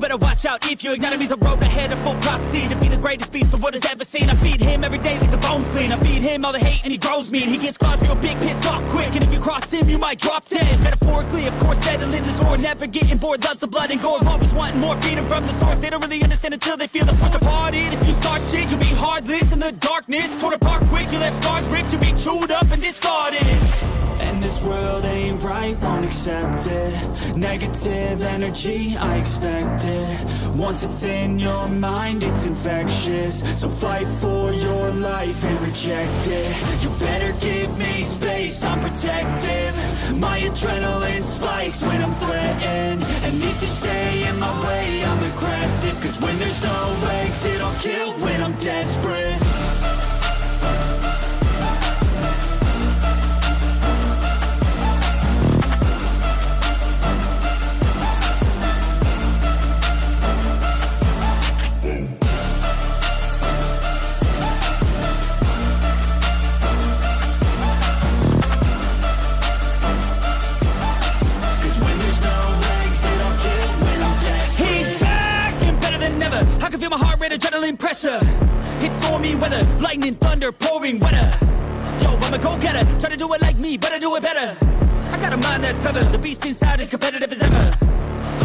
better watch out if your enemy's a road ahead of full prophecy to be the greatest beast the world has ever seen. I feed him every day like the bones clean. I feed him all the hate and he grows me, and he gets claws real big, pissed off quick. And if you cross him, you might drop dead. Metaphorically, of course, settling this war, never getting bored, loves the blood and gore, always wanting more freedom from the source. They don't really understand until they feel the force to part it. If you start shit, you'll be heartless in the darkness, torn apart quick. You left scars ripped, you'll be chewed up and discarded. And this world ain't right, won't accept it. Negative energy, I expect it. Once it's in your mind, it's infectious. So fight for your life and reject it. You better give me space, I'm protective. My adrenaline spikes when I'm threatened. And if you stay in my way, I'm aggressive. Cause when there's no exit, I'll kill when I'm desperate. Adrenaline pressure, it's stormy weather, lightning, thunder, pouring weather. Yo, I'm a go-getter, try to do it like me, but I do it better. I got a mind that's clever, the beast inside is competitive as ever.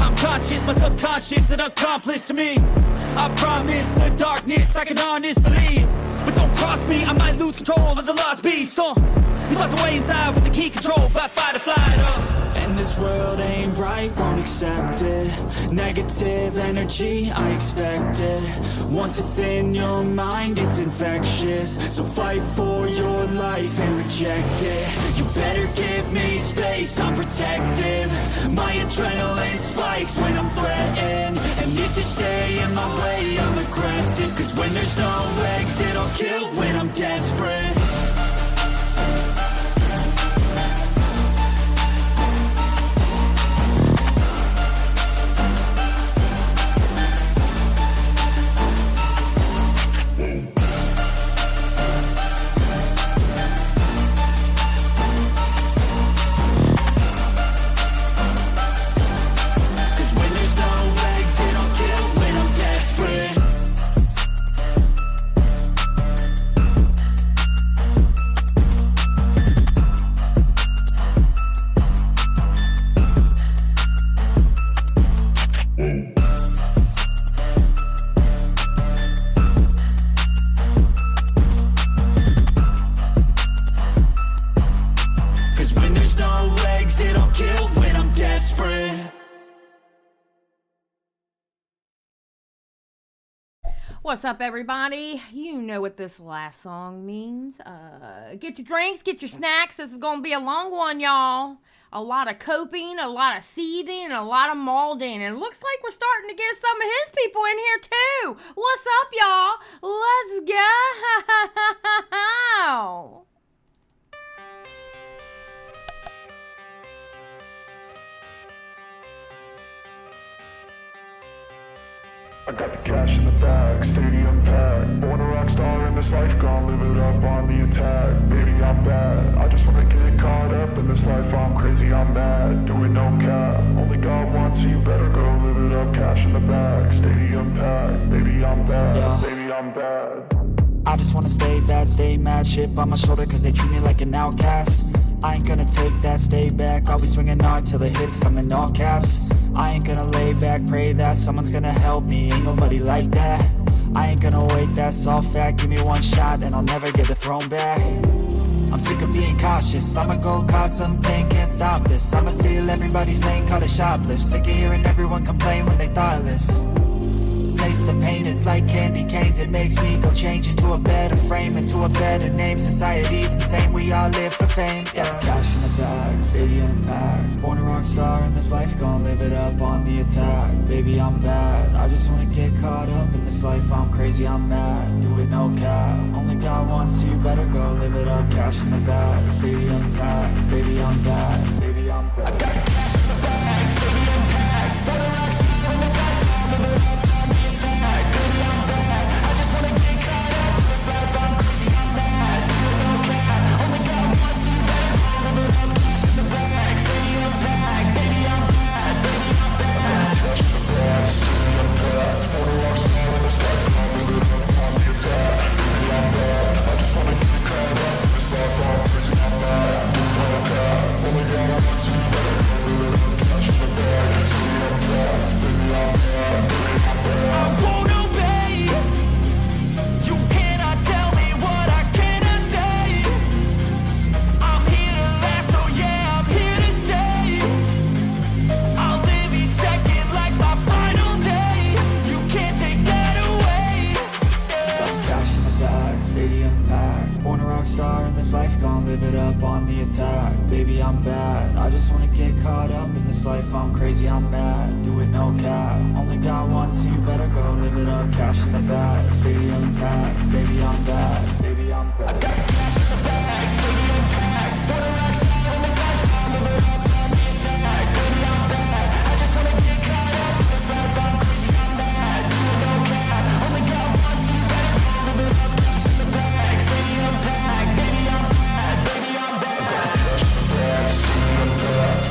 I'm conscious, my subconscious, an accomplice to me. I promise the darkness, I can honest believe. But don't cross me, I might lose control of the lost beast. He's locked away inside with the key control by fight or flight. And this world ain't right, won't accept it. Negative energy, I expect it. Once it's in your mind, it's infectious. So fight for your life and reject it. You better give me space, I'm protective. My adrenaline spikes when I'm threatened. And if you stay in my way, I'm aggressive. Cause when there's no exit, I'll kill when I'm desperate. What's up, everybody? You know what this last song means. Get your drinks, get your snacks. This is going to be a long one, y'all. A lot of coping, a lot of seething, and a lot of molding. And it looks like we're starting to get some of his people in here, too. What's up, y'all? Let's go! I got the cash in the bag, stadium packed. Born a rock star in this life, gon' live it up on the attack. Baby, I'm bad, I just wanna get caught up in this life. I'm crazy, I'm mad, doing no cap. Only got one, so you better go live it up. Cash in the bag, stadium packed. Baby, I'm bad, yeah. Baby, I'm bad. I just wanna stay bad, stay mad. Chip on my shoulder cause they treat me like an outcast. I ain't gonna take that, stay back. I'll be swinging hard till the hits come in all caps. I ain't gonna lay back, pray that someone's gonna help me. Ain't nobody like that. I ain't gonna wait, that's all fact. Give me one shot and I'll never get the throne back. I'm sick of being cautious, I'ma go cause some pain, can't stop this. I'ma steal everybody's lane, call it shoplift. Sick of hearing everyone complain when they thoughtless. Taste the pain, it's like candy canes. It makes me go change into a better frame, into a better name. Society's insane, we all live for fame, yeah. Cash in the bag, stadium packed. Born a rock star in this life, gon' live it up on the attack. Baby, I'm bad, I just wanna get caught up in this life. I'm crazy, I'm mad, do it no cap. Only got one, so you better go live it up. Cash in the bag, stadium packed. Baby, I'm bad, baby, I'm bad. I got the cash in the bag, stadium packed. Born a rock star in this life, gon' live it up on the attack. Baby, I'm bad, I just wanna get caught up in this life. I'm crazy, I'm mad, do it no cap. Only got one, so you better go live it up. Cash in the bag, stadium packed. Baby, I'm bad, baby, I'm bad. Cash in the bag, stadium attack. Baby, I'm bad. I just wanna get caught up in this life. I'm crazy, I'm mad. Do it no cap. Only got one, so you better go live it up. Cash in the bag, stadium packed. Baby, I'm bad. Baby, I'm bad. I got cash in the bag, stadium packed. Wanna rock star in this life. I'm living up on the attack. Baby, I'm bad. I just wanna get caught up in this life. I'm crazy, I'm mad. Do it no cap. Only got one, so you better go live it up. Cash in the bag, stadium packed. Baby, I'm bad. Baby, I'm bad. I got cash in the bag, stadium packed. Wanna rock star in this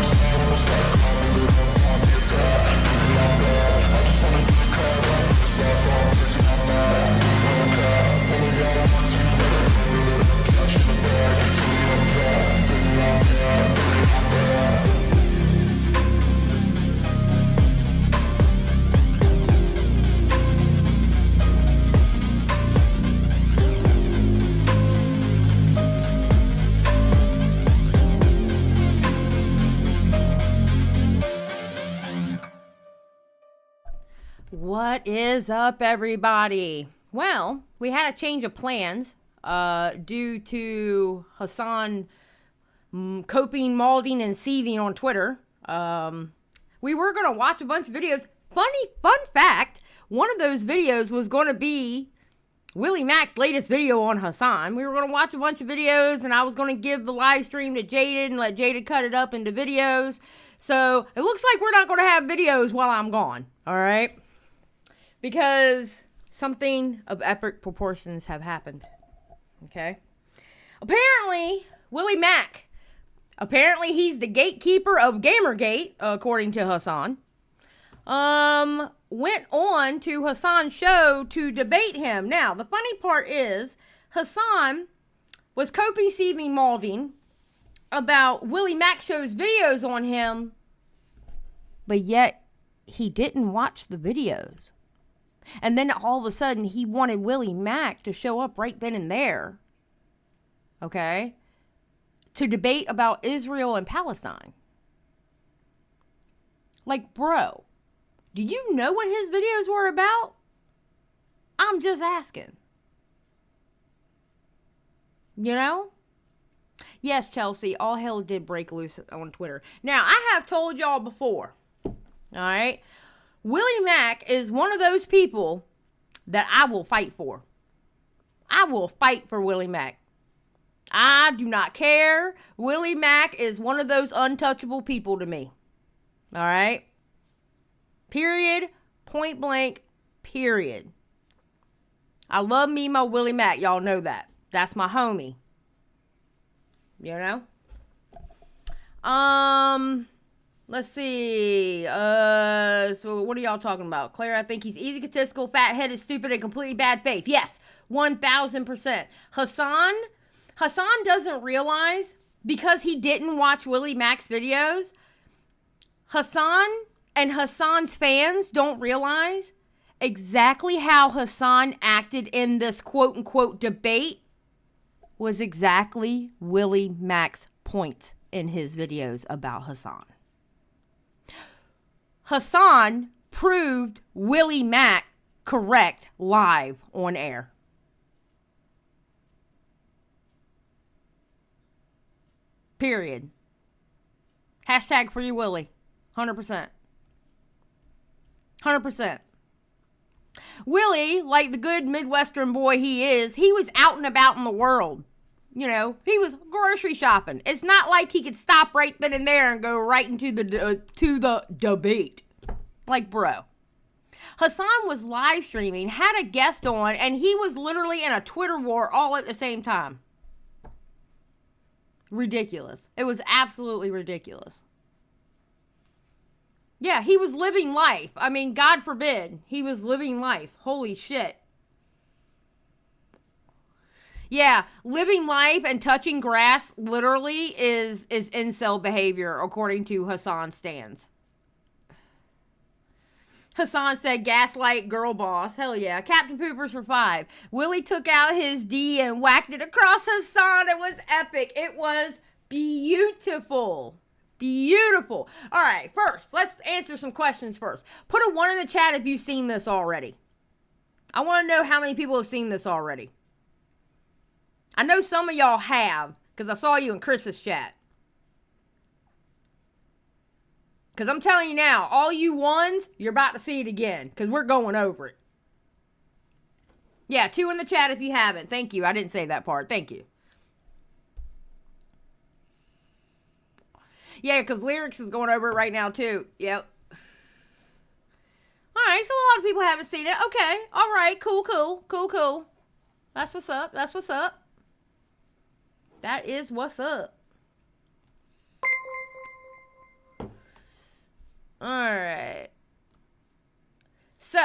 life. I'm living up on the attack. Baby, I'm bad. I just wanna get caught up in this life. I'm crazy, I'm mad. Do it no cap. Only got one, so you better go live it up. Cash in the bag, stadium packed. Baby, I'm bad. Baby, I'm bad. What is up, everybody? Well, we had a change of plans due to Hasan coping, malding, and seething on Twitter. We were going to watch a bunch of videos. Fun fact, one of those videos was going to be Willy Mac's latest video on Hasan. We were going to watch a bunch of videos, and I was going to give the live stream to Jaded and let Jaded cut it up into videos. So it looks like we're not going to have videos while I'm gone, all right? Because something of epic proportions have happened, okay? Apparently, Willy Mac, he's the gatekeeper of Gamergate, according to Hasan, went on to Hasan's show to debate him. Now, the funny part is, Hasan was coping, seething, malding about WillyMacShow's videos on him, but yet he didn't watch the videos. And then all of a sudden, he wanted Willy Mac to show up right then and there, okay, to debate about Israel and Palestine. Like, bro, do you know what his videos were about? I'm just asking. You know? Yes, Chelsea, all hell did break loose on Twitter. Now, I have told y'all before, all right? Willy Mac is one of those people that I will fight for. I will fight for Willy Mac. I do not care. Willy Mac is one of those untouchable people to me. All right? Period. Point blank. Period. I love me my Willy Mac. Y'all know that. That's my homie. You know? Let's see. So what are y'all talking about? Claire, I think he's egotistical, fat-headed, stupid, and completely bad faith. Yes, 1,000%. Hasan doesn't realize, because he didn't watch Willy Mac's videos, Hasan and Hasan's fans don't realize exactly how Hasan acted in this quote-unquote debate was exactly Willy Mac's point in his videos about Hasan. Hasan proved Willy Mac correct live on air. Period. Hashtag free Willy. 100%. 100%. Willy, like the good Midwestern boy he is, he was out and about in the world. You know, he was grocery shopping. It's not like he could stop right then and there and go right into the debate. Like, bro. Hasan was live streaming, had a guest on, and he was literally in a Twitter war all at the same time. Ridiculous. It was absolutely ridiculous. Yeah, he was living life. I mean, God forbid, he was living life. Holy shit. Yeah, living life and touching grass literally is incel behavior, according to Hasan's stance. Hasan said, gaslight girl boss. Hell yeah. Captain Poopers for 5. Willy took out his D and whacked it across Hasan. It was epic. It was beautiful. Beautiful. All right, first, let's answer some questions first. Put a 1 in the chat if you've seen this already. I want to know how many people have seen this already. I know some of y'all have, Because I saw you in Chris's chat. Because I'm telling you now, all you ones, you're about to see it again. Because we're going over it. Yeah, 2 in the chat if you haven't. Thank you. I didn't say that part. Thank you. Yeah, because Lyrics is going over it right now, too. Yep. All right, so a lot of people haven't seen it. Okay. All right. Cool, cool. Cool, cool. That's what's up. That's what's up. That is what's up. All right. So,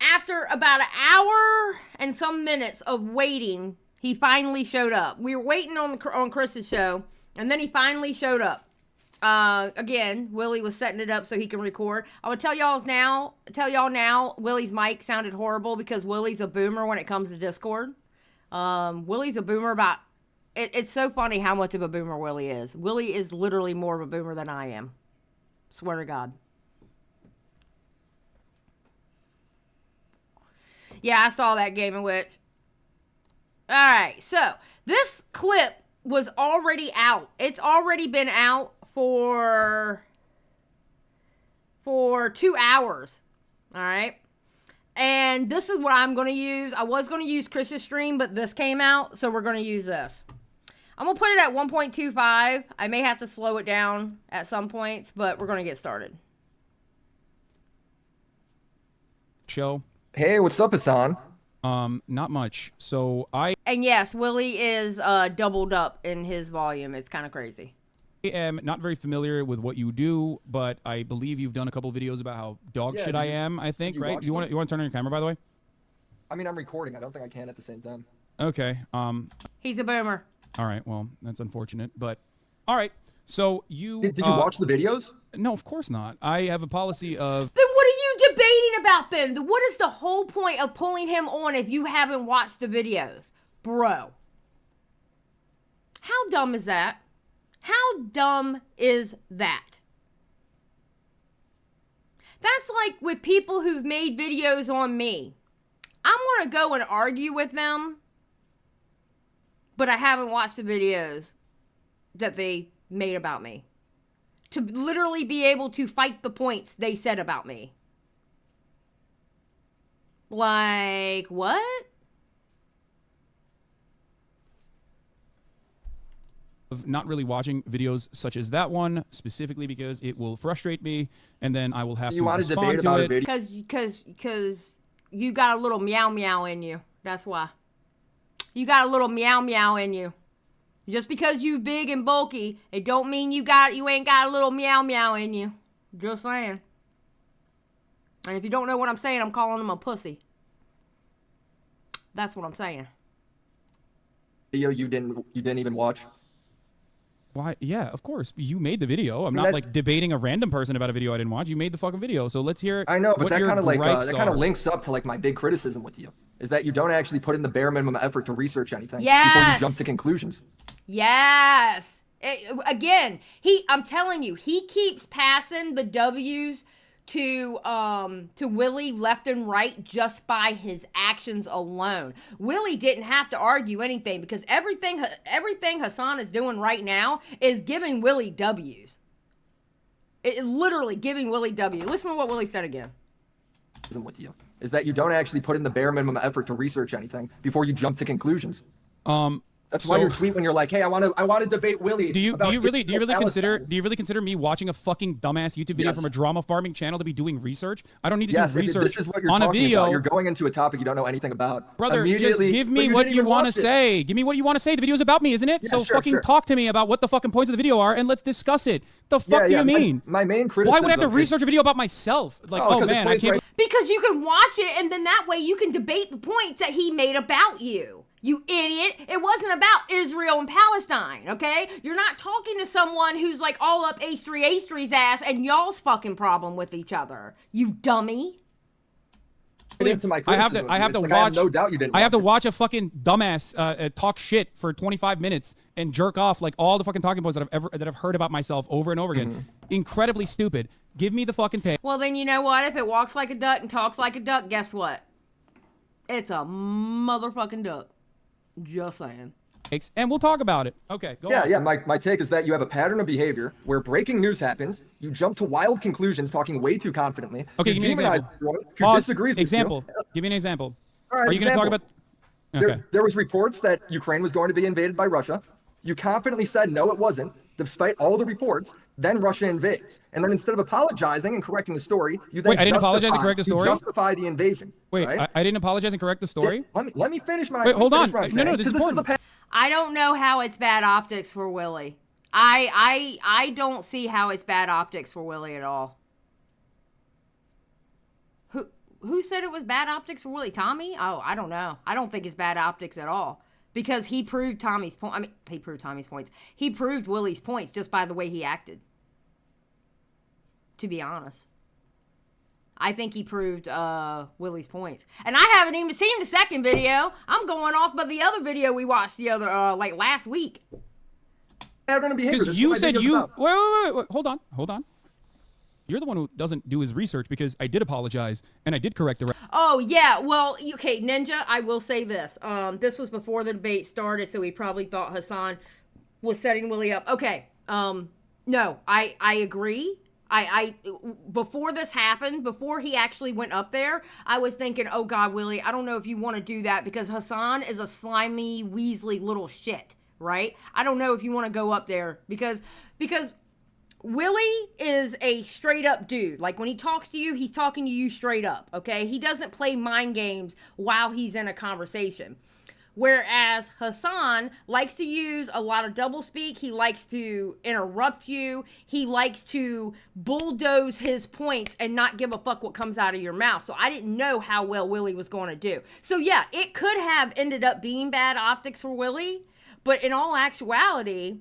after about an hour and some minutes of waiting, he finally showed up. We were waiting on Chris's show, and then he finally showed up. Again, Willie was setting it up so he can record. I'm gonna tell y'all now, Willie's mic sounded horrible because Willie's a boomer when it comes to Discord. Willie's a boomer about. It's so funny how much of a boomer Willie is. Willie is literally more of a boomer than I am. Swear to God. Yeah, I saw that Game & Witch. Alright, so this clip was already out. It's already been out for 2 hours. Alright. And this is what I'm going to use. I was going to use Chris's stream, but this came out, so we're going to use this. I'm going to put it at 1.25. I may have to slow it down at some points, but we're going to get started. Show. Hey, what's up, Hasan? Not much. So And yes, Willie is doubled up in his volume. It's kind of crazy. I am not very familiar with what you do, but I believe you've done a couple videos about how dog shit I am, I think, right? You want to turn on your camera, by the way? I mean, I'm recording. I don't think I can at the same time. Okay. He's a boomer. All right. Well, that's unfortunate, but all right. So you Did you watch the videos? No, of course not. I have a policy of. Then what are you debating about then? What is the whole point of pulling him on if you haven't watched the videos? Bro. How dumb is that? How dumb is that? That's like with people who've made videos on me. I'm going to go and argue with them, but I haven't watched the videos that they made about me. To literally be able to fight the points they said about me. Like, what? Of not really watching videos such as that one, specifically because it will frustrate me, and then I will have to respond to it. Because you got a little meow meow in you. That's why. You got a little meow meow in you. Just because you big and bulky, it don't mean you ain't got a little meow meow in you. Just saying. And if you don't know what I'm saying, I'm calling him a pussy. That's what I'm saying. Video you didn't even watch. Why? Yeah, of course. You made the video. I'm not like debating a random person about a video I didn't watch. You made the fucking video. So let's hear. I know, but what that your kind of like gripes that kind of are. links up to like my big criticism with you is that you don't actually put in the bare minimum effort to research anything before you jump to conclusions. Yes. Again, I'm telling you, he keeps passing the W's to Willie left and right just by his actions alone. Willie didn't have to argue anything because everything Hasan is doing right now is giving Willie W's. It literally giving Willie W. Listen to what Willie said again. With you is that you don't actually put in the bare minimum effort to research anything before you jump to conclusions. That's why your tweet when you're like, "Hey, I want to debate Willie." Do you really consider me watching a fucking dumbass YouTube video from a drama farming channel to be doing research? I don't need to do research this is what you're on a video. About. You're going into a topic you don't know anything about. Brother, just give me what you want to say. Give me what you want to say. The video's about me, isn't it? Yeah, so sure, fucking talk to me about what the fucking points of the video are and let's discuss it. The fuck do you mean? My main criticism. Why would I have to research a video about myself? Like, oh man, I can't. Because you can watch it and then that way you can debate the points that he made about you. You idiot. It wasn't about Israel and Palestine, okay? You're not talking to someone who's like all up H3's ass and y'all's fucking problem with each other. You dummy. I have to watch a fucking dumbass talk shit for 25 minutes and jerk off like all the fucking talking points that I've heard about myself over and over again. Incredibly stupid. Give me the fucking pay. Well, then you know what? If it walks like a duck and talks like a duck, guess what? It's a motherfucking duck. Just saying. and we'll talk about it. Okay, go on. Yeah. My take is that you have a pattern of behavior where breaking news happens, you jump to wild conclusions, talking way too confidently. Okay, you give me an example. demonize everyone who Pause. disagrees with Example. you. Give me an example. All right, Are you going to talk about? Okay. There was reports that Ukraine was going to be invaded by Russia. You confidently said no, it wasn't, despite all the reports. Then Russia invades, and then instead of apologizing and correcting the story, you then Wait, I didn't apologize and correct the story? You justify the invasion. Wait, right? I didn't apologize and correct the story. Let me finish my. Wait, hold on. No, This is important. I don't know how it's bad optics for Willy. I don't see how it's bad optics for Willy at all. Who said it was bad optics for Willy? Tommy? Oh, I don't know. I don't think it's bad optics at all. Because he proved Tommy's point. I mean, he proved Tommy's points. He proved Willy's points just by the way he acted. To be honest. I think he proved Willy's points. And I haven't even seen the second video. I'm going off by the other video we watched the other, like last week. Because you said you... Wait. Hold on. You're the one who doesn't do his research because I did apologize and I did correct the... Oh, yeah. Well, okay, Ninja, I will say this. This was before the debate started, so he probably thought Hasan was setting Willy up. Okay. No, I agree. I before this happened, before he actually went up there, I was thinking, oh, God, Willy, I don't know if you want to do that because Hasan is a slimy, weaselly little shit, right? I don't know if you want to go up there because Willy is a straight up dude. Like when he talks to you, he's talking to you straight up, okay? He doesn't play mind games while he's in a conversation. Whereas Hasan likes to use a lot of doublespeak. He likes to interrupt you. He likes to bulldoze his points and not give a fuck what comes out of your mouth. So I didn't know how well Willy was going to do. So yeah, it could have ended up being bad optics for Willy. But in all actuality,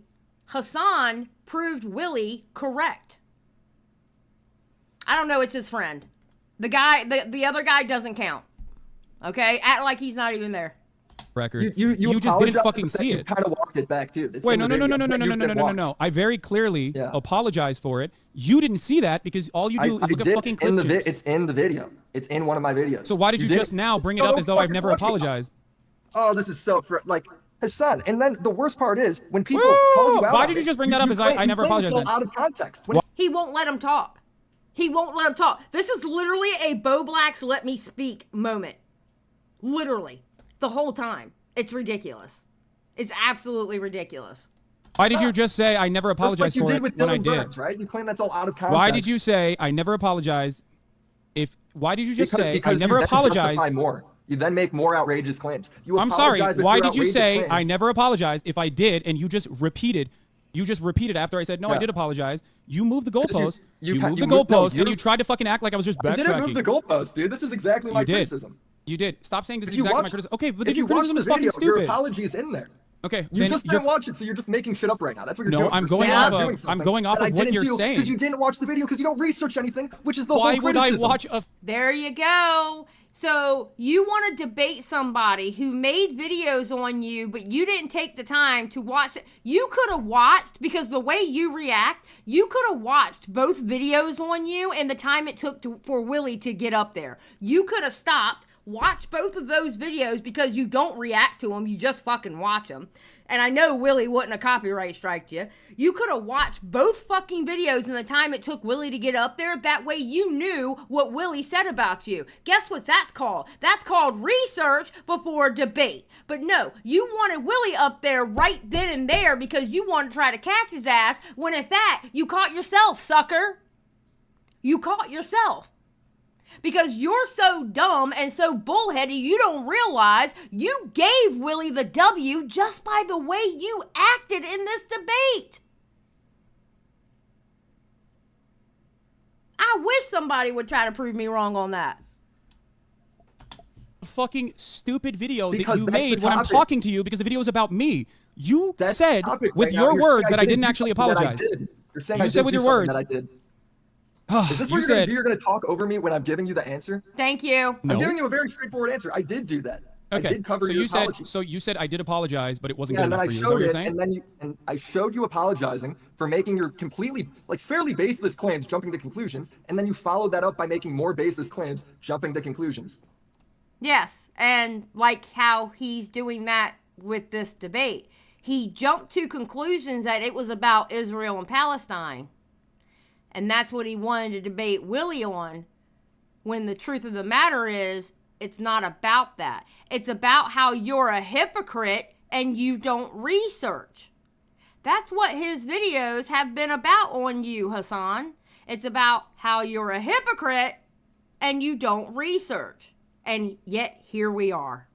Hasan proved Willy correct. I don't know, it's his friend. The guy, the other guy doesn't count. Okay? Act like he's not even there. Record. You just didn't fucking see it. You kind of walked it back too. Wait, no. I very clearly apologized for it. You didn't see that because all you do is look at fucking clip sheets. It's in the video. It's in one of my videos. So why did you just now bring it up as though I've never apologized? Oh, this is so like Hasan. And then the worst part is when people call you out. Why did you just bring that up as I never apologized? It's out of context. He won't let him talk. He won't let him talk. This is literally a Bo Black's let me speak moment. Literally. The whole time. It's ridiculous. It's absolutely ridiculous. Why did you just say I never apologized for it when I did? Burns, right? You claim that's all out of context. Why did you say I never apologized? Why did you just say I never apologized? More. You then make more outrageous claims. I'm sorry. Why did you say I never apologized if I did and you just repeated? You just repeated after I said, no, I did apologize. You moved the goalpost. You moved the goalpost and you tried to fucking act like I was just backtracking. I didn't move the goalpost, dude. This is exactly my criticism. You did. Stop saying this is exactly my criticism. Okay, but then your criticism is fucking stupid. Your apology is in there. Okay, you just didn't watch it, so you're just making shit up right now. That's what you're doing. No, I'm going off of what you're saying. Because you didn't watch the video because you don't research anything, which is the whole criticism. Why would I watch a... There you go. So you want to debate somebody who made videos on you, but you didn't take the time to watch it. You could have watched, because the way you react, you could have watched both videos on you and the time it took for Willy to get up there. You could have stopped, watched both of those videos because you don't react to them. You just fucking watch them. And I know Willy wouldn't have copyright striked you. You could have watched both fucking videos in the time it took Willy to get up there. That way you knew what Willy said about you. Guess what that's called? That's called research before debate. But no, you wanted Willy up there right then and there because you wanted to try to catch his ass, when in fact, you caught yourself, sucker. You caught yourself. Because you're so dumb and so bullheaded, you don't realize you gave Willy the W just by the way you acted in this debate. I wish somebody would try to prove me wrong on that. Fucking stupid video that you made when I'm talking to you because the video is about me. You said with your words that I didn't actually apologize. You're saying you said with your words that I did. Is this what you're going to do? You're going to talk over me when I'm giving you the answer? Thank you. I'm giving you a very straightforward answer. I did do that. Okay. I did cover your apology. So you said I did apologize, but it wasn't good enough for you. Is that what you're saying? And I showed you apologizing for making your completely, fairly baseless claims, jumping to conclusions, and then you followed that up by making more baseless claims, jumping to conclusions. Yes, and like how he's doing that with this debate. He jumped to conclusions that it was about Israel and Palestine. And that's what he wanted to debate Willie on, when the truth of the matter is, it's not about that. It's about how you're a hypocrite and you don't research. That's what his videos have been about on you, Hasan. It's about how you're a hypocrite and you don't research. And yet, here we are.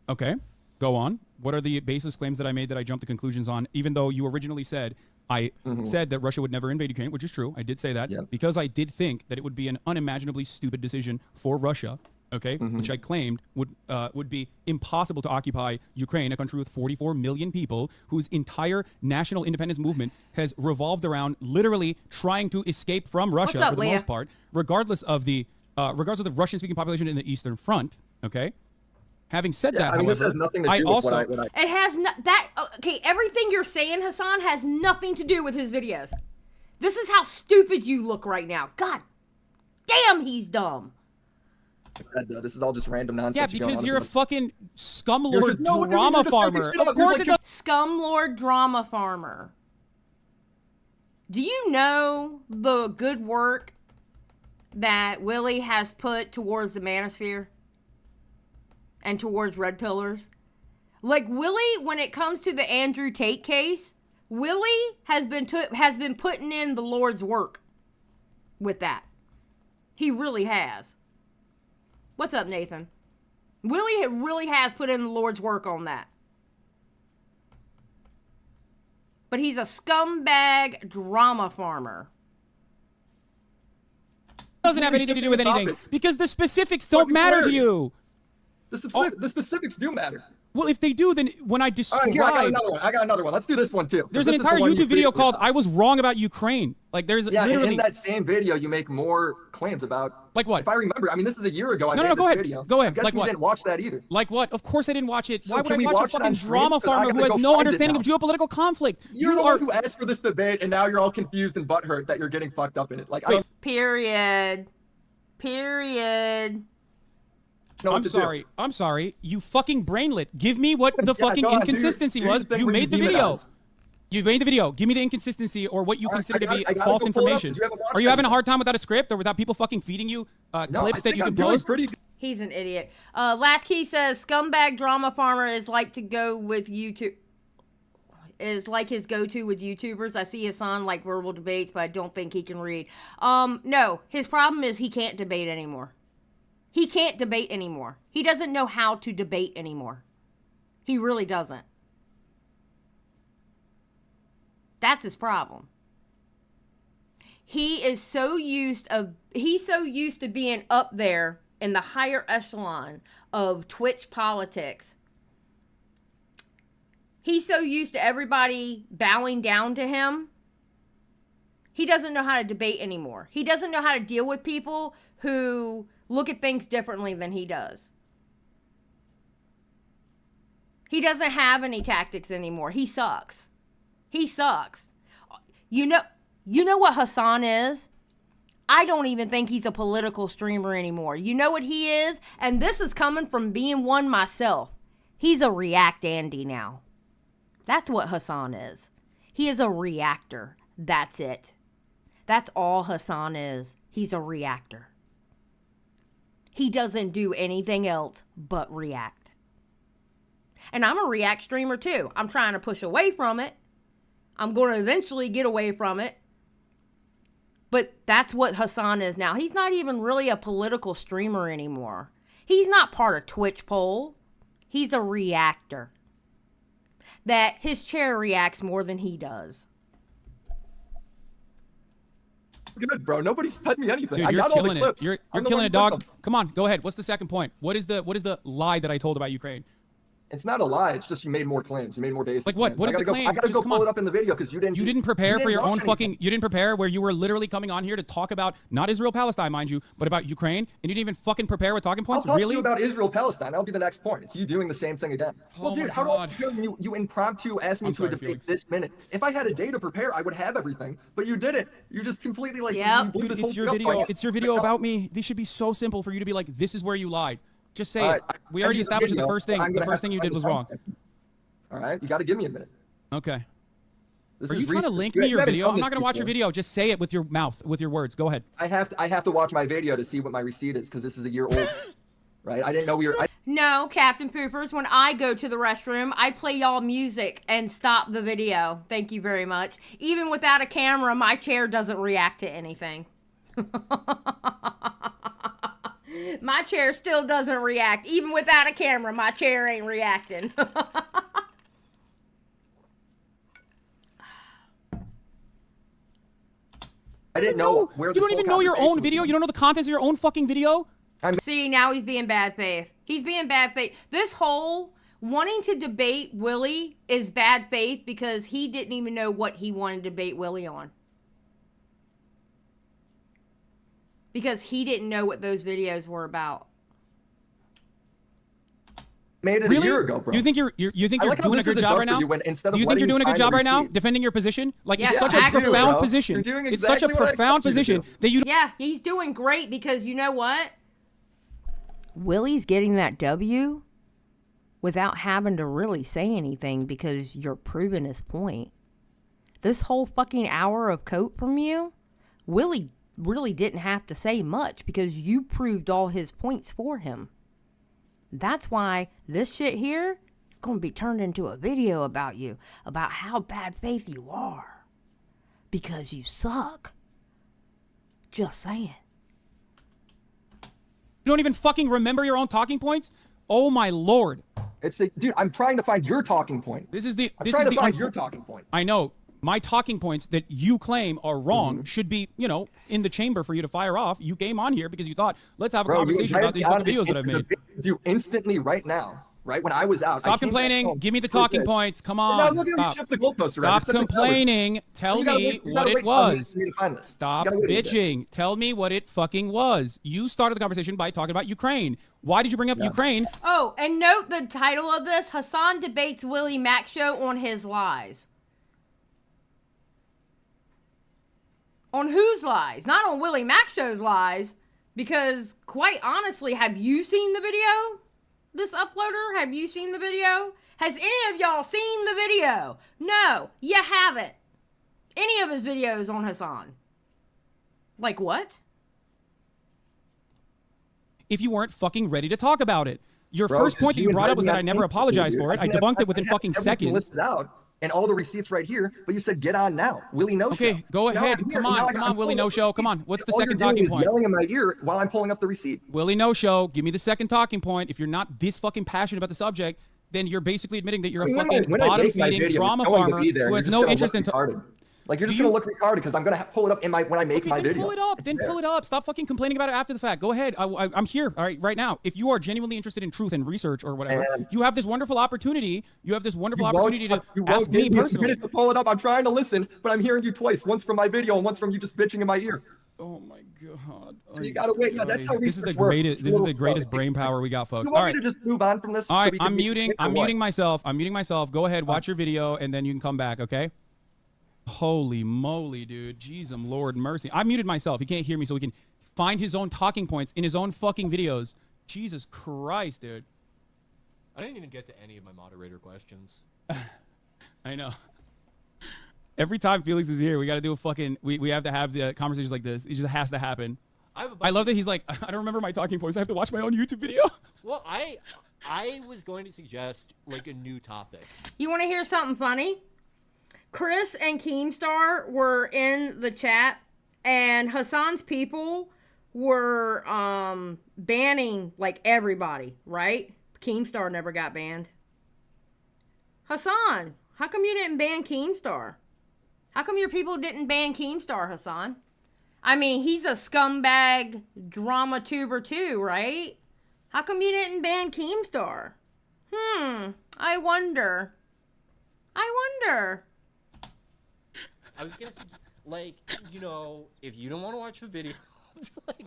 Okay, go on. What are the baseless claims that I made that I jumped to conclusions on, even though you originally said I said that Russia would never invade Ukraine, which is true. I did say that because I did think that it would be an unimaginably stupid decision for Russia, okay, which I claimed would be impossible to occupy Ukraine, a country with 44 million people whose entire national independence movement has revolved around literally trying to escape from Russia for the most part, regardless of the Russian-speaking population in the Eastern Front, okay? Having said that, however, this has nothing to do with what I... It has okay, everything you're saying, Hasan, has nothing to do with his videos. This is how stupid you look right now. God damn, he's dumb. This is all just random nonsense. Yeah, because you're a fucking scumlord drama farmer. Of course it does. Scumlord drama farmer. Do you know the good work that Willie has put towards the manosphere? And towards red pillars? Like, Willie, when it comes to the Andrew Tate case, Willie has been putting in the Lord's work with that. He really has. What's up, Nathan? Willie really has put in the Lord's work on that. But he's a scumbag drama farmer. Doesn't have anything to do with anything because the specifics don't matter to you. The specifics do matter. Well, if they do, then when I describe... All right, I got another one. Let's do this one, too. There's an entire YouTube video called I Was Wrong About Ukraine. Like, there's literally... in that same video, you make more claims about... Like what? If I remember, I mean, this is a year ago. No, go ahead. Go ahead. I guess you didn't watch that either. Like what? Of course I didn't watch it. So why would I watch a fucking drama farmer who has no understanding of geopolitical conflict? You're the one who asked for this debate, and now you're all confused and butthurt that you're getting fucked up in it. Like, Period. No, I'm sorry. You fucking brainlet. Give me what the fucking inconsistency was. You made the video. You made the video. Give me the inconsistency or what you consider to be false information. Are you having a hard time without a script or without people fucking feeding you clips that you can post? He's an idiot. Last Key says scumbag drama farmer is like to go with YouTube. Is like his go-to with YouTubers. I see Hasan like verbal debates, but I don't think he can read. No, his problem is he can't debate anymore. He can't debate anymore. He doesn't know how to debate anymore. He really doesn't. That's his problem. He's so used to being up there in the higher echelon of Twitch politics. He's so used to everybody bowing down to him. He doesn't know how to debate anymore. He doesn't know how to deal with people who look at things differently than he does. He doesn't have any tactics anymore. He sucks. He sucks. You know what Hasan is? I don't even think he's a political streamer anymore. You know what he is? And this is coming from being one myself. He's a React Andy now. That's what Hasan is. He is a reactor. That's it. That's all Hasan is. He's a reactor. He doesn't do anything else but react. And I'm a React streamer too. I'm trying to push away from it. I'm going to eventually get away from it. But that's what Hasan is now. He's not even really a political streamer anymore. He's not part of Twitch poll. He's a reactor. That his chair reacts more than he does. Good, bro. Nobody's fed me anything. Dude, I got all the clips. You're killing it, dog. Come on, go ahead. What's the second point? What is the lie that I told about Ukraine? It's not a lie. It's just you made more claims. You made more bases. Like what? What is the claim? I gotta go pull it up in the video because you didn't. You didn't prepare for your own fucking. You didn't prepare where you were literally coming on here to talk about not Israel Palestine, mind you, but about Ukraine, and you didn't even fucking prepare with talking points. I'll talk really? to you about Israel Palestine. That'll be the next point. It's you doing the same thing again. Well, dude, how do I feel you impromptu asked me to a debate this minute? If I had a day to prepare, I would have everything, but you didn't. You just completely like. Yep. Dude, it's your video. It's your video about me. These should be so simple for you to be like, this is where you lied. Just say it. We already established the first thing. The first thing you did was wrong. All right, you got to give me a minute. Okay. Are you trying to link me your video? I'm not going to watch your video. Just say it with your mouth, with your words. Go ahead. I have to watch my video to see what my receipt is because this is a year old. Right? I didn't know we were. No, Captain Poopers, when I go to the restroom, I play y'all music and stop the video. Thank you very much. Even without a camera, my chair doesn't react to anything. My chair still doesn't react. Even without a camera, my chair ain't reacting. I didn't know where. You don't even know your own video. You don't know the contents of your own fucking video. See, now he's being bad faith. He's being bad faith. This whole wanting to debate Willie is bad faith because he didn't even know what he wanted to debate Willie on. Because he didn't know what those videos were about. Made it a year ago, bro. You think you're doing a good job right now? Do you think you're doing a good job right now, defending your position? Like, it's such a profound position. It's such a profound position that you. Yeah, he's doing great because you know what? Willie's getting that W without having to really say anything because you're proving his point. This whole fucking hour of coat from you, Willie really didn't have to say much because you proved all his points for him. That's why this shit here is going to be turned into a video about you, about how bad faith you are. Because you suck. Just saying. You don't even fucking remember your own talking points? Oh my lord. Dude, I'm trying to find your talking point. I'm trying to find your talking point. I know. My talking points that you claim are wrong should be, in the chamber for you to fire off. You came on here because you thought, let's have a conversation about these fucking videos that I've made. Do instantly right now, right when I was out. Stop complaining. Give me the talking points. Come on. Stop complaining. Tell me what it was. Stop bitching. Tell me what it fucking was. You started the conversation by talking about Ukraine. Why did you bring up Ukraine? Oh, and note the title of this, Hasan debates WillyMacShow on his lies. On whose lies? Not on WillyMacShow's lies. Because, quite honestly, have you seen the video? This uploader? Have you seen the video? Has any of y'all seen the video? No, you haven't. Any of his videos on Hasan. Like what? If you weren't fucking ready to talk about it. Your first point that you brought up was that I never apologized for it. I debunked it within fucking seconds. Listed out. And all the receipts right here, but you said get on now, Willie No Show. Okay, go ahead. Come on, Willie No Show. Come on. What's the second talking point? Yelling in my ear while I'm pulling up the receipt. Willie No Show. Give me the second talking point. If you're not this fucking passionate about the subject, then you're basically admitting that you're a fucking bottom-feeding drama farmer who has no interest in. Like, you're just going to look retarded because I'm going to pull it up when I make my video. Pull it up. Then pull it up. Stop fucking complaining about it after the fact. Go ahead. I'm here right now. If you are genuinely interested in truth and research or whatever, you have this wonderful opportunity. You have this wonderful opportunity to ask me personally. To pull it up. I'm trying to listen, but I'm hearing you twice. Once from my video and once from you just bitching in my ear. Oh my god. So you gotta wait. Yeah, that's how this is the greatest. This is the greatest brain power we got, folks. You want me to just move on from this? All right, I'm muting myself. I'm muting myself. Go ahead, watch your video, and then you can come back. Okay. Holy moly, dude. Jeez, Lord mercy. I muted myself. He can't hear me, so he can find his own talking points in his own fucking videos. Jesus Christ, dude. I didn't even get to any of my moderator questions. I know. Every time Felix is here, we got to do a fucking... We have to have the conversations like this. It just has to happen. I love that he's like, I don't remember my talking points. I have to watch my own YouTube video. Well, I was going to suggest, like, a new topic. You want to hear something funny? Chris and Keemstar were in the chat, and Hasan's people were banning, like, everybody, right? Keemstar never got banned. Hasan, how come you didn't ban Keemstar? How come your people didn't ban Keemstar, Hasan? I mean, he's a scumbag drama tuber too, right? How come you didn't ban Keemstar? I wonder. I was gonna say, like, if you don't want to watch the video, like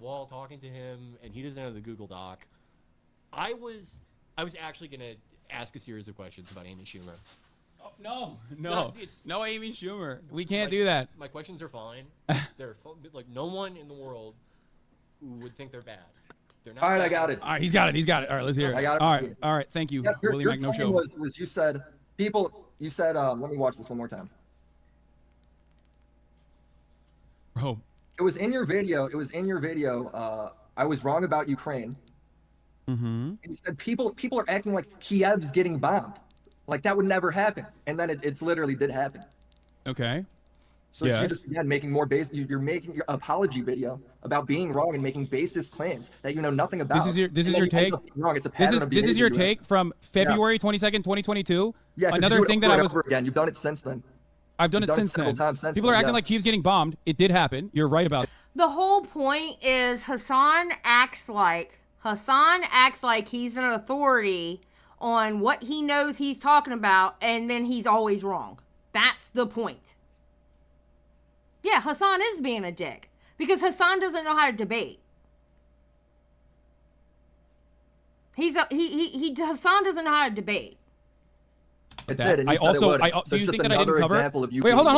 Wall talking to him, and he doesn't have the Google Doc. I was actually gonna ask a series of questions about Amy Schumer. Oh, no, Amy Schumer. We can't do that. My questions are fine. They're like no one in the world would think they're bad. They're not All right, I bad. got it. All right, he's got it. All right, let's hear it. I got it. All right. Thank you, Yeah, Willie Mac. No claim show. was you said people. You said let me watch this one more time. Bro, It was in your video. I was wrong about Ukraine. And you said people are acting like Kiev's getting bombed, like that would never happen, and then it's literally did happen. okay. So Yes. you're just again making more base. You're making your apology video about being wrong and making baseless claims that you know nothing about. This is your And then your you end take. up being wrong. It's a This pattern is of this is behavior your you have. take from February 22nd, 2022. Yeah, 'cause you Another do it thing over that I and was over again. You've done it since then. I've done You've it done it since then. several times since People are then, acting yeah. like Kiev's getting bombed. It did happen. You're right about it. The whole point is Hasan acts like he's an authority on what he knows he's talking about, and then he's always wrong. That's the point. Yeah, Hasan is being a dick because Hasan doesn't know how to debate. Hasan doesn't know how to debate. It That. did, and I you said also, it wouldn't. I, So do it's you just think that I didn't another cover? example of you Wait, being hold on.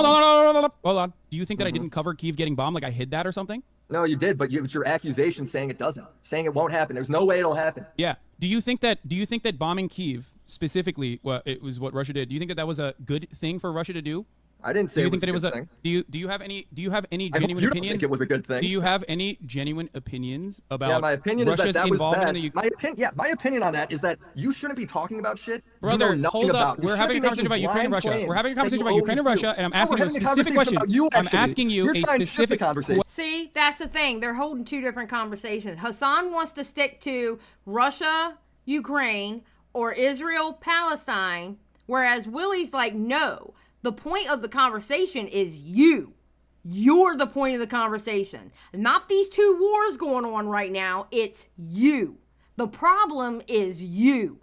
wrong. Hold on. Do you think that I didn't cover Kiev getting bombed? Like I hid that or something? No, you did, but it's your accusation saying it doesn't, saying it won't happen. There's no way it'll happen. Yeah. Do you think that bombing Kiev specifically, it was what Russia did? Do you think that was a good thing for Russia to do? I didn't Do say you it think that it was a a? good thing. Do you have any I hope genuine you don't opinions? think it was a good thing. Do you have any genuine opinions about Yeah, my opinion is Russia's that was involvement bad. in the Ukraine? My opinion on that is that you shouldn't be talking about shit Brother, you know nothing hold up. about. You We're having a shouldn't be conversation about making Ukraine and blind Russia. claims We're having a that conversation you about Ukraine and always do. Russia, and I'm No, asking we're you a having specific conversation question. about you, I'm actually. asking you You're a trying to shift the specific conversation. See, that's the thing. They're holding two different conversations. Hasan wants to stick to Russia, Ukraine, or Israel, Palestine, whereas Willie's like, no. The point of the conversation is you. You're the point of the conversation. Not these two wars going on right now. It's you. The problem is you.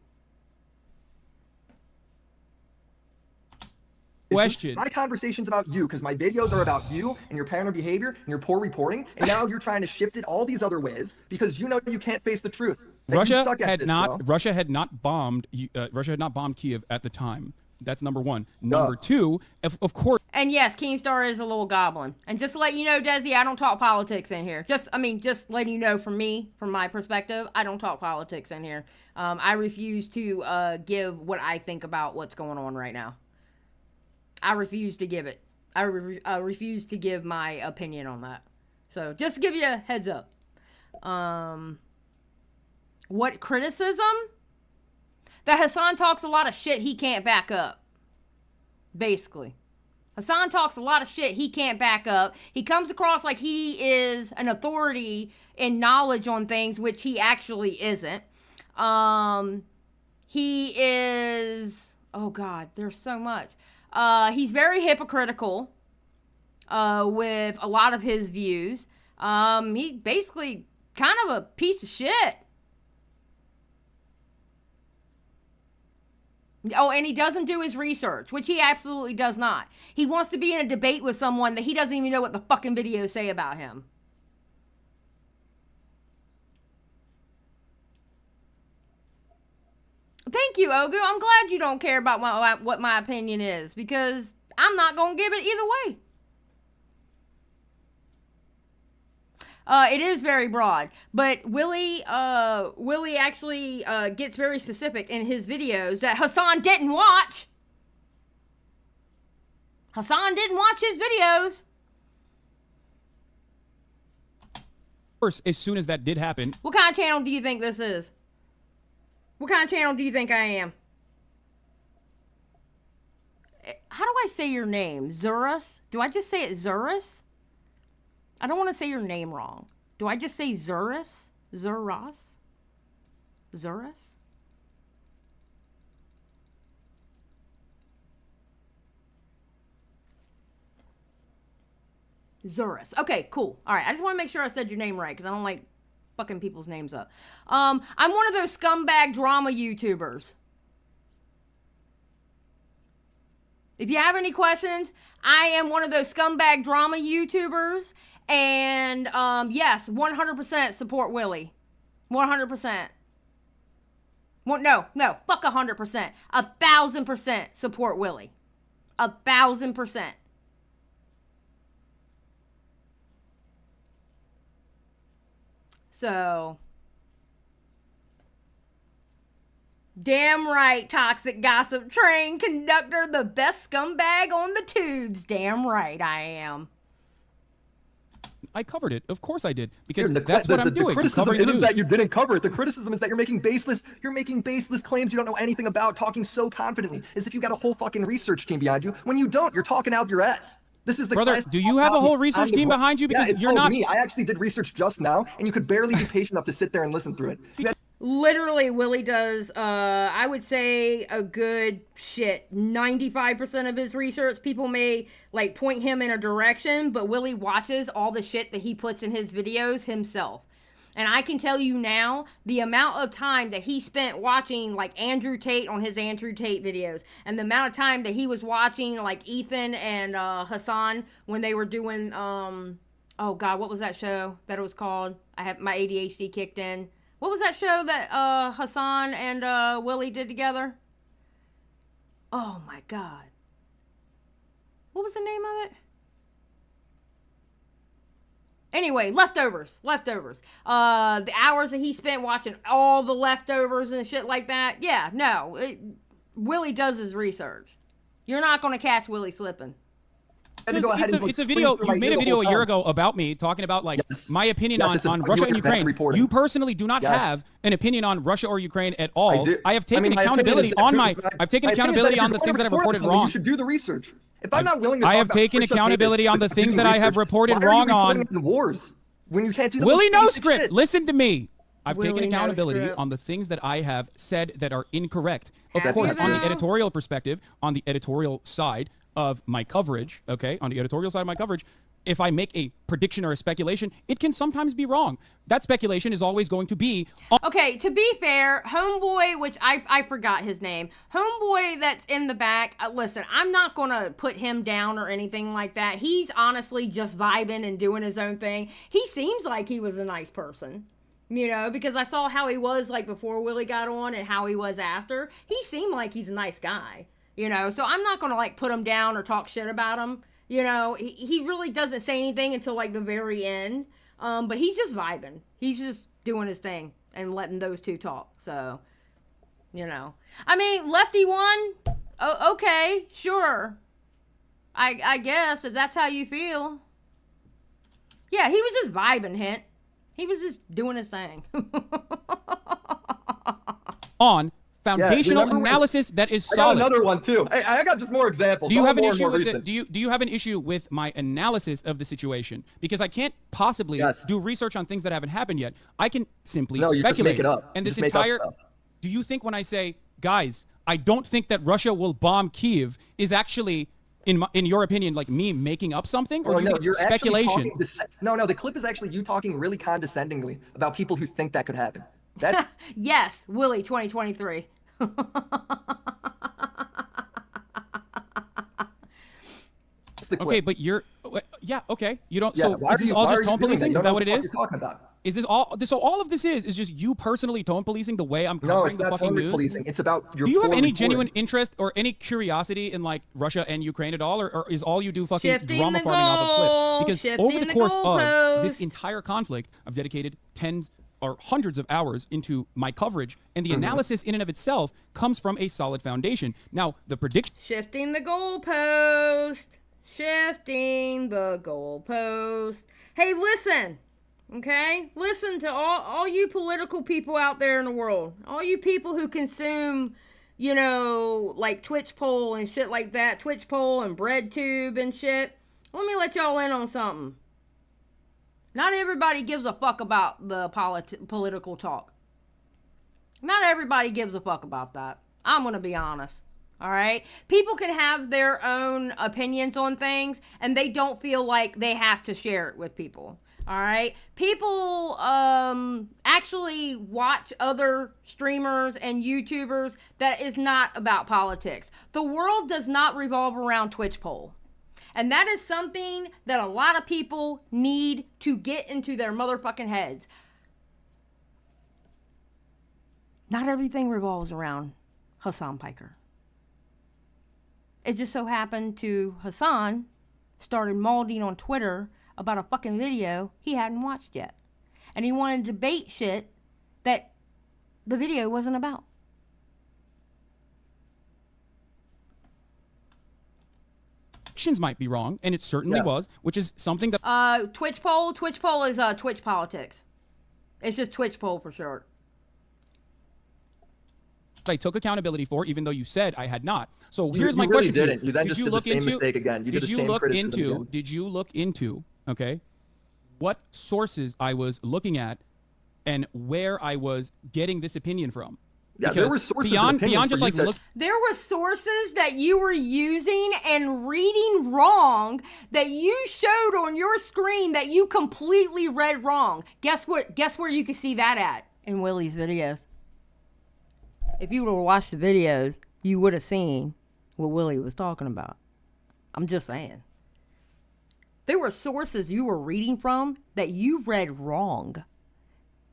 Question. My conversation's about you because my videos are about you and your pattern of behavior and your poor reporting, and now you're trying to shift it all these other ways because you know you can't face the truth. That you Russia suck at had this, not. bro. Russia had not bombed. Russia had not bombed Kiev at the time. That's number one. Number two, of course. And yes, Keemstar is a little goblin. And just to let you know, Desi, I don't talk politics in here. Just letting you know from my perspective, I don't talk politics in here. I refuse to give what I think about what's going on right now. I refuse to give it. I refuse to give my opinion on that. So just to give you a heads up. What criticism? That Hasan talks a lot of shit he can't back up. Basically. Hasan talks a lot of shit he can't back up. He comes across like he is an authority in knowledge on things, which he actually isn't. He is... Oh, God, there's so much. He's very hypocritical with a lot of his views. He basically kind of a piece of shit. Oh, and he doesn't do his research, which he absolutely does not. He wants to be in a debate with someone that he doesn't even know what the fucking videos say about him. Thank you, Ogu. I'm glad you don't care about what my opinion is, because I'm not going to give it either way. It is very broad, but Willie actually gets very specific in his videos that Hasan didn't watch. Hasan didn't watch his videos. Of course, as soon as that did happen. What kind of channel do you think this is? What kind of channel do you think I am? How do I say your name? Zurus? Do I just say it Zurus? I don't want to say your name wrong. Do I just say Zurus? Zurus? Zurus? Zurus. Okay, cool. All right, I just want to make sure I said your name right because I don't like fucking people's names up. I'm one of those scumbag drama YouTubers. If you have any questions, I am one of those scumbag drama YouTubers. And, yes, 100% support Willie. 100%. Well, no, fuck 100%. 1,000% support Willie. 1,000%. So, Damn right, toxic gossip train conductor, the best scumbag on the tubes. Damn right I am. I covered it. Of course I did. Because Dude, that's what I'm doing. The criticism covering the isn't news. that you didn't cover it. The criticism is that you're making baseless claims you don't know anything about, talking so confidently, as if you got a whole fucking research team behind you. When you don't, you're talking out your ass. This is the Brother, classic do you have a whole research team behind you? Because it's you're called not me. I actually did research just now, and you could barely be patient enough to sit there and listen through it. Literally, Willie does, I would say a good 95% of his research. People may like point him in a direction, but Willie watches all the shit that he puts in his videos himself. And I can tell you now, the amount of time that he spent watching like Andrew Tate on his Andrew Tate videos, and the amount of time that he was watching like Ethan and Hasan when they were doing, oh God, what was that show that it was called? I have my ADHD kicked in. What was that show that Hasan and Willie did together? Oh my God. What was the name of it? Anyway, Leftovers. The hours that he spent watching all the Leftovers and shit like that. Yeah, no. Willie does his research. You're not going to catch Willie slipping. It's a video. You made a video a year ago about me talking about like my opinion on Russia and Ukraine. You personally do not have an opinion on Russia or Ukraine at all. I have taken accountability on my. I've taken accountability on the things that I've reported wrong. You should do the research. If I'm not willing to, I have taken accountability on the things that I have reported wrong on. Wars when you can't do the Willie No Script. Listen to me. I've Willie taken No accountability Script. on the things that I have said that are incorrect. Of Have course, you on the though? editorial perspective, on the editorial side of my coverage, okay, on the editorial side of my coverage, if I make a prediction or a speculation, it can sometimes be wrong. That speculation is always going to be. Okay, to be fair, Homeboy, which I forgot his name, Homeboy that's in the back, listen, I'm not going to put him down or anything like that. He's honestly just vibing and doing his own thing. He seems like he was a nice person, you know, because I saw how he was like before Willie got on and how he was after. He seemed like he's a nice guy, you know, so I'm not going to like put him down or talk shit about him. You know, he really doesn't say anything until like the very end. But he's just vibing. He's just doing his thing and letting those two talk. So, you know, I mean, Lefty won. Oh, okay, sure. I guess if that's how you feel. Yeah, he was just vibing, Hint. He was just doing his thing. On foundational analysis that is solid. I got another one too. Hey, I got just more examples. Do you have an issue with do you have an issue with my analysis of the situation? Because I can't possibly do research on things that haven't happened yet. I can simply speculate. You just make it up. And this make up entire stuff. Do you think when I say, guys, I don't think that Russia will bomb Kyiv is actually in your opinion like me making up something, or do you think it's speculation? No, the clip is actually you talking really condescendingly about people who think that could happen. That Yes, Willie 2023. Okay, but you're okay. You don't. So is this all just tone policing? Is that what it is? Talking about? Is this all? So all of this is just you personally tone policing the way I'm covering the fucking news? Policing. It's about your. Do you have any genuine interest or any curiosity in like Russia and Ukraine at all, or is all you do fucking drama farming off of clips? Because over the course of this entire conflict, I've dedicated tens or hundreds of hours into my coverage, and the analysis in and of itself comes from a solid foundation. Now, the prediction... Shifting the goalpost. Hey, listen. Okay? Listen to all you political people out there in the world. All you people who consume, you know, like Twitch poll and shit like that. Twitch poll and BreadTube and shit. Let me let y'all in on something. Not everybody gives a fuck about the political talk. Not everybody gives a fuck about that. I'm going to be honest. All right? People can have their own opinions on things, and they don't feel like they have to share it with people. All right? People actually watch other streamers and YouTubers that is not about politics. The world does not revolve around Twitch poll. And that is something that a lot of people need to get into their motherfucking heads. Not everything revolves around Hasan Piker. It just so happened to Hasan started malding on Twitter about a fucking video he hadn't watched yet. And he wanted to debate shit that the video wasn't about. predictions might be wrong, and it certainly was, which is something that Twitch poll is Twitch politics. It's just Twitch poll for short. I took accountability for, even though you said I had not. So You- here's you my really question to you. didn't. You then just did the same mistake again. You did the same criticism again. Did you look into, okay, what sources I was looking at and where I was getting this opinion from? Yeah, there were sources and opinions beyond for just you like to- look. There were sources that you were using and reading wrong that you showed on your screen that you completely read wrong. Guess what? Guess where you can see that at? In Willy's videos. If you would have watched the videos, you would have seen what Willy was talking about. I'm just saying. There were sources you were reading from that you read wrong.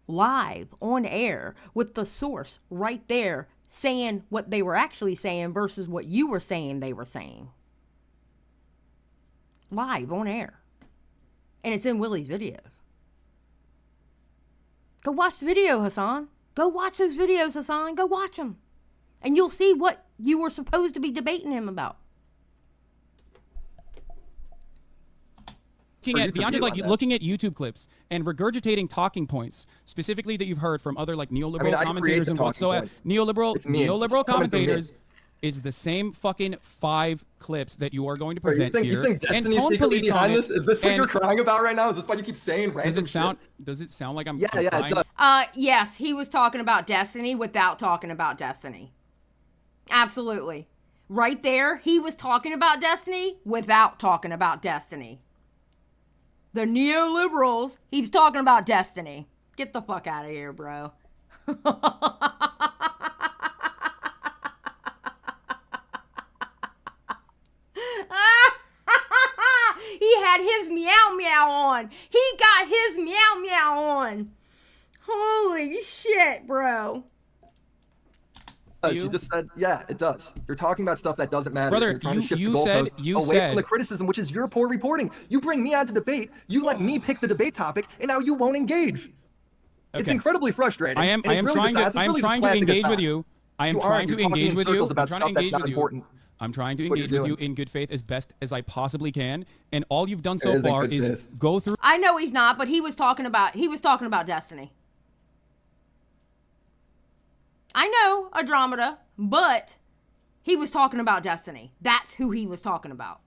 Live, on air, with the source right there saying what they were actually saying versus what you were saying they were saying. Live, on air. And it's in Willy's videos. Go watch the video, Hasan. Go watch those videos, Hasan. Go watch them. And you'll see what you were supposed to be debating him about. Beyond just like looking at YouTube clips and regurgitating talking points, specifically that you've heard from other like neoliberal commentators and whatsoever. Neoliberal commentators is the same fucking 5 clips that you are going to present here. You think Destiny's secretly behind this? Is this what you're crying about right now? Is this why you keep saying random shit? Does it sound like I'm Yeah, it does. Yes, he was talking about Destiny without talking about Destiny. Absolutely. Right there, he was talking about Destiny without talking about Destiny. The neoliberals, he was talking about Destiny. Get the fuck out of here, bro. He had his meow meow on. He got his meow meow on. Holy shit, bro. You just said, yeah, it does. You're talking about stuff that doesn't matter. Brother, You're trying to shift you the said- goalposts you away said- from the criticism, which is your poor reporting. You bring me on to debate, you let me pick the debate topic, and now you won't engage. It's Okay. incredibly frustrating. I am and it's really trying just- to it's really just engage classic with Hasan. you. I am You trying aren't. to You're talking engage in with you. circles I'm about trying to stuff that's engage not with you. important. I'm trying to That's what engage you're with you doing. in good faith as best as I possibly can, and all you've done It so isn't far good is faith. go through. I know he's not, but he was talking about Destiny. I know Andromeda, but he was talking about Destiny. That's who he was talking about.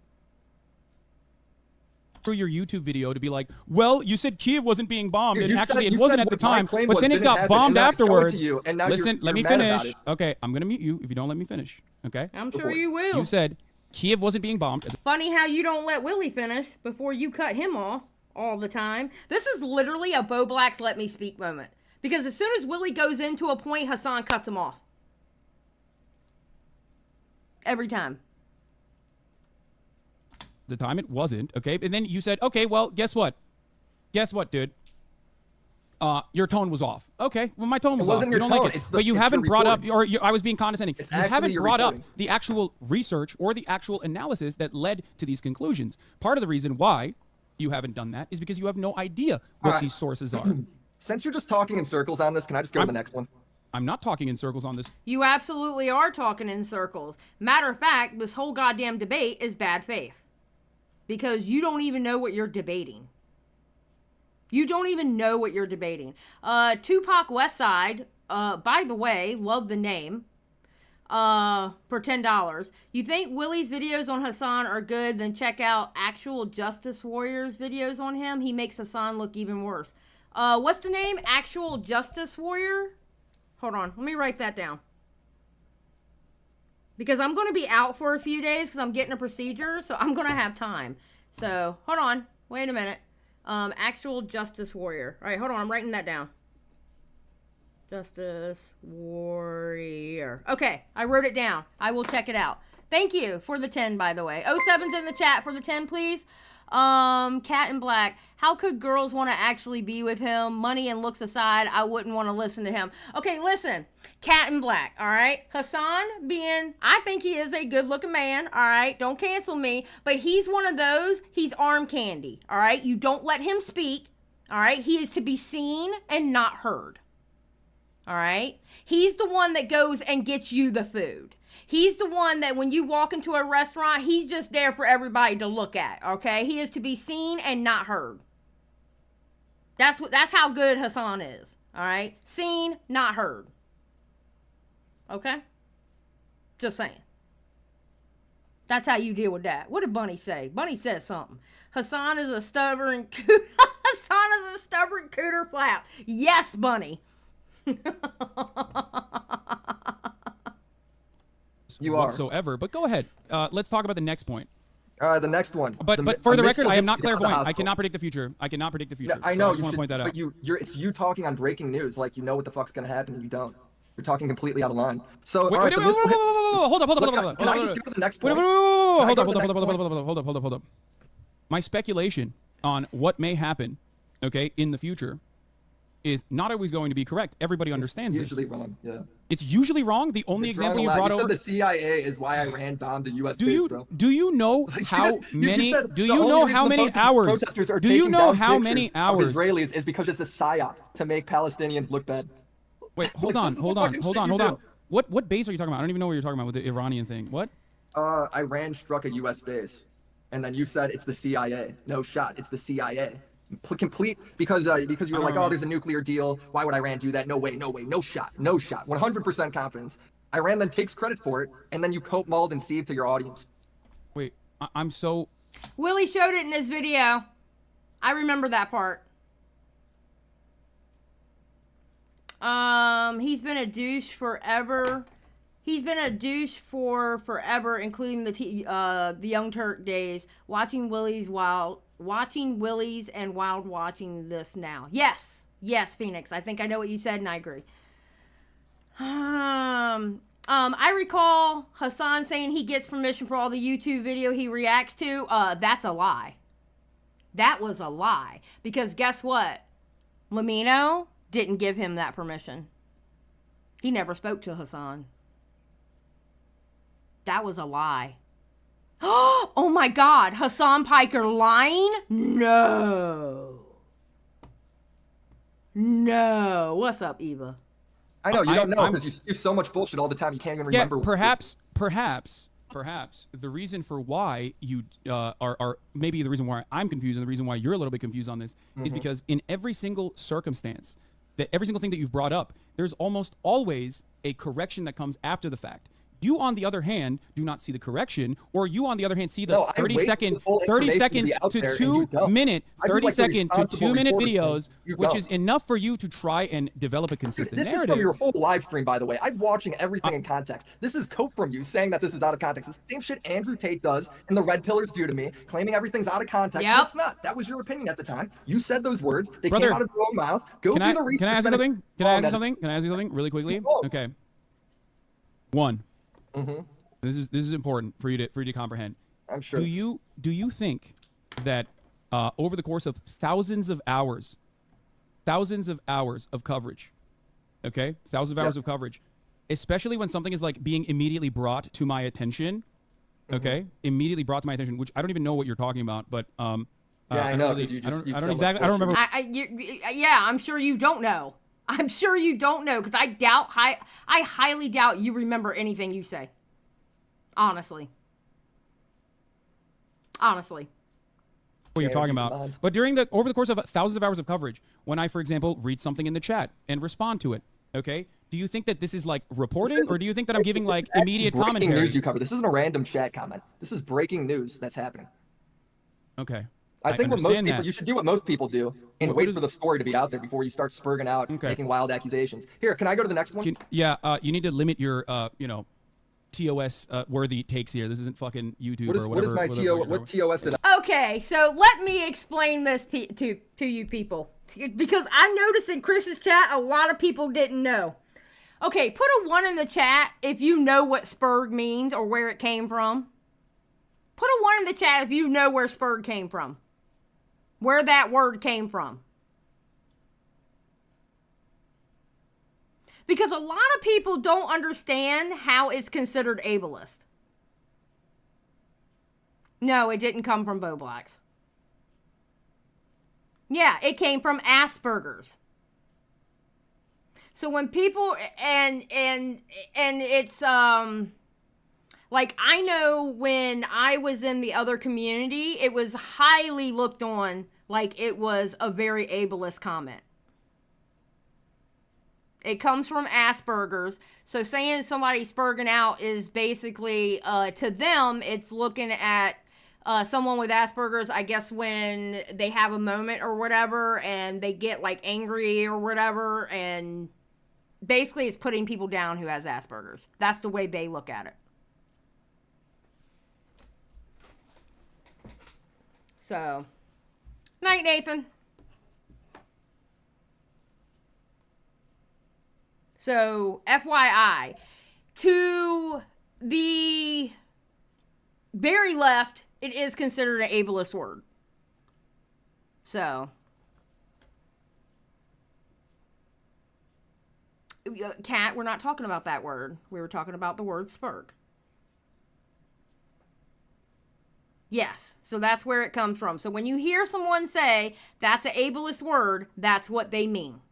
Through your YouTube video to be like, well, you said Kiev wasn't being bombed, You and said- actually it you wasn't said at the what my time, claim but was then it didn't got happen, bombed and then I showed it to afterwards. you, and now Listen, you're let me mad about finish. it. Okay, I'm gonna mute you if you don't let me finish. Okay. I'm sure Before- you will. You said Kiev wasn't being bombed. Funny how you don't let Willy finish before you cut him off all the time. This is literally a Bo Black's let me speak moment. Because as soon as Willy goes into a point, Hasan cuts him off. Every time. The time it wasn't, okay? And then you said, okay, well, guess what? Guess what, dude? Your tone was off. Okay, well, my tone was off. wasn't You your don't tone, like it. it's the- But you it's your haven't brought up, reporting. I was being condescending. It's You actually haven't your brought up reporting. the actual research or the actual analysis that led to these conclusions. Part of the reason why you haven't done that is because you have no idea what All right. these sources are. Since you're just talking in circles on this, can I just go to the next one? I'm not talking in circles on this. You absolutely are talking in circles. Matter of fact, this whole goddamn debate is bad faith. Because you don't even know what you're debating. You don't even know what you're debating. Tupac Westside, by the way, love the name. For $10. You think Willy's videos on Hasan are good? Then check out Actual Justice Warrior's videos on him. He makes Hasan look even worse. What's the name? Actual Justice Warrior? Hold on. Let me write that down. Because I'm going to be out for a few days because I'm getting a procedure. So I'm going to have time. So, hold on. Wait a minute. Actual Justice Warrior. All right, hold on. I'm writing that down. Justice Warrior. Okay, I wrote it down. I will check it out. Thank you for the 10, by the way. 07's in the chat for the 10, please. Cat in Black. How could girls want to actually be with him? Money and looks aside, I wouldn't want to listen to him. Okay, listen. Cat in Black, all right? Hasan being, I think he is a good-looking man, all right? Don't cancel me. But he's one of those, he's arm candy, all right? You don't let him speak, all right? He is to be seen and not heard. All right? He's the one that goes and gets you the food. He's the one that when you walk into a restaurant, he's just there for everybody to look at, okay? He is to be seen and not heard. That's how good Hasan is, all right? Seen, not heard. Okay? Just saying. That's how you deal with that. What did Bunny say? Bunny said something. Hasan is a stubborn Hasan is a stubborn cooter flap. Yes, Bunny. You are. Whatsoever. But go ahead. Let's talk about the next point. The next one. But for the record, I am not clairvoyant. I cannot predict the future. I cannot predict the future. Yeah, I know. So I just want to point that out. But it's you talking on breaking news, like you know what the fuck's gonna happen and you don't. You're talking completely out of line. So Hold up. Can I just go to the next point? Hold up. My speculation on what may happen, okay, in the future, is not always going to be correct. Everybody understands this. It's usually wrong. Yeah. It's usually wrong. The only example you brought over. You said the CIA is why Iran bombed the U.S. base, bro. Do you know how many? Do you know how many hours? Do you know how many hours? Israelis is because it's a psyop to make Palestinians look bad. Wait, hold on. What base are you talking about? I don't even know what you're talking about with the Iranian thing. What? Iran struck a U.S. base, and then you said it's the CIA. No shot. It's the CIA. Complete because you were like, oh, there's a nuclear deal. Why would Iran do that? No way. No shot. 100% confidence. Iran then takes credit for it, and then you quote MALD and SEETHE to your audience. Wait, I'm so. Willie showed it in his video. I remember that part. He's been a douche forever. He's been a douche for forever, including the Young Turk days. Watching Willie's and Wild watching this now. Yes, Phoenix. I think I know what you said, and I agree. I recall Hasan saying he gets permission for all the YouTube video he reacts to. That's a lie. That was a lie. Because guess what? Lamino didn't give him that permission. He never spoke to Hasan. That was a lie. Oh my God, Hasan Piker lying? No. What's up, Eva? I know, you don't know because you spew so much bullshit all the time you can't even remember. Yeah, perhaps the reason for why you are maybe the reason why I'm confused and the reason why you're a little bit confused on this is because in every single circumstance, every single thing that you've brought up, there's almost always a correction that comes after the fact. You, on the other hand, do not see the correction, or you, on the other hand, see the 30 second to 2 minute videos, which is enough for you to try and develop a consistent narrative. This is from your whole live stream, by the way. I'm watching everything in context. This is cope from you saying that this is out of context. It's the same shit Andrew Tate does and the Red Pillars do to me, claiming everything's out of context. Yep. It's not. That was your opinion at the time. You said those words. They came out of your own mouth. Go through the research. Can I ask you something? Can I ask you something really quickly? Okay. One. This is important for you to comprehend. I'm sure. Do you think that over the course of thousands of hours of coverage, okay, thousands of hours of coverage, especially when something is like being immediately brought to my attention, okay, immediately brought to my attention, which I don't even know what you're talking about, but yeah, I know. I don't exactly. I don't remember. Yeah, I'm sure you don't know. I'm sure you don't know because I highly doubt you remember anything you say. Honestly. What you're talking about. But over the course of thousands of hours of coverage, when I, for example, read something in the chat and respond to it, okay, do you think that this is like reporting, or do you think that I'm giving like immediate commentary? Breaking news you cover. This isn't a random chat comment. This is breaking news that's happening. Okay. I think you should do what most people do and wait for the story to be out there before you start spurging out, making wild accusations. Here, can I go to the next one? You need to limit your, TOS worthy takes here. This isn't fucking YouTube or whatever. What is my TOS? What TOS did I? Okay, so let me explain this to you people, because I noticed in Chris's chat a lot of people didn't know. Okay, put a 1 in the chat if you know what spurg means or where it came from. Put a 1 in the chat if you know where spurg came from. Where that word came from. Because a lot of people don't understand how it's considered ableist. No, it didn't come from Bo Blacks. Yeah, it came from Asperger's. So when people and it's Like, I know when I was in the other community, it was highly looked on like it was a very ableist comment. It comes from Asperger's. So saying somebody's spurging out is basically, to them, it's looking at someone with Asperger's, I guess, when they have a moment or whatever, and they get, like, angry or whatever, and basically it's putting people down who has Asperger's. That's the way they look at it. So, night, Nathan. So, FYI, to the very left, it is considered an ableist word. So, Cat, we're not talking about that word. We were talking about the word spurg. Yes, so that's where it comes from. So when you hear someone say that's an ableist word, that's what they mean.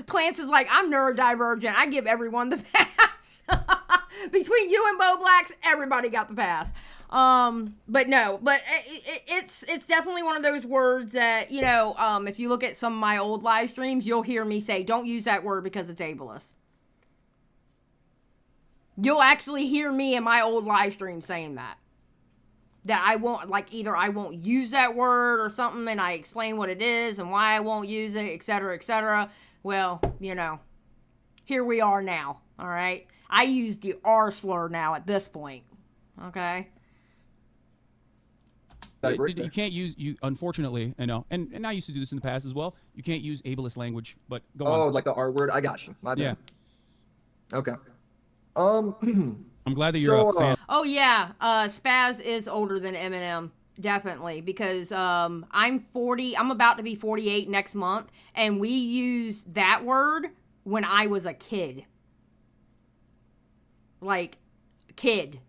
Plants is like, I'm neurodivergent. I give everyone the pass. Between you and Bo Blacks, everybody got the pass. But no, but it's definitely one of those words that, you know, if you look at some of my old live streams, you'll hear me say, don't use that word because it's ableist. You'll actually hear me in my old live stream saying that. That I won't, like, either I won't use that word or something, and I explain what it is and why I won't use it, etc., etc. Well, you know, here we are now, all right? I use the R slur now at this point, okay? You can't use, unfortunately, I know, and I used to do this in the past as well, you can't use ableist language, but go on. Oh, like the R word? I got you. My bad. Yeah. Okay. I'm glad that you're a fan. Oh yeah, Spaz is older than Eminem, definitely, because I'm 40. I'm about to be 48 next month, and we used that word when I was a kid. Like, kid.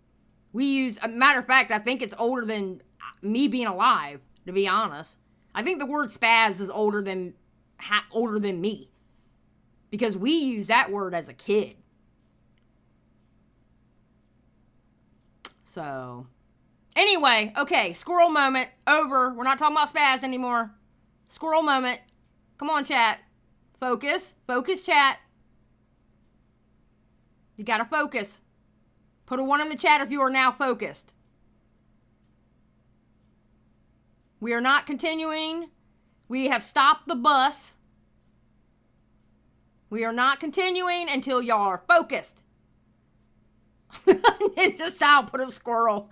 We use. A matter of fact, I think it's older than me being alive. To be honest, I think the word spaz is older than me, because we use that word as a kid. So, anyway, okay, squirrel moment, over. We're not talking about spaz anymore. Squirrel moment. Come on, chat. Focus. Focus, chat. You gotta focus. Put a 1 in the chat if you are now focused. We are not continuing. We have stopped the bus. We are not continuing until y'all are focused. Ninja style, put a squirrel.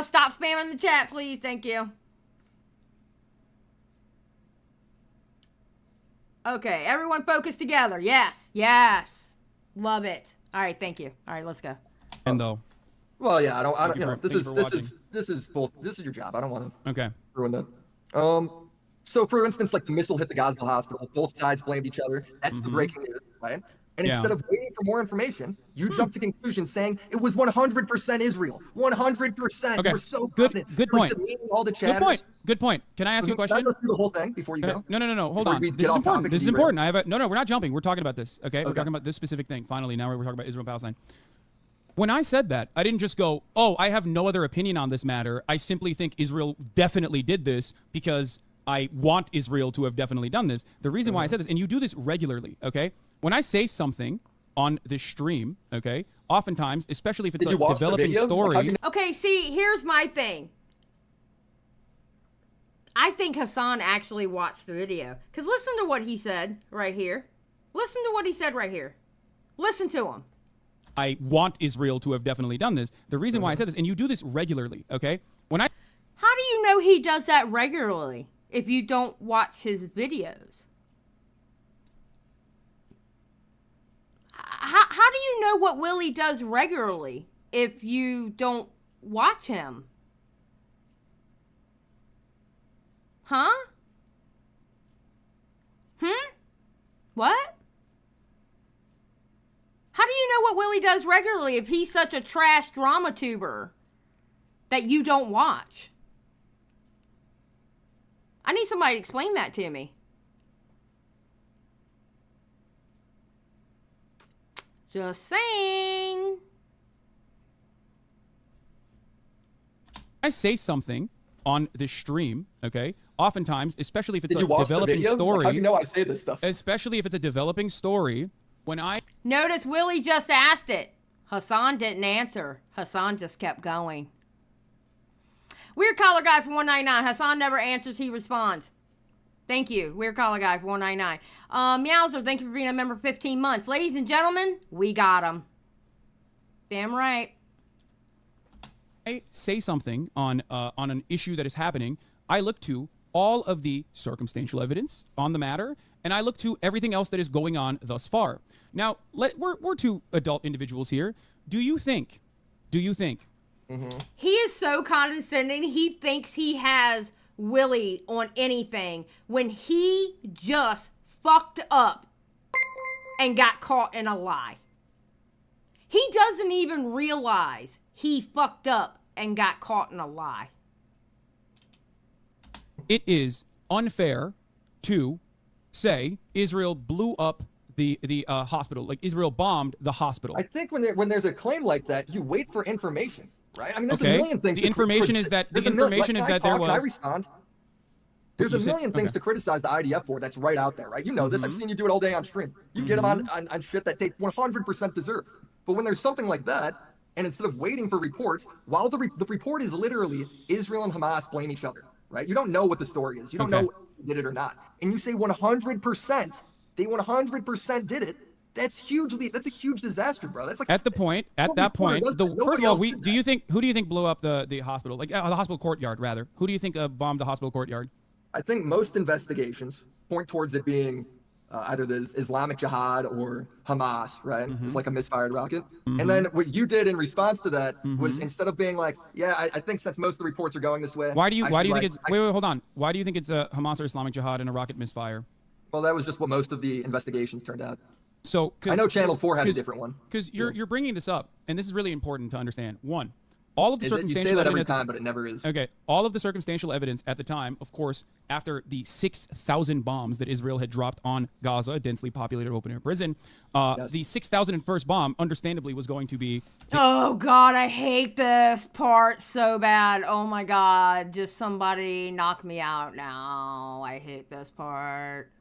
Stop spamming the chat, please. Thank you. Okay, everyone focus together. Yes, yes. Love it. All right, thank you. All right, let's go. And though. Well, yeah, I don't you know, this is your job. I don't want to ruin that. So for instance, like the missile hit the Gaza hospital, both sides blamed each other. That's the breaking news, right? And instead of waiting for more information, you jumped to conclusions saying it was 100% Israel. 100%. Okay. We're so Good point. All the chatters. Good point. Can I ask you a question? Can I go through the whole thing before you go? No. Hold on. This is important. This is important. No, we're not jumping. We're talking about this. Okay? We're talking about this specific thing. Finally, now we're talking about Israel and Palestine. When I said that, I didn't just go, oh, I have no other opinion on this matter. I simply think Israel definitely did this because I want Israel to have definitely done this. The reason why I said this, and you do this regularly, okay? When I say something on this stream, okay, oftentimes, especially if it's a developing story. Okay, see, here's my thing. I think Hasan actually watched the video. Because listen to what he said right here. Listen to what he said right here. Listen to him. I want Israel to have definitely done this. The reason why I said this, and you do this regularly, okay? How do you know he does that regularly if you don't watch his videos? How do you know what Willie does regularly if you don't watch him? Huh? What? How do you know what Willie does regularly if he's such a trash drama tuber that you don't watch? I need somebody to explain that to me. Just saying. I say something on this stream, okay? Oftentimes, especially if it's Did you a watch the developing video? story. How do you know I say this stuff? Especially if it's a developing story, when I Notice Willie just asked it. Hasan didn't answer. Hasan just kept going. Weird Collar Guy for 199. Hasan never answers, he responds. Thank you, Weird Collar Guy for 199. Meowser, thank you for being a member for 15 months. Ladies and gentlemen, we got him. Damn right. I say something on an issue that is happening, I look to all of the circumstantial evidence on the matter, and I look to everything else that is going on thus far. Now, we're two adult individuals here. Do you think? He is so condescending. He thinks he has Willie on anything when he just fucked up and got caught in a lie. He doesn't even realize he fucked up and got caught in a lie. It is unfair to say Israel blew up the hospital, like Israel bombed the hospital. I think when there's a claim like that, you wait for information, right? I mean, there's Okay. a million things. The information is that there was. Can I respond? There's a million things okay. to criticize the IDF for. That's right out there, right? You know this. I've seen you do it all day on stream. You get them on shit that they 100% deserve. But when there's something like that, and instead of waiting for reports, while the report is literally Israel and Hamas blame each other, right? You don't know what the story is. You don't know if they did it or not. And you say 100%, they 100% did it. That's a huge disaster, bro. That's like At that point, first of all, who do you think blew up the hospital? Like the hospital courtyard, rather. Who do you think bombed the hospital courtyard? I think most investigations point towards it being either the Islamic Jihad or Hamas, right? It's like a misfired rocket. And then what you did in response to that was, instead of being like, yeah, I think since most of the reports are going this way. Why do you think it's wait, hold on. Why do you think it's Hamas or Islamic Jihad and a rocket misfire? Well, that was just what most of the investigations turned out. So I know Channel 4 had a different one. Because you're bringing this up, and this is really important to understand. One, all of the circumstantial you say that every evidence time, but it never is. Okay, all of the circumstantial evidence at the time, of course, after the 6,000 bombs that Israel had dropped on Gaza, a densely populated open-air prison, the 6,001st bomb, understandably, was going to be... Oh, God, I hate this part so bad. Oh, my God. Just somebody knock me out now. I hate this part.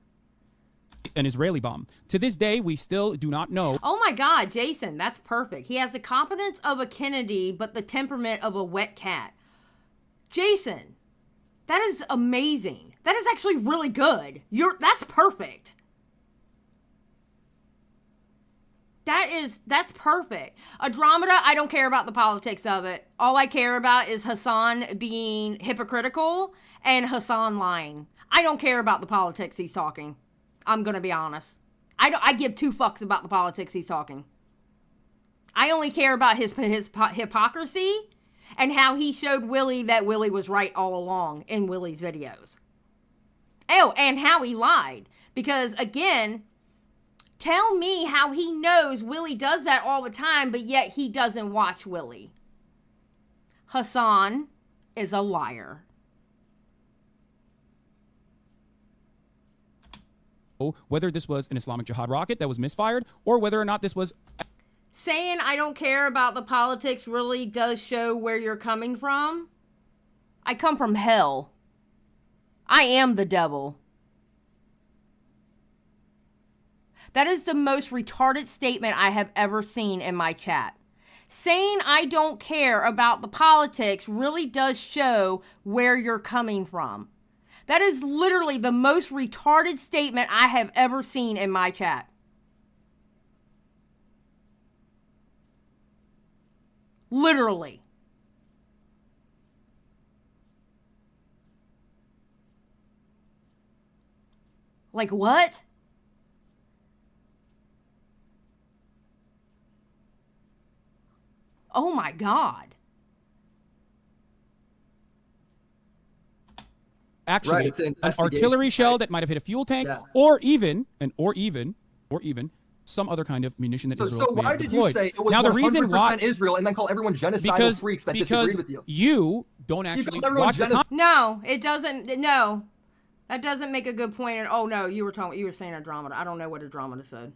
An Israeli bomb. To this day, we still do not know. Oh my God, Jason, that's perfect. He has the competence of a Kennedy, but the temperament of a wet cat. Jason, that is amazing. That is actually really good. That's perfect. That's perfect. Andromeda, I don't care about the politics of it. All I care about is Hasan being hypocritical and Hasan lying. I don't care about the politics he's talking. I'm going to be honest. I give two fucks about the politics he's talking. I only care about his hypocrisy and how he showed Willie that Willie was right all along in Willie's videos. Oh, and how he lied. Because, again, tell me how he knows Willie does that all the time, but yet he doesn't watch Willie. Hasan is a liar. Whether this was an Islamic Jihad rocket that was misfired, or whether or not this was... Saying I don't care about the politics really does show where you're coming from. I come from hell. I am the devil. That is the most retarded statement I have ever seen in my chat. Saying I don't care about the politics really does show where you're coming from. That is literally the most retarded statement I have ever seen in my chat. Literally. Like what? Oh my God. Actually, an artillery shell that might have hit a fuel tank, or even some other kind of munition that Israel may have deployed. So why did you say it was now, 100% the reason why, Israel and then call everyone genocidal freaks that disagreed with you? You don't actually watch the No, it doesn't. No. That doesn't make a good point. Oh no, you were saying Andromeda. I don't know what Andromeda said.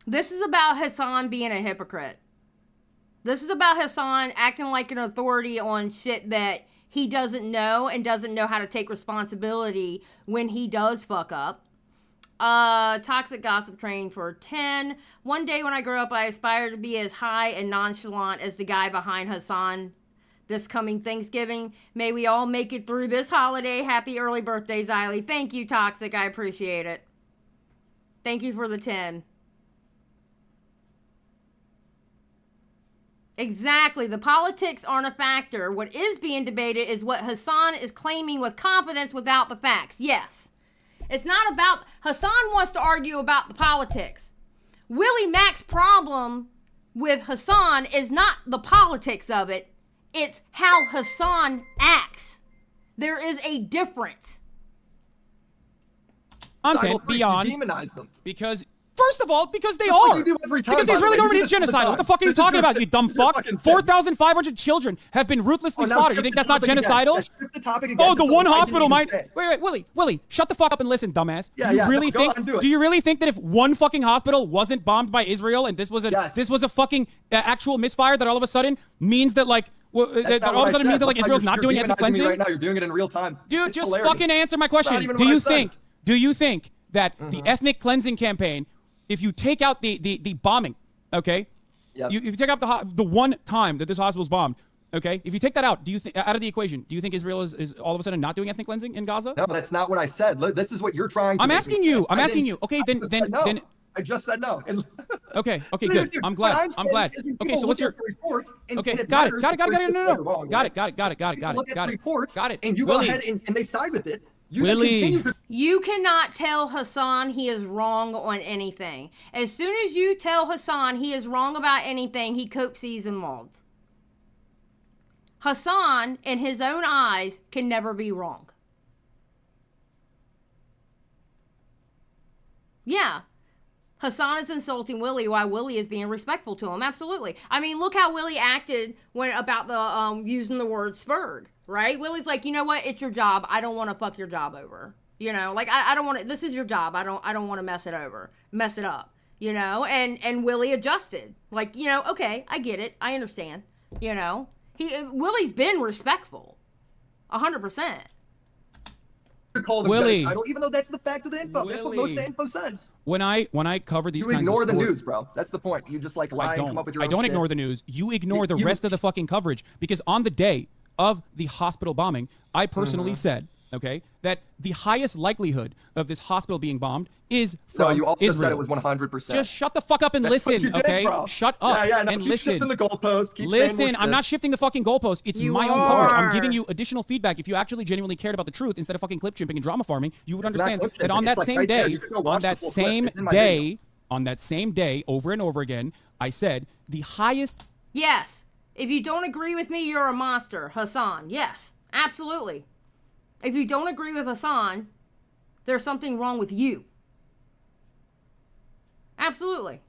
This is about Hasan being a hypocrite. This is about Hasan acting like an authority on shit that he doesn't know and doesn't know how to take responsibility when he does fuck up. Toxic gossip train for 10. One day when I grow up, I aspire to be as high and nonchalant as the guy behind Hasan this coming Thanksgiving. May we all make it through this holiday. Happy early birthday, Xylie. Thank you, Toxic. I appreciate it. Thank you for the 10. Exactly. The politics aren't a factor. What is being debated is what Hasan is claiming with confidence without the facts. Yes. It's not about... Hasan wants to argue about the politics. Willie Mac's problem with Hasan is not the politics of it. It's how Hasan acts. There is a difference. Content beyond... demonize them. Because... First of all, because they Just are. like you do every time, Because the by the Israeli way. government You is do this all the genocidal. time. What the fuck are you This is talking your- about, you dumb this is your fuck? fucking thing. 4,500 children have been ruthlessly Oh, now slaughtered. You shift think the that's not topic again. genocidal? Yeah, shift the topic again Oh, the just so one I can hospital even might... say it. Wait, Willie, shut the fuck up and listen, dumbass. Yeah, do you yeah, really go think... on, do it. Do you really think that if one fucking hospital wasn't bombed by Israel and this was a this was a fucking actual misfire that all of a sudden means that like... that all of a sudden means that like Israel's not doing ethnic cleansing cleansing? right now. You're doing it in real time. Dude, It's just hilarious. fucking answer my It's not question. even Do what I you said. think that the ethnic cleansing campaign, if you take out the bombing, okay? Yep. If you take out the one time that this hospital's bombed, okay? If you take that out, do you think out of the equation, do you think Israel is all of a sudden not doing ethnic cleansing in Gaza? No, that's not what I said. Look, this is what you're trying to I'm make me asking say. you. I'm I asking didn't- you. Okay, I then just said no. then I just said no. And okay, Dude, good. dude, I'm what glad. I'm I'm glad. saying is Okay, people so what's look your at the reports and Okay, it got it. matters Got it. before you No. say they're wrong, Got it. right? People look at the reports Got it. and you Willie. go ahead and they side with it. You then Willie. continue to You cannot tell Hasan he is wrong on anything. As soon as you tell Hasan he is wrong about anything, he coaxes and molds. Hasan, in his own eyes, can never be wrong. Yeah. Hasan is insulting Willie while Willie is being respectful to him. Absolutely. I mean, look how Willie acted when about the using the word spurred, right? Willie's like, you know what? It's your job. I don't want to fuck your job over. You know, like I don't want to. This is your job. I don't want to mess it up. You know, and Willie adjusted. Like, you know, okay, I get it. I understand. You know, Willie's been respectful, 100%. call them Willie. genocidal, even though that's the fact of the info. That's what most of the info says. When I cover these You kinds ignore of the stories, news, bro. That's the point. You just like lie and come up with your own I don't shit. ignore the news. You ignore the You- rest of the fucking coverage because on the day of the hospital bombing, I personally said, okay, that the highest likelihood of this hospital being bombed is from No, you also Israel. said it was 100%. Just shut the fuck up and That's what listen, you did, okay? bro. Shut up Yeah, no, and keep listen. shifting the goalpost. Keep saying Listen, more I'm not shit. shifting the fucking goalpost. It's You my own coverage. I'm are. giving you additional feedback. If you actually genuinely cared about the truth instead of fucking clip chimping and drama farming, you would It's not understand clip that on chimping. that It's like same right there. day, You could go on watch the that full clip. same It's in my day, video. on that same day, over and over again, I said the highest. Yes. If you don't agree with me, you're a monster, Hasan. Yes, absolutely. If you don't agree with Hasan, there's something wrong with you. Absolutely.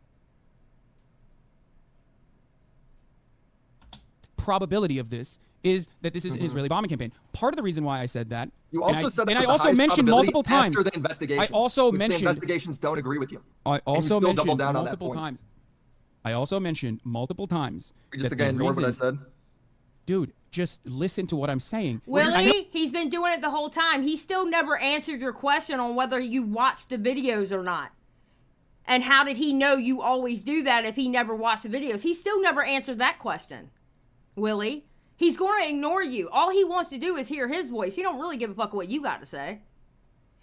Probability of this is that this is an Israeli bombing campaign. Part of the reason why I said that, You and also I, said that and I was the also highest mentioned probability multiple times. after the investigation. I also which mentioned the investigations don't agree with you. I also still double mentioned down on that multiple point. times. I also mentioned multiple times. You just that again the ignore what I reason- said. Dude, just listen to what I'm saying. Willie, he's been doing it the whole time. He still never answered your question on whether you watched the videos or not. And how did he know you always do that if he never watched the videos? He still never answered that question, Willie. He's going to ignore you. All he wants to do is hear his voice. He don't really give a fuck what you got to say.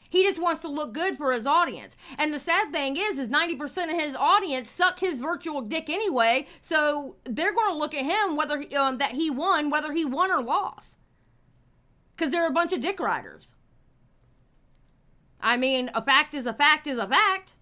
He just wants to look good for his audience. And the sad thing is 90% of his audience suck his virtual dick anyway. So they're going to look at him whether that he won, whether he won or lost. Because they're a bunch of dick riders. I mean, a fact is a fact is a fact.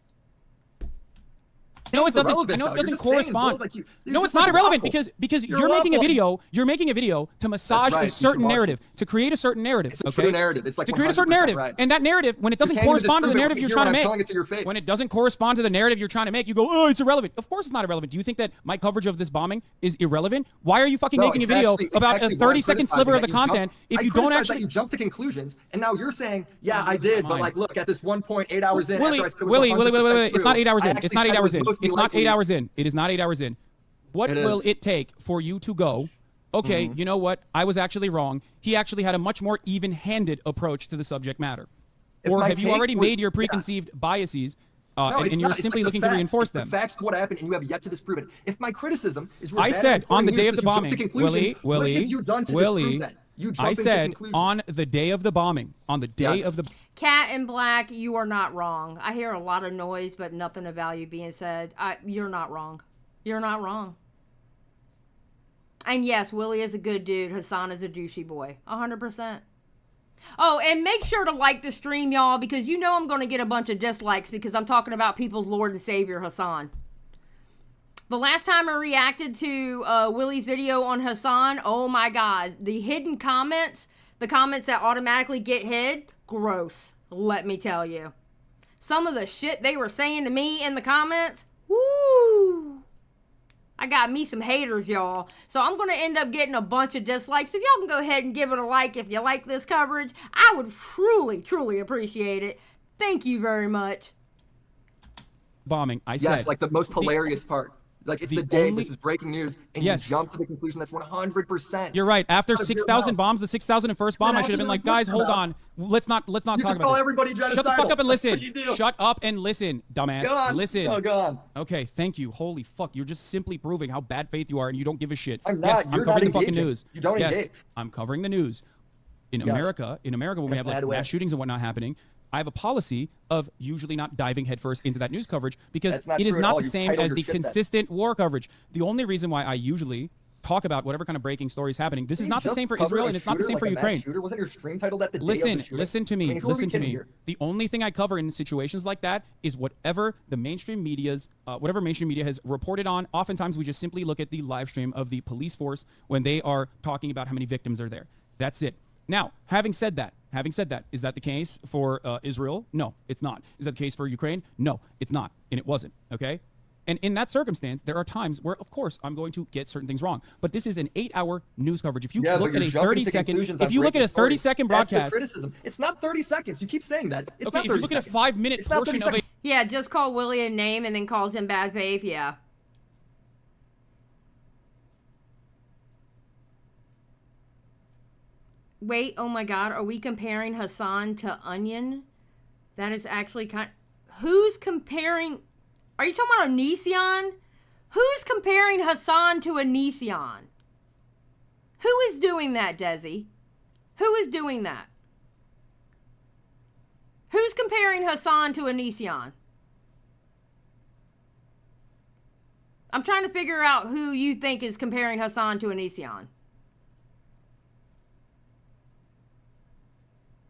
No, it doesn't. irrelevant, I know though. it You're doesn't just saying, correspond. bull, like you're No, it's just not like irrelevant waffle. because You're you're making a waffling. video. You're making a video to massage right, a piece of certain bullshit. narrative, to create a certain narrative. It's a Okay, true narrative. It's like to create a certain 100% narrative, right. and that narrative, when it doesn't can't even correspond to the disprove it narrative when you're you trying to hear make, what I'm telling it to your face. when it doesn't correspond to the narrative you're trying to make, you go, oh, it's irrelevant. Of course, it's not irrelevant. Do you think that my coverage of this bombing is irrelevant? Why are you fucking No, making a it's video actually- it's about a actually what I'm 30-second criticizing, sliver of the that you jump- content if I you don't criticize actually? that you jump to conclusions, and now you're saying, yeah, I losing my did, but mind. like, look, at this 1.8 hours in, Willie, after I said it was Willie, 100% it's not true, 8 hours I in. actually It's not said 8 it hours was in. mostly It's not likely- 8 hours in. It is not 8 hours in. What It will is. it take for you to go, okay, you know what? I was actually wrong. He actually had a much more even-handed approach to the subject matter. If Or my have you take already was- made your yeah. preconceived biases, No, and it's you're not. It's simply like the looking to facts. reinforce It's the them? facts of what happened, and you have yet to disprove it. If my criticism is I said on the day of the bombing, bombing, Willie, what have you done to Willie, disprove that? You jump I into said conclusions. on the day of the bombing, on the day Yes. of the Cat in Black, you are not wrong. I hear a lot of noise, but nothing of value being said. You're not wrong. You're not wrong. And yes, Willie is a good dude. Hasan is a douchey boy. 100%. Oh, and make sure to like the stream, y'all, because you know I'm going to get a bunch of dislikes because I'm talking about people's Lord and Savior, Hasan. The last time I reacted to Willie's video on Hasan, oh my God, the hidden comments, the comments that automatically get hid, gross, let me tell you. Some of the shit they were saying to me in the comments, woo! I got me some haters, y'all. So I'm going to end up getting a bunch of dislikes. If y'all can go ahead and give it a like if you like this coverage, I would truly, truly appreciate it. Thank you very much. bombing, I Yes, said like the most hilarious part. Like, it's the the day, only- this is breaking news, and Yes. you jump to the conclusion that's 100%. You're right. After Out of your 6,000 mouth. bombs, the 6,001st bomb, Then I should have been after like, they're guys, hold about- on. Let's not You talk just about call this. everybody genocidal. Shut the fuck up and That's listen. what you do. Shut up and listen, dumbass. Go on. Listen. Oh, go on. Okay, thank you. Holy fuck, you're just simply proving how bad faith you are, and you don't give a shit. I'm Yes, not. I'm You're covering not the fucking engaging. news. You don't yes, engage. I'm covering the news. In Yes. America, when we a have like bad way. mass shootings and whatnot happening, I have a policy of usually not diving headfirst into that news coverage because That's not it is true at not all. the You same titled as your the shit that. consistent war coverage. The only reason why I usually talk about whatever kind of breaking story is happening. This is not the same for Israel, and it's not the same for Ukraine. Shooter? Wasn't your stream titled at the day of Listen, the shooting? listen to I me. mean, who are we Listen to kidding me. here? The only thing I cover in situations like that is whatever the mainstream media's, whatever mainstream media has reported on. Oftentimes, we just simply look at the live stream of the police force when they are talking about how many victims are there. That's it. Now, having said that, is that the case for Israel? No, it's not. Is that the case for Ukraine? No, it's not, and it wasn't. Okay. And in that circumstance, there are times where, of course, I'm going to get certain things wrong. But this is an 8-hour news coverage. If you Yeah, look but at you're a jumping to 30-second, conclusions if on you look at a breaking stories. 30-second That's the broadcast, criticism. It's not 30 seconds. You keep saying that. It's okay, not if 30 you look at a seconds. 5-minute It's not 30 portion of a seconds. Yeah, just call Willie a name and then calls him bad faith. Yeah. Wait, oh my God, are we comparing Hasan to Onion? That is actually who's comparing? Are you talking about Onision? Who's comparing Hasan to Onision? Who is doing that, Desi? Who is doing that? Who's comparing Hasan to Onision? I'm trying to figure out who you think is comparing Hasan to Onision.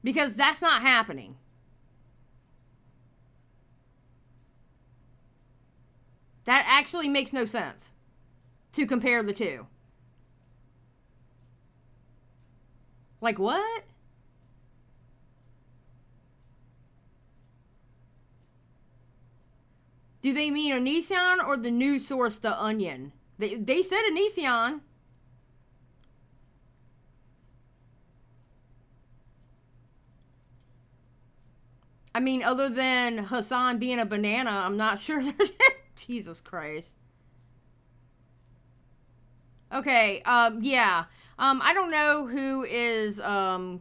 Because that's not happening. That actually makes no sense to compare the two. Like what? Do they mean Onision or the news source, The Onion? They said Onision. I mean, other than Hasan being a banana, I'm not sure there's... Jesus Christ. Okay, yeah. I don't know who is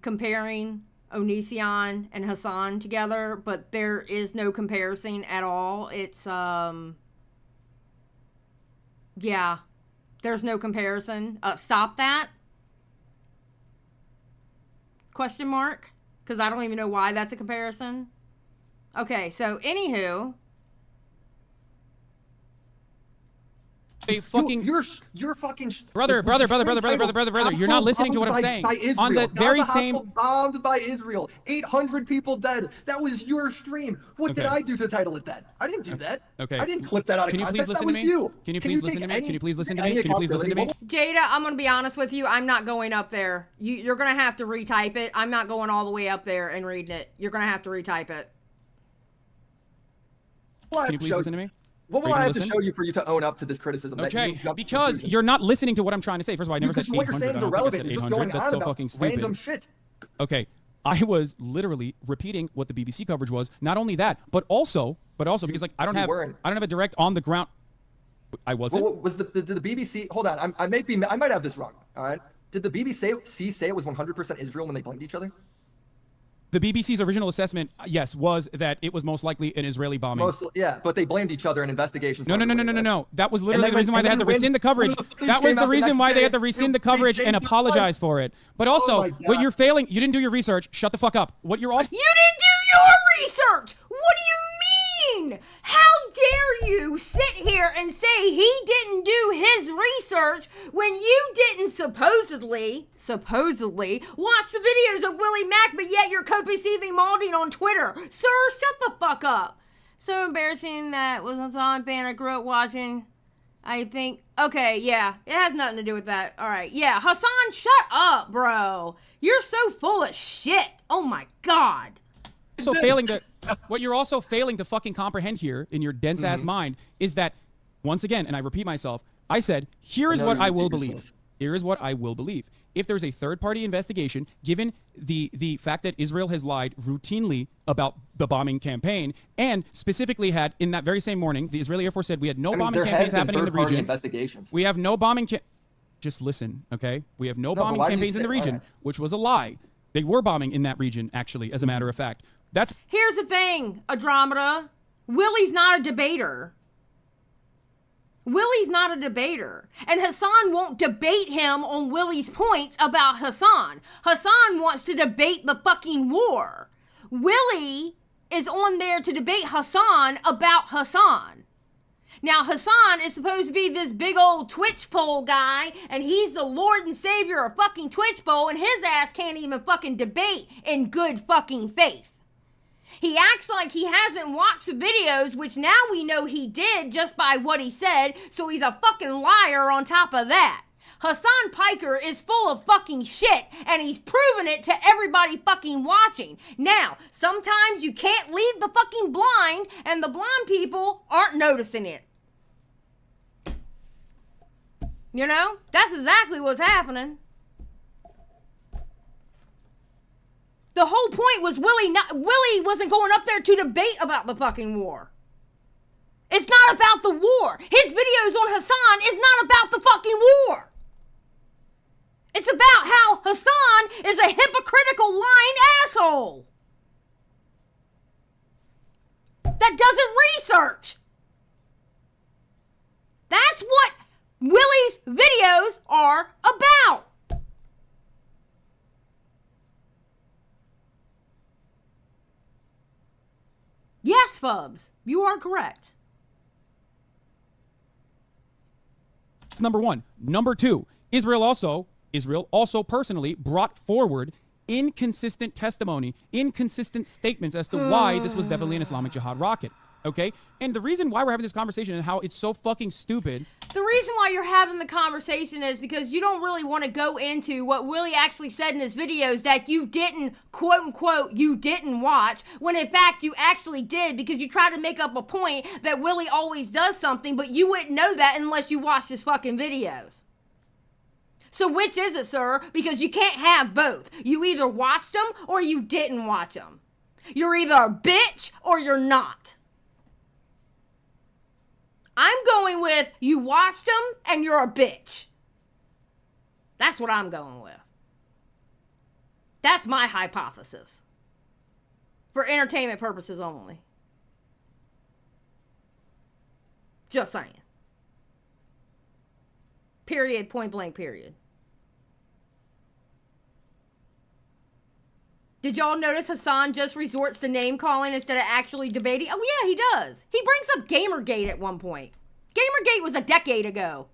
comparing Onision and Hasan together, but there is no comparison at all. It's, yeah. There's no comparison. Stop that. Question mark? Because I don't even know why that's a comparison. Okay, so anywho, You're fucking brother. You're not listening to what I'm saying. On the very same bombed by Israel, 800 people dead. That was your stream. What did I do to title it that? I didn't do that. Okay. I didn't clip that out of context. That was you. Can you please listen to me? Can you please listen to me? Can you please listen to me? Jada, I'm gonna be honest with you. I'm not going up there. You're gonna have to retype it. I'm not going all the way up there and reading it. You're gonna have to retype it. Can you please listen to me? What will I have to show you for you to own up to this criticism? Okay, because you're not listening to what I'm trying to say. First of all, I never said 800. What you're saying is irrelevant. You're just going That's on so about fucking stupid. random shit. Okay, I was literally repeating what the BBC coverage was. Not only that, but also because like I don't have a direct on the ground. I wasn't. Well, was did the BBC? Hold on, I might have this wrong. All right, did the BBC say it was 100% Israel when they blamed each other? The BBC's original assessment, yes, was that it was most likely an Israeli bombing. Yeah, but they blamed each other in investigations. No. That was literally the reason why they had to rescind the coverage. That was the reason why they had to rescind the coverage and apologize for it. But also, what you're failing, you didn't do your research. Shut the fuck up. What you're also... You didn't do your research! What do you mean? How dare you sit here and say he didn't do his research when you didn't supposedly watch the videos of Willy Mac, but yet you're co-perceiving molding on Twitter? Sir, shut the fuck up. So embarrassing that was a solid band I grew up watching. I think, okay, yeah, it has nothing to do with that. All right, yeah, Hasan, shut up, bro. You're so full of shit. Oh my God. What you're also failing to fucking comprehend here in your dense ass mind is that, once again, and I repeat myself, I said, here is what I will believe. Here is what I will believe. If there's a third-party investigation, given the fact that Israel has lied routinely about the bombing campaign, and specifically had, in that very same morning, the Israeli Air Force said we had no bombing campaigns happening in the region. Investigations. We have no bombing just listen, okay? We have no bombing campaigns in the region, which was a lie. They were bombing in that region, actually, as a matter of fact. Here's the thing, Andromeda. Willy's not a debater. Willy's not a debater. And Hasan won't debate him on Willy's points about Hasan. Hasan wants to debate the fucking war. Willy is on there to debate Hasan about Hasan. Now, Hasan is supposed to be this big old Twitch poll guy, and he's the Lord and Savior of fucking Twitch poll, and his ass can't even fucking debate in good fucking faith. He acts like he hasn't watched the videos, which now we know he did just by what he said, so he's a fucking liar on top of that. Hasan Piker is full of fucking shit, and he's proven it to everybody fucking watching. Now, sometimes you can't lead the fucking blind, and the blind people aren't noticing it. You know? That's exactly what's happening. The whole point was Willy wasn't going up there to debate about the fucking war. It's not about the war. His videos on Hasan is not about the fucking war. It's about how Hasan is a hypocritical lying asshole that doesn't research. That's what Willy's videos are about. Yes, Fubs, you are correct. That's number one. Number two, Israel also personally brought forward inconsistent testimony, inconsistent statements as to why this was definitely an Islamic Jihad rocket. Okay? And the reason why we're having this conversation and how it's so fucking stupid. The reason why you're having the conversation is because you don't really want to go into what Willy actually said in his videos that you didn't, quote unquote, you didn't watch, when in fact you actually did, because you tried to make up a point that Willy always does something, but you wouldn't know that unless you watched his fucking videos. So which is it, sir? Because you can't have both. You either watched them or you didn't watch them. You're either a bitch or you're not. I'm going with you watched them and you're a bitch. That's what I'm going with. That's my hypothesis. For entertainment purposes only. Just saying. Period, point blank, period. Did y'all notice Hasan just resorts to name calling instead of actually debating? Oh yeah, he does. He brings up Gamergate at one point. Gamergate was a decade ago.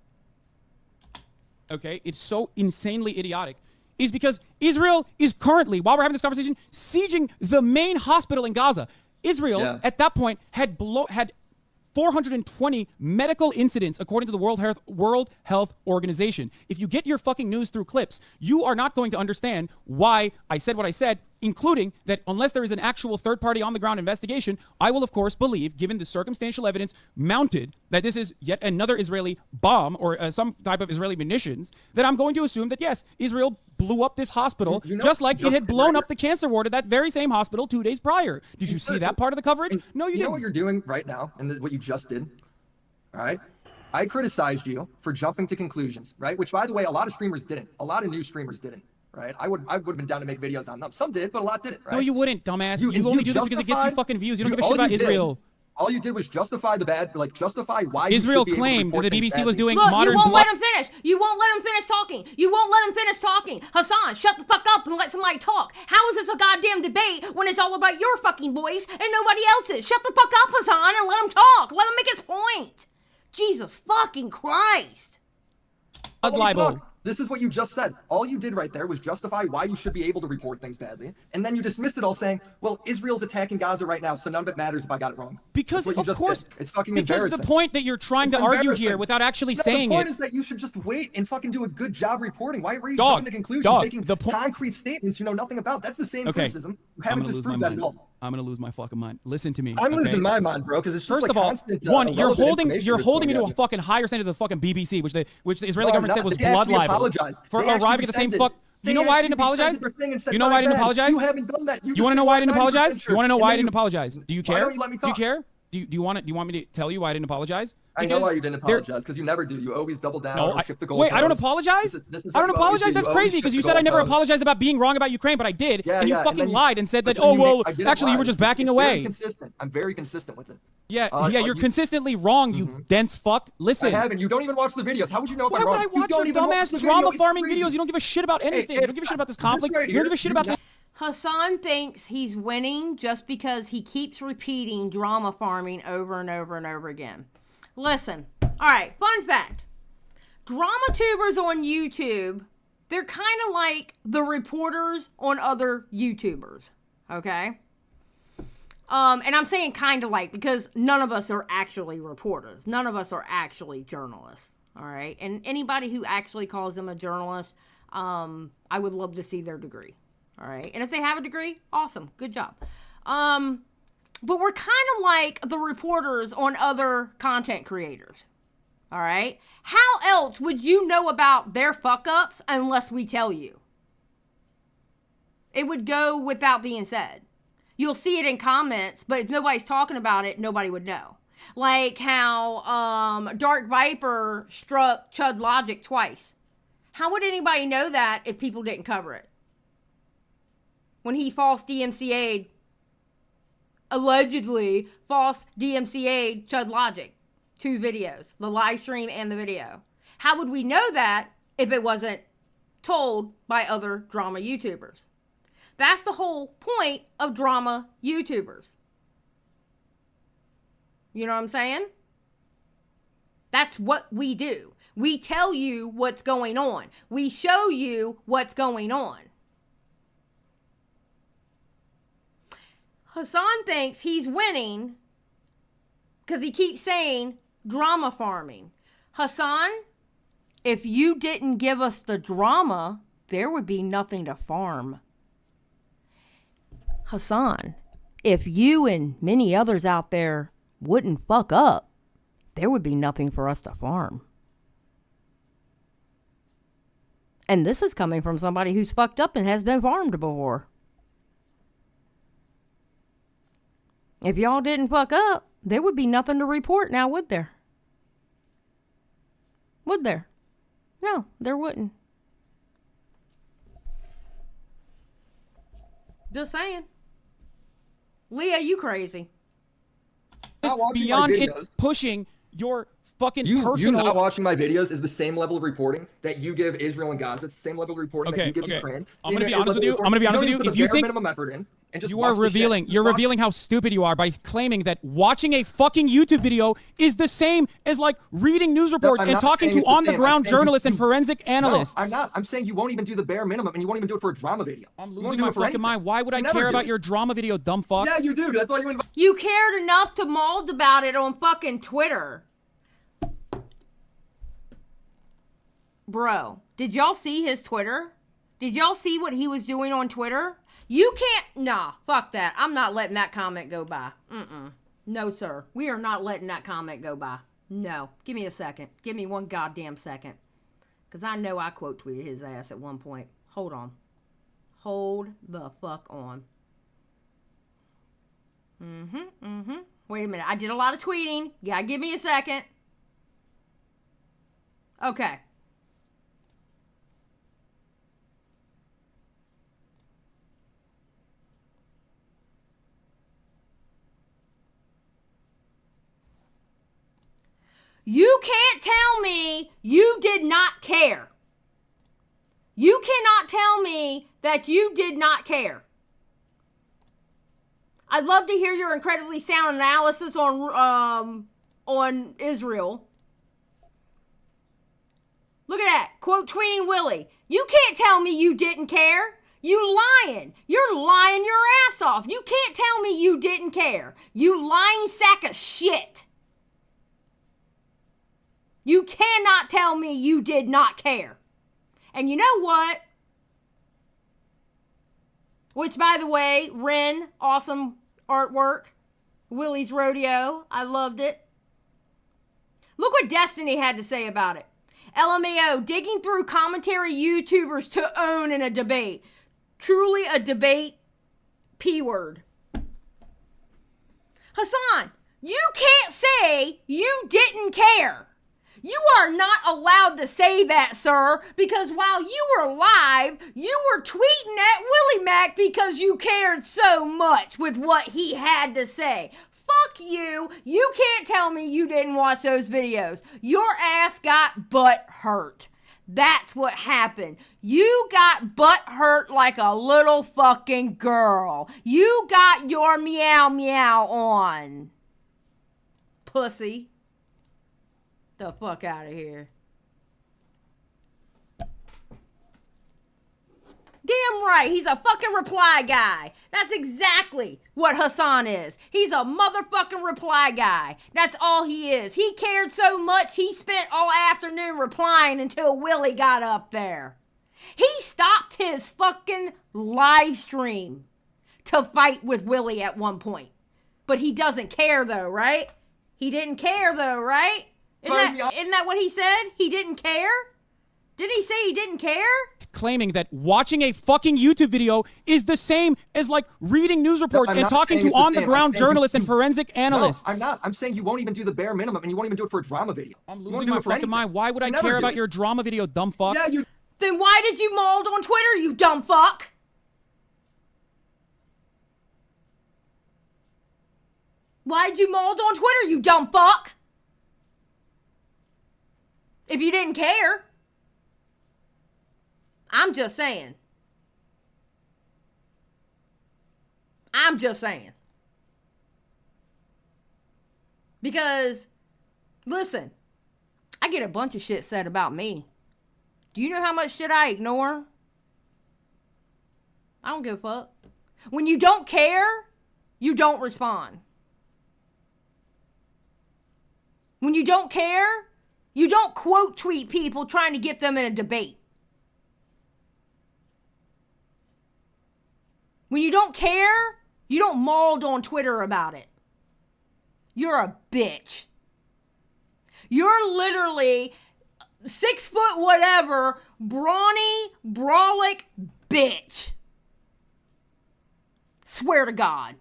Okay, it's so insanely idiotic, is because Israel is currently, while we're having this conversation, sieging the main hospital in Gaza. Israel, at that point, had 420 medical incidents, according to the World Health Organization. If you get your fucking news through clips, you are not going to understand why I said what I said, including that unless there is an actual third-party on-the-ground investigation, I will, of course, believe, given the circumstantial evidence mounted, that this is yet another Israeli bomb or some type of Israeli munitions, that I'm going to assume that, yes, Israel blew up this hospital just like it had blown up the cancer ward at that very same hospital 2 days prior. Did you see that part of the coverage? No, you didn't. You know what you're doing right now and what you just did? All right? I criticized you for jumping to conclusions, right? Which, by the way, a lot of streamers didn't. A lot of new streamers didn't. Right, I would have been down to make videos on them. Some did, but a lot didn't. Right? No, you wouldn't, dumbass. You only do this because it gets you fucking views. You don't give a shit about Israel. All you did was justify the bad, like justify why Israel claimed that the BBC was doing Look, modern. You won't let him finish. You won't let him finish talking. You won't let him finish talking. Hassan, shut the fuck up and let somebody talk. How is this a goddamn debate when it's all about your fucking voice and nobody else's? Shut the fuck up, Hassan, and let him talk. Let him make his point. Jesus fucking Christ. Libel. This is what you just said. All you did right there was justify why you should be able to report things badly. And then you dismissed it all saying, well, Israel's attacking Gaza right now, so none of it matters if I got it wrong. Because, of course, it's fucking because embarrassing. the point that you're trying to argue here without actually saying it. The point is that you should just wait and fucking do a good job reporting. Why are you jumping to conclusions, making concrete statements you know nothing about? That's the same criticism. You haven't disproved that at all. I'm gonna lose my fucking mind. Listen to me. I'm losing my mind, bro, because it's just first of all, one, you're holding me to a fucking higher standard than the fucking BBC, which the Israeli government said was blood libel for arriving at the same fuck. You know why I didn't apologize? You know why I didn't apologize? You haven't done that. You want to know why I didn't apologize? You want to know why I didn't apologize? Do you care? Why don't you let me talk? Do you care? Do you want me to tell you why I didn't apologize? I know why you didn't apologize, because you never do. You always double down or shift the goal. Wait, I don't apologize? I don't apologize? That's crazy, because you said I never apologized about being wrong about Ukraine, but I did, and you fucking lied and said that, oh, well, actually, you were just backing away. I'm very consistent with it. Yeah, you're consistently wrong, you dense fuck. Listen. I haven't. You don't even watch the videos. How would you know if I'm wrong? Why would I watch your dumbass drama farming videos? You don't give a shit about anything. You don't give a shit about this conflict. You don't give a shit about this. Hassan thinks he's winning just because he keeps repeating drama farming over and over and over again. Listen, all right, fun fact. Drama tubers on YouTube, they're kind of like the reporters on other YouTubers, okay? And I'm saying kind of like because none of us are actually reporters. None of us are actually journalists, all right? And anybody who actually calls them a journalist, I would love to see their degree. All right. And if they have a degree, awesome. Good job. But we're kind of like the reporters on other content creators. All right. How else would you know about their fuck ups unless we tell you? It would go without being said. You'll see it in comments, but if nobody's talking about it, nobody would know. Like how Dark Viper struck Chud Logic twice. How would anybody know that if people didn't cover it? When he allegedly false DMCA'd Chud Logic. 2 videos, the live stream and the video. How would we know that if it wasn't told by other drama YouTubers? That's the whole point of drama YouTubers. You know what I'm saying? That's what we do. We tell you what's going on. We show you what's going on. Hassan thinks he's winning because he keeps saying drama farming. Hassan, if you didn't give us the drama, there would be nothing to farm. Hassan, if you and many others out there wouldn't fuck up, there would be nothing for us to farm. And this is coming from somebody who's fucked up and has been farmed before. If y'all didn't fuck up, there would be nothing to report now, would there? Would there? No, there wouldn't. Just saying. Leah, you crazy. Beyond it pushing your fucking personal... You not watching my videos is the same level of reporting that you give Israel and Gaza. It's the same level of reporting that you give Ukraine. I'm going to be honest with you. If you think... minimum effort in. and just You watch are the revealing. shit. You're Just watch- revealing how stupid you are by claiming that watching a fucking YouTube video is the same as like reading news reports I'm and not talking saying to it's the same. I'm on-the-ground saying journalists and you- forensic analysts. No, I'm not. I'm saying you won't even do the bare minimum, and you won't even do it for a drama video. I'm You won't losing do my it for fucking anything. mind. Why would I You never care do about it. your drama video, dumb fuck? Yeah, you do. That's all you invite. You cared enough to MALD about it on fucking Twitter. Bro, did y'all see his Twitter? Did y'all see what he was doing on Twitter? You can't, nah, fuck that. I'm not letting that comment go by. No, sir. We are not letting that comment go by. No. Give me a second. Give me one goddamn second. Because I know I quote tweeted his ass at one point. Hold on. Hold the fuck on. Wait a minute. I did a lot of tweeting. Yeah, give me a second. Okay. You can't tell me you did not care. You cannot tell me that you did not care. I'd love to hear your incredibly sound analysis on Israel. Look at that. Quote tweeting Willie. You can't tell me you didn't care. You lying. You're lying your ass off. You can't tell me you didn't care. You lying sack of shit. You cannot tell me you did not care. And you know what? Which, by the way, Ren, awesome artwork. Willie's Rodeo, I loved it. Look what Destiny had to say about it. LMAO, digging through commentary YouTubers to own in a debate. Truly a debate, P-word. Hasan, you can't say you didn't care. You are not allowed to say that, sir, because while you were live, you were tweeting at Willy Mac because you cared so much with what he had to say. Fuck you. You can't tell me you didn't watch those videos. Your ass got butt hurt. That's what happened. You got butt hurt like a little fucking girl. You got your meow meow on. Pussy. The fuck out of here. Damn right, he's a fucking reply guy. That's exactly what Hasan is. He's a motherfucking reply guy. That's all he is. He cared so much, he spent all afternoon replying until Willie got up there. He stopped his fucking live stream to fight with Willie at one point. But he doesn't care though, right? He didn't care though, right? Isn't that what he said? He didn't care? Did he say he didn't care? Claiming that watching a fucking YouTube video is the same as like reading news reports I'm and not talking saying to it's the same. on-the-ground I'm saying journalists you- and forensic analysts. No, I'm not. I'm saying you won't even do the bare minimum, and you won't even do it for a drama video. I'm You won't losing do my it for fucking anything. mind. Why would I You never care do about it. your drama video, dumb fuck? Yeah, you. Then why did you MALD on Twitter, you dumb fuck? Why did you MALD on Twitter, you dumb fuck? If you didn't care. I'm just saying. I'm just saying. Because, listen, I get a bunch of shit said about me. Do you know how much shit I ignore? I don't give a fuck. When you don't care, you don't respond. When you don't care, you don't quote tweet people trying to get them in a debate. When you don't care, you don't MALD on Twitter about it. You're a bitch. You're literally 6 foot whatever, brawny, brawlic bitch. Swear to God.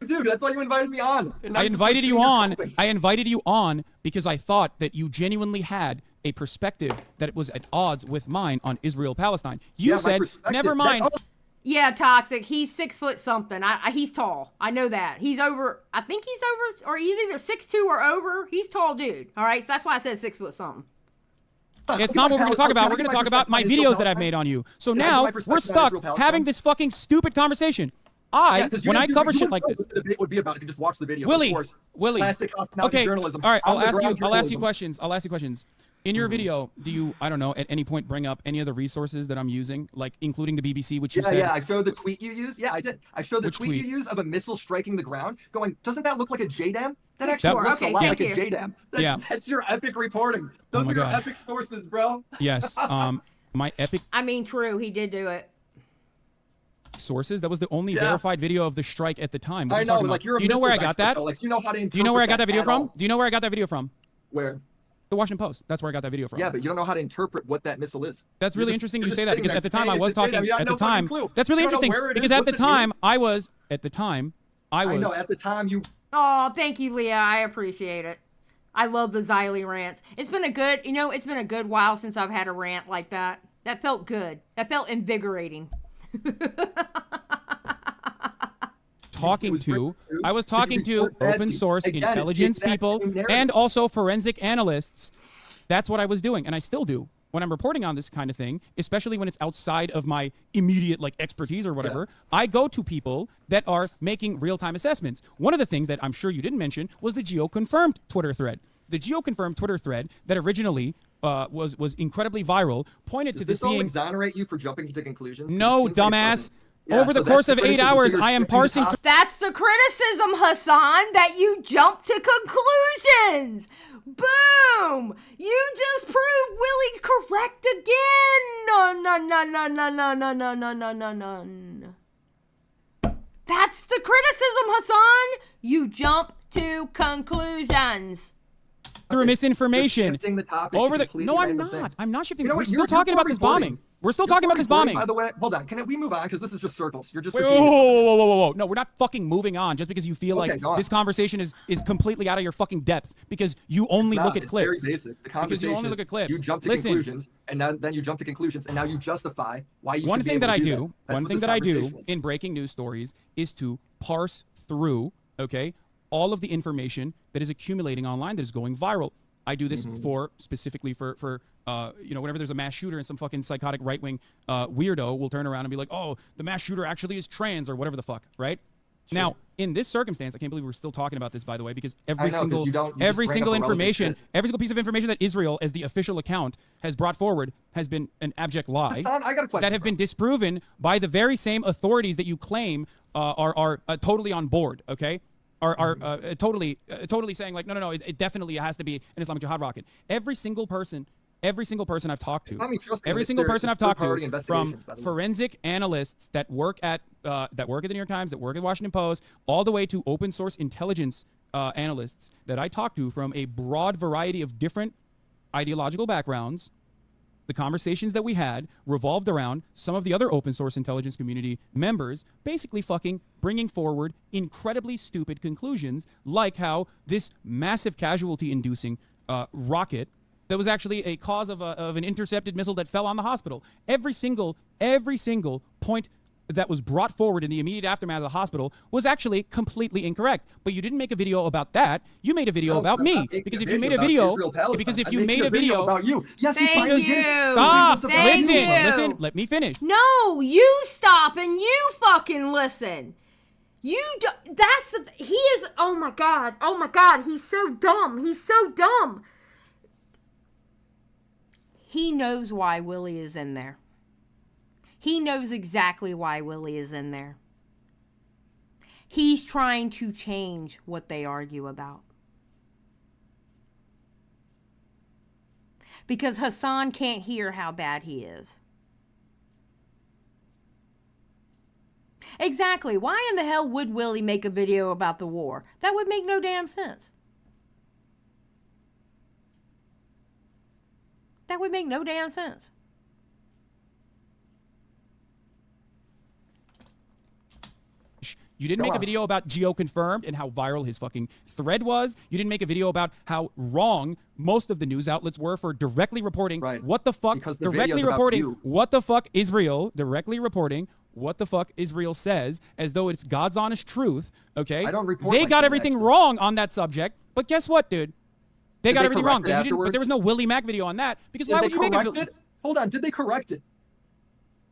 Dude, that's why you invited me on. And now I you just, invited like, you sitting here on. coping. I invited you on because I thought that you genuinely had a perspective that was at odds with mine on Israel-Palestine. You Yeah, my said, perspective, never that's mind. all- Yeah, Toxic. He's 6 foot something. He's tall. I know that. He's over, I think he's over, or he's either 6'2" or over. He's tall dude. All right. So that's why I said 6 foot something. It's not what we're going to talk about. We're going to talk about my videos that I've made on you. So now we're stuck having this fucking stupid conversation. When I cover shit like this, the debate would be about if you just watch the video. Willy, of course, Willy. classic Hasanabi Okay, journalism. all right. I'll ask Journalism. you questions. I'll ask you questions. In your video, do you, I don't know, at any point bring up any of the resources that I'm using, like including the BBC, which you said? Yeah, I showed the tweet you used. Yeah, I did. I showed the Which tweet tweet? you used of a missile striking the ground, going, doesn't that look like a JDAM? That Sure, actually looks okay, a lot thank like you. a JDAM. That's your epic reporting. Those my are your God. epic sources, bro. Yes. My epic I mean, true, he did do it. sources. That was the only verified video of the strike at the time. What are I you know, talking like about? you're a Do you know where I missile got expert, that? though. Like you know how to Do you know where I got that video at from? all. Do you know where I got that video from? Where? The Washington Post. That's where I got that video from. Yeah, but you don't know how to interpret what that missile is. That's You're really just- interesting you're you just say that sitting because there at the time I saying was it's a JDAM. talking You have at no the time. fucking clue. That's really You don't know interesting where it because is, at the what's it mean. time I was I know at the time you. Oh, thank you, Leah. I appreciate it. I love the Xylie rants. It's been a good while since I've had a rant like that. That felt good. That felt invigorating. I was talking to open source intelligence people and also forensic analysts. That's what I was doing, and I still do. When I'm reporting on this kind of thing, especially when it's outside of my immediate expertise or whatever, I go to people that are making real-time assessments. One of the things that I'm sure you didn't mention was the geo-confirmed Twitter thread. The geo-confirmed Twitter thread that originally was incredibly viral pointed to this all being exonerate you for jumping to conclusions? no, dumbass. Over the course of 8 hours, I am parsing. That's the criticism, Hasan, that you jump to conclusions. Boom! You just proved Willy correct again. No. That's the criticism, Hasan. You jump to conclusions. Through misinformation. Shifting the topic Over to the completely no, I'm random not. things. I'm not shifting. You know We're what? still You're talking about poor this reporting. bombing. We're still talking about this bombing. By the way, hold on. Can we move on? Because this is just circles. You're just Wait, repeating whoa. No, we're not fucking moving on just because you feel Okay, like go on. this conversation is completely out of your fucking depth because you only It's look not. at It's clips. Very basic. The Because conversation you only is look at clips. You jump to Listen. conclusions, and then you jump to conclusions, and now you justify why you One should be thing able that I to do, that. That's one what thing this that I do conversation is. in breaking news stories is to parse through, okay, all of the information that is accumulating online that is going viral. I do this specifically for whenever there's a mass shooter and some fucking psychotic right-wing weirdo will turn around and be like, oh, the mass shooter actually is trans or whatever the fuck, right? Sure. Now, in this circumstance, I can't believe we're still talking about this, by the way, because every single information, every single piece of information that Israel, as the official account, has brought forward has been an abject lie Hasan, I got a question, that have been disproven by the very same authorities that you claim are totally on board, okay? Are totally saying like, no, it definitely has to be an Islamic Jihad rocket. Every single person I've talked to, from forensic analysts that work at the New York Times, that work at the Washington Post, all the way to open source intelligence analysts that I talked to from a broad variety of different ideological backgrounds. The conversations that we had revolved around some of the other open source intelligence community members basically fucking bringing forward incredibly stupid conclusions, like how this massive casualty-inducing rocket that was actually a cause of an intercepted missile that fell on the hospital. Every single point that was brought forward in the immediate aftermath of the hospital was actually completely incorrect. But you didn't make a video about that. You made a video about me. Because if you made a video, about you, yes, Thank you. Stop. Thank you. Listen. Let me finish. No, you stop and you fucking listen. He is, oh my God, he's so dumb. He knows why Willy is in there. He knows exactly why Willy is in there. He's trying to change what they argue about. Because Hasan can't hear how bad he is. Exactly. Why in the hell would Willy make a video about the war? That would make no damn sense. That would make no damn sense. You didn't make a video about geo-confirmed and how viral his fucking thread was. You didn't make a video about how wrong most of the news outlets were for directly reporting what the fuck, directly reporting what the fuck Israel, directly reporting what the fuck Israel says as though it's God's honest truth, okay? I don't report They like got that, everything actually. wrong on that subject, but guess what, dude? They Did got they everything wrong. correct it But, but there was no Willy Mac video on that because Did why they would you make correct it? it? Hold on. Did they correct it?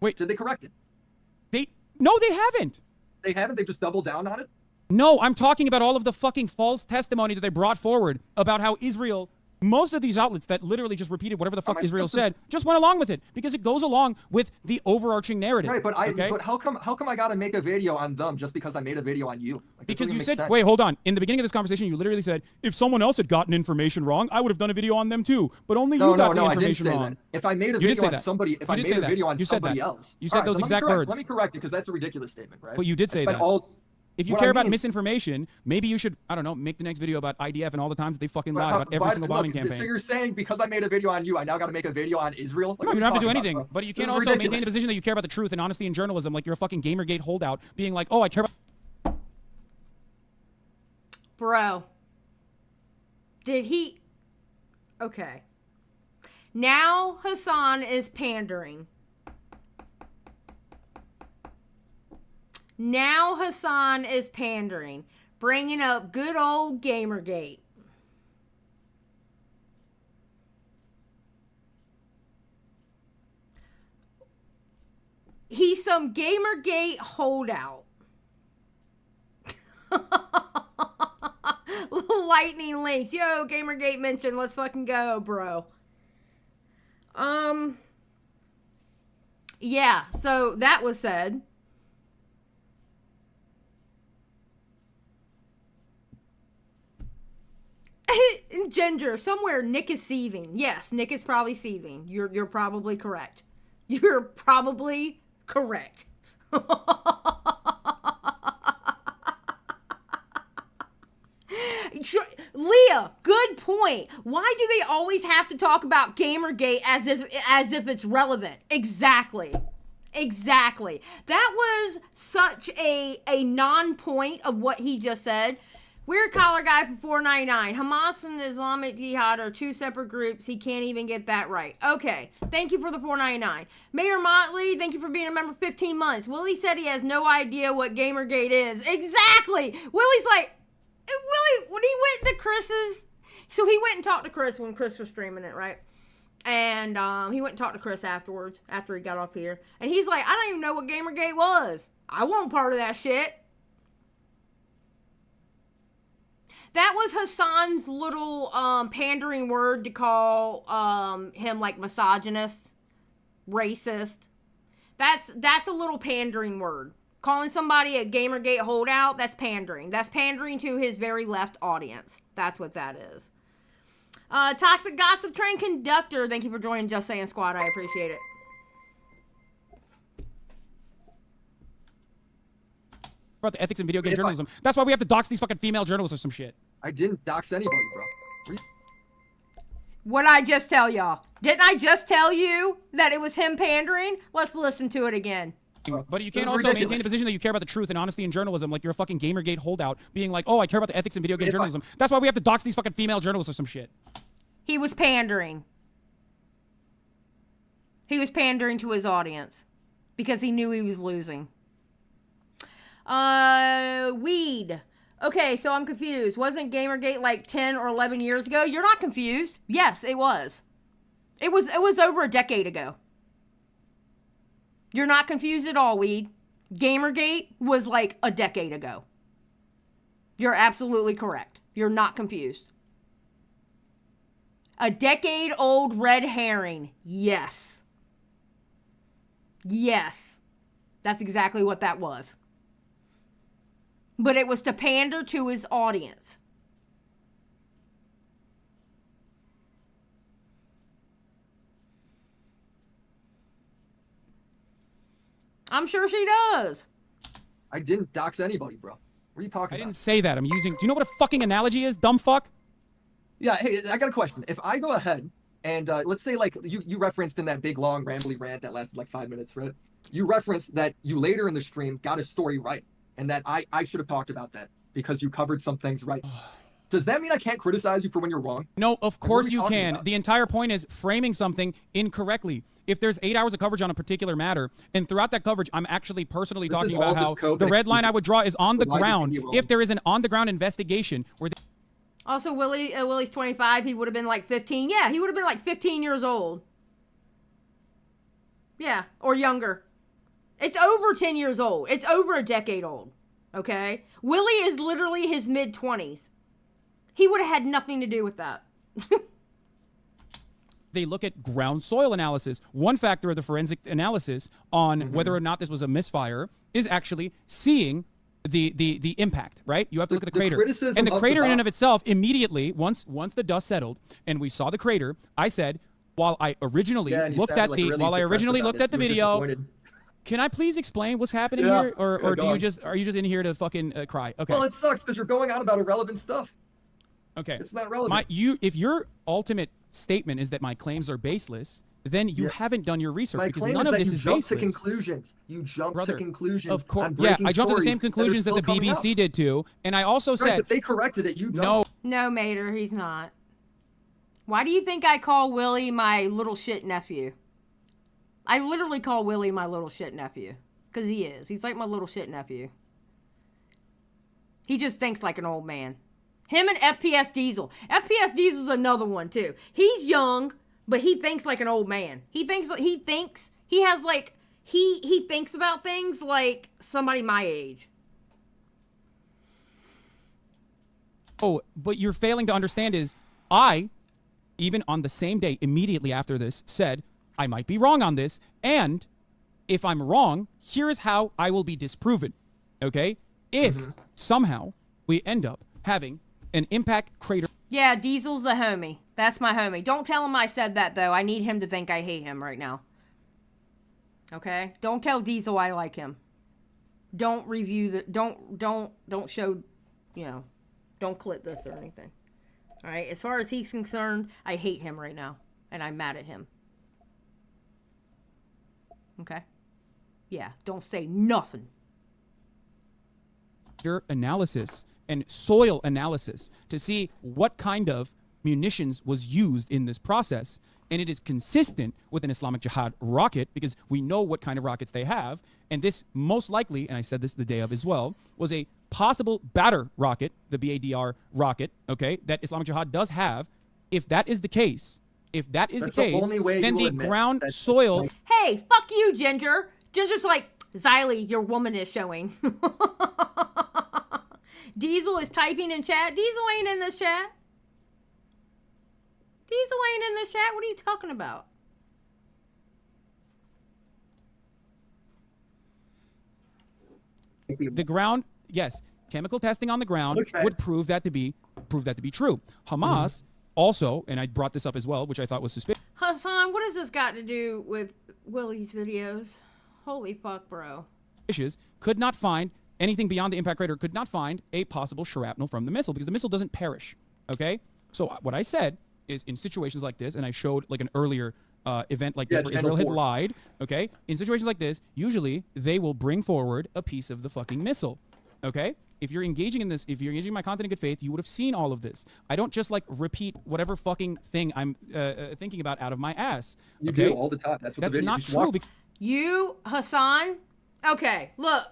Wait. Did they correct it? No, they haven't. They haven't. They just doubled down on it. No, I'm talking about all of the fucking false testimony that they brought forward about how Israel, most of these outlets that literally just repeated whatever the fuck Israel said, just went along with it because it goes along with the overarching narrative. Right, but okay? but how come I gotta make a video on them just because I made a video on you? Like, Because you said, wait, hold on. In the beginning of this conversation, you literally said, if someone else had gotten information wrong, I would have done a video on them too. But only you got the information I didn't say wrong. That. If I made a You did video say on that. somebody, if You I did made say a that. video on You said somebody that. else, You said those exact words. Let me correct it because that's a ridiculous statement, right? But you did say that. If you What care I about mean- misinformation, maybe you should, I don't know, make the next video about IDF and all the times that they fucking lied about every single bombing campaign. So you're saying because I made a video on you, I now got to make a video on Israel? Like, No, what you are don't have to do talking anything. about, bro? But you This can't is also maintain ridiculous. a position that you care about the truth and honesty and journalism like you're a fucking Gamergate holdout, being like, oh, I care about... Bro. Did he... Okay. Now Hasan is pandering. Now Hasan is pandering. Bringing up good old Gamergate. He's some Gamergate holdout. Lightning links. Yo, Gamergate mentioned. Let's fucking go, bro. Yeah, so that was said. Ginger, somewhere Nick is seething. Yes, Nick is probably seething. You're probably correct. You're probably correct. Leah, good point. Why do they always have to talk about Gamergate as if it's relevant? Exactly. That was such a non-point of what he just said. Weird collar guy for $4.99. Hamas and Islamic Jihad are two separate groups. He can't even get that right. Okay. Thank you for the $4.99. Mayor Motley, thank you for being a member 15 months. Willie said he has no idea what Gamergate is. Exactly. Willie's like, Willie, when he went to Chris's, so he went and talked to Chris when Chris was streaming it, right? And he went and talked to Chris afterwards, after he got off here. And he's like, I don't even know what Gamergate was. I wasn't part of that shit. That was Hasan's little pandering word to call him like misogynist, racist. That's a little pandering word. Calling somebody a Gamergate holdout, that's pandering. That's pandering to his very left audience. That's what that is. Toxic Gossip Train Conductor, thank you for joining Just Saying Squad. I appreciate it. About the ethics in video game journalism. That's why we have to dox these fucking female journalists or some shit. I didn't dox anybody, bro. What'd I just tell y'all? Didn't I just tell you that it was him pandering? Let's listen to it again. But you can't also maintain a position that you care about the truth and honesty and journalism like you're a fucking Gamergate holdout, being like, oh, I care about the ethics in video game journalism. That's why we have to dox these fucking female journalists or some shit. He was pandering. He was pandering to his audience because he knew he was losing. Weed. Okay, so I'm confused. Wasn't Gamergate like 10 or 11 years ago? You're not confused. Yes, it was. It was over a decade ago. You're not confused at all, Weed. Gamergate was like a decade ago. You're absolutely correct. You're not confused. A decade-old red herring. Yes. Yes. That's exactly what that was. But it was to pander to his audience. I'm sure she does. I didn't dox anybody, bro. What are you talking about? I didn't say that. I'm using... Do you know what a fucking analogy is, dumb fuck? Yeah, hey, I got a question. If I go ahead and let's say like you referenced in that big long rambly rant that lasted like 5 minutes, right? You referenced that you later in the stream got a story right and that I should have talked about that because you covered some things right. Does that mean I can't criticize you for when you're wrong? No, of course you can. About? The entire point is framing something incorrectly. If there's 8 hours of coverage on a particular matter, and throughout that coverage, I'm actually personally talking about how the red line I would draw is on the ground. If there is an on-the-ground investigation where... Also, Willie's 25. He would have been like 15. Yeah, he would have been like 15 years old. Yeah, or younger. It's over 10 years old. It's over a decade old. Okay? Willie is literally his mid-20s. He would have had nothing to do with that. They look at ground soil analysis. One factor of the forensic analysis on whether or not this was a misfire is actually seeing the impact, right? You have to look at the crater. And the crater in and of itself, immediately, once the dust settled and we saw the crater, I said, while I originally looked at the video, can I please explain what's happening here? Or are you just in here to fucking cry? Okay. Well, it sucks because you're going on about irrelevant stuff. Okay. It's not relevant. If your ultimate statement is that my claims are baseless, then you haven't done your research, because none of this is baseless. You jump to conclusions. Of course. Yeah, I jumped to the same conclusions that the BBC did too. And I also said, but they corrected it. You don't. No, Mater, he's not. Why do you think I call Willie my little shit nephew? I literally call Willie my little shit nephew. Because he is. He's like my little shit nephew. He just thinks like an old man. Him and FPS Diesel. FPS Diesel's another one too. He's young, but he thinks like an old man. He thinks about things like somebody my age. Oh, but you're failing to understand is I, even on the same day, immediately after this, said, I might be wrong on this, and if I'm wrong, here is how I will be disproven, okay? If somehow we end up having an impact crater. Yeah, Diesel's a homie. That's my homie. Don't tell him I said that, though. I need him to think I hate him right now. Okay? Don't tell Diesel I like him. Don't review the... Don't show... Don't clip this or anything. Alright? As far as he's concerned, I hate him right now. And I'm mad at him. Okay? Yeah, don't say nothing. Your analysis and soil analysis to see what kind of munitions was used in this process, and it is consistent with an Islamic Jihad rocket, because we know what kind of rockets they have, and this most likely, and I said this the day of as well, was a possible batter rocket, the BADR rocket, okay, that Islamic Jihad does have. If that is the case, then the ground soil... Hey, fuck you, Ginger. Ginger's like, Xylie, your woman is showing. Diesel is typing in chat. Diesel ain't in this chat. Diesel ain't in this chat. What are you talking about? The ground, yes, chemical testing on the ground would prove that to be true. Hamas also, and I brought this up as well, which I thought was suspicious. Hasan, what has this got to do with Willie's videos? Holy fuck, bro. Could not find anything beyond the impact crater, could not find a possible shrapnel from the missile, because the missile doesn't perish, okay? So what I said is, in situations like this, and I showed like an earlier event like this where Israel had lied, okay? In situations like this, usually they will bring forward a piece of the fucking missile, okay? If you're engaging in this, if you're engaging in my content in good faith, you would have seen all of this. I don't just like repeat whatever fucking thing I'm thinking about out of my ass. Okay? You do all the time. That's not true. You, Hasan, okay, look,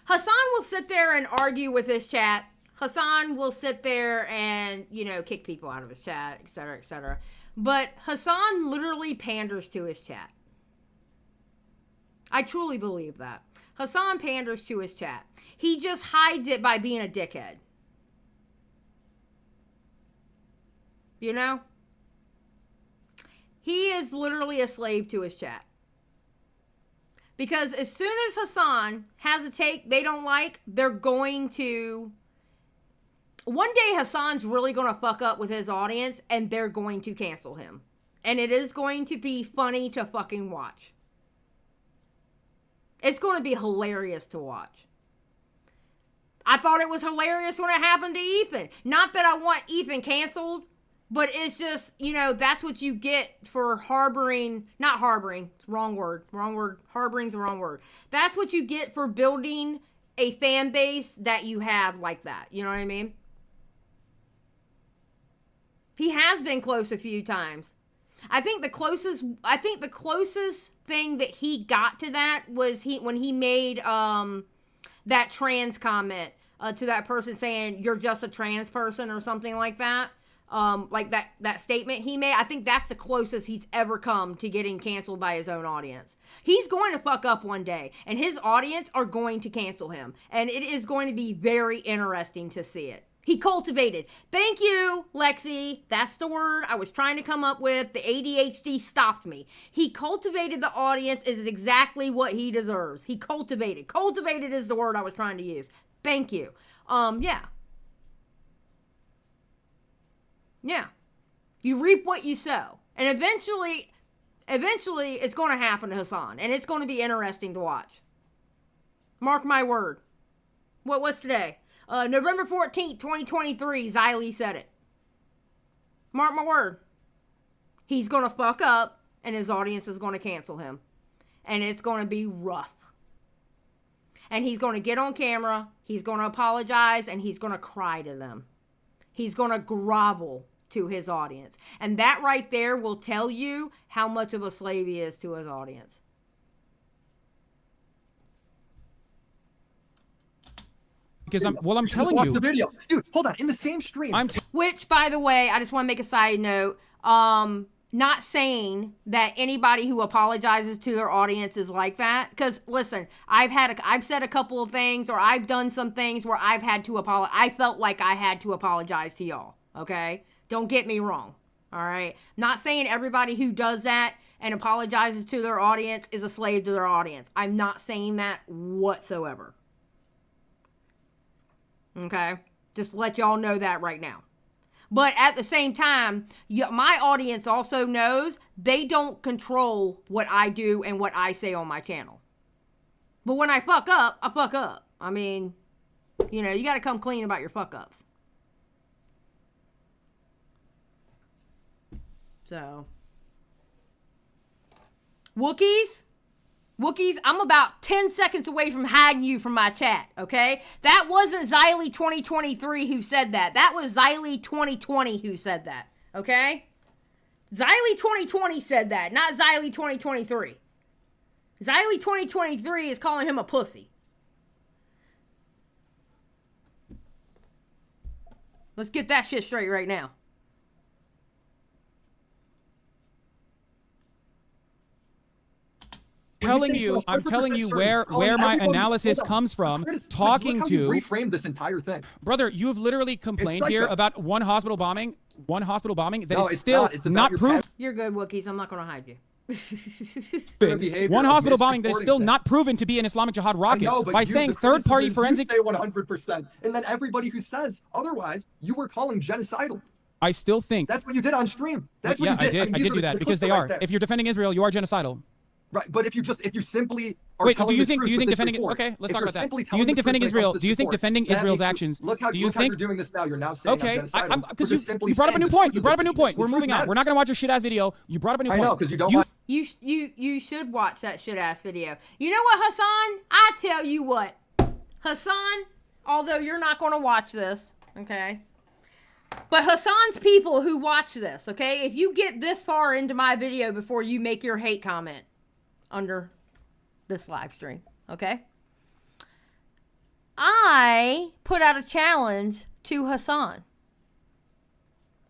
Hasan will sit there and argue with his chat. Hasan will sit there and, kick people out of his chat, etc., etc. But Hasan literally panders to his chat. I truly believe that. Hasan panders to his chat. He just hides it by being a dickhead. He is literally a slave to his chat. Because as soon as Hasan has a take they don't like, they're going to... One day Hasan's really going to fuck up with his audience, and they're going to cancel him. And it is going to be funny to fucking watch. It's going to be hilarious to watch. I thought it was hilarious when it happened to Ethan. Not that I want Ethan canceled, but it's just, that's what you get for harboring, not harboring, wrong word, harboring's the wrong word. That's what you get for building a fan base that you have like that. You know what I mean? He has been close a few times. I think the closest thing that he got to that was when he made that trans comment to that person saying you're just a trans person or something like that. Like that statement he made, I think that's the closest he's ever come to getting canceled by his own audience. He's going to fuck up one day, and his audience are going to cancel him, and it is going to be very interesting to see it. He cultivated. Thank you, Lexi. That's the word I was trying to come up with. The ADHD stopped me. He cultivated the audience is exactly what he deserves. He cultivated. Cultivated is the word I was trying to use. Thank you. Yeah. Yeah. You reap what you sow. And eventually it's going to happen to Hasan. And it's going to be interesting to watch. Mark my word. What's today? November 14th, 2023, Xylie said it. Mark my word. He's going to fuck up, and his audience is going to cancel him. And it's going to be rough. And he's going to get on camera, he's going to apologize, and he's going to cry to them. He's going to grovel to his audience. And that right there will tell you how much of a slave he is to his audience. Because I'm telling you. Watch the video. Dude, hold on. In the same stream. Which, by the way, I just want to make a side note. Not saying that anybody who apologizes to their audience is like that. Because, listen, I've said a couple of things, or I've done some things where I've had to apologize. I felt like I had to apologize to y'all. Okay? Don't get me wrong. All right? Not saying everybody who does that and apologizes to their audience is a slave to their audience. I'm not saying that whatsoever. Okay? Just let y'all know that right now. But at the same time, my audience also knows they don't control what I do and what I say on my channel. But when I fuck up, I fuck up. I mean, you know, you got to come clean about your fuck ups. So, Wookiees, I'm about 10 seconds away from hiding you from my chat, okay? That wasn't Xylie 2023 who said that. That was Xylie 2020 who said that, okay? Xylie 2020 said that, not Xylie 2023. Xylie 2023 is calling him a pussy. Let's get that shit straight right now. I'm telling you where my analysis comes from. Talking to reframed this entire thing, brother. You have literally complained here about one hospital bombing that is it's still not proven. You're good, Wookiees. I'm not going to hide you. One hospital bombing that is still not proven to be an Islamic Jihad rocket by saying third-party forensic. You say 100%, and then everybody who says otherwise, you were calling genocidal. I still think that's what you did on stream. That's what you did. I did do that because they are. If you're defending Israel, you are genocidal. Right, but if you simply are wait, telling do you the think defending report, okay, let's talk about that. Do you think defending Israel? Do you think defending Israel's actions? Look how you're doing this now. You're now saying because you brought up a new point. We're moving on. We're not gonna watch your shit ass video. You brought up a new point. I know because you don't. You should watch that shit ass video. You know what, Hasan? I tell you what, Hasan. Although you're not gonna watch this, okay. But Hasan's people who watch this, okay, if you get this far into my video before you make your hate comment under this live stream, okay? I put out a challenge to Hasan.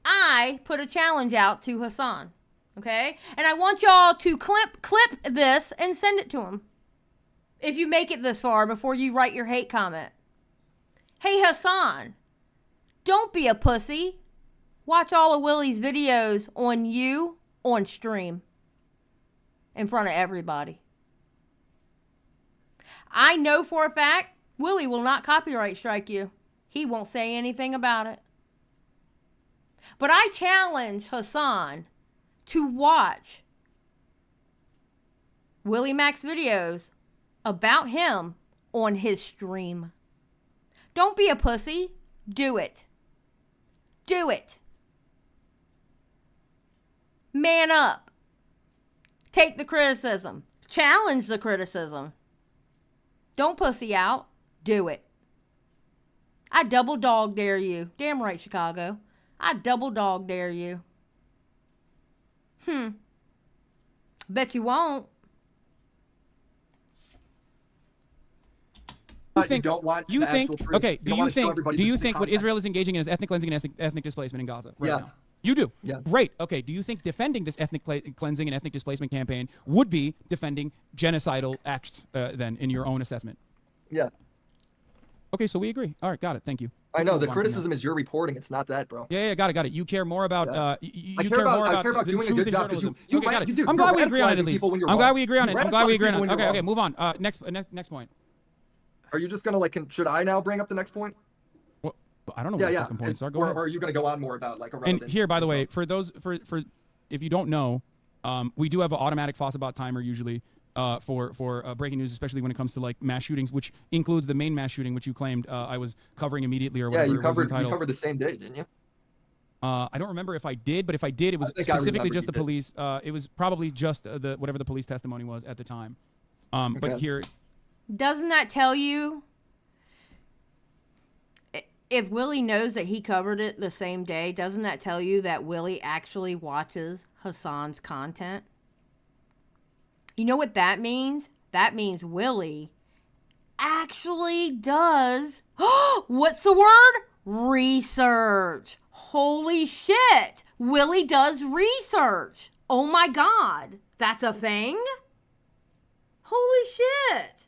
I put a challenge out to Hasan, okay? And I want y'all to clip this and send it to him. If you make it this far before you write your hate comment. Hey, Hasan, don't be a pussy. Watch all of Willy's videos on you on stream. In front of everybody. I know for a fact Willy will not copyright strike you. He won't say anything about it. But I challenge Hasan to watch Willy Mac's videos about him on his stream. Don't be a pussy. Do it. Do it. Man up. Take the criticism. Challenge the criticism. Don't pussy out. Do it. I double dog dare you. Damn right, Chicago. I double dog dare you. Bet you won't. think don't want you the think actual truth. okay? You don't wanna show everybody Do the you think what context. Israel is engaging in is ethnic cleansing and ethnic displacement in Gaza right Yeah. now? You do. Yeah. Great. Okay. Do you think defending this ethnic cleansing and ethnic displacement campaign would be defending genocidal acts then, in your own assessment? Yeah. Okay, so we agree. All right, got it. Thank you. I know Move the on from criticism is your reporting. It's not that, bro. Yeah, got it. You care more about you I care care about- more I about care about the doing a truth good in job 'cause journalism. you Okay, got it. do. I'm You're glad we agree on it radicalizing at least. people when you're I'm glad wrong. we agree on You it. I'm glad we radicalize agree on it. people when Okay, you're okay, wrong. move on. Next point. Are you just gonna like? Should I now bring up the next point? Well, I don't know Yeah, what the yeah. fucking points are. Go Or ahead. are you gonna go on more about like a And relevant? here, by the way, for those for if you don't know, we do have an automatic Fossabot timer usually for breaking news, especially when it comes to like mass shootings, which includes the main mass shooting, which you claimed I was covering immediately or Yeah, whatever. you it was entitled. covered the same day, didn't you? I don't remember if I did, but if I did, it was think I specifically remember just the you did. police. It was probably just the whatever the police testimony was at the time. But Okay. here, Doesn't that tell you if Willie knows that he covered it the same day? Doesn't that tell you that Willie actually watches Hasan's content? You know what that means? That means Willie actually does what's the word? Research. Holy shit. Willie does research. Oh my God. That's a thing? Holy shit.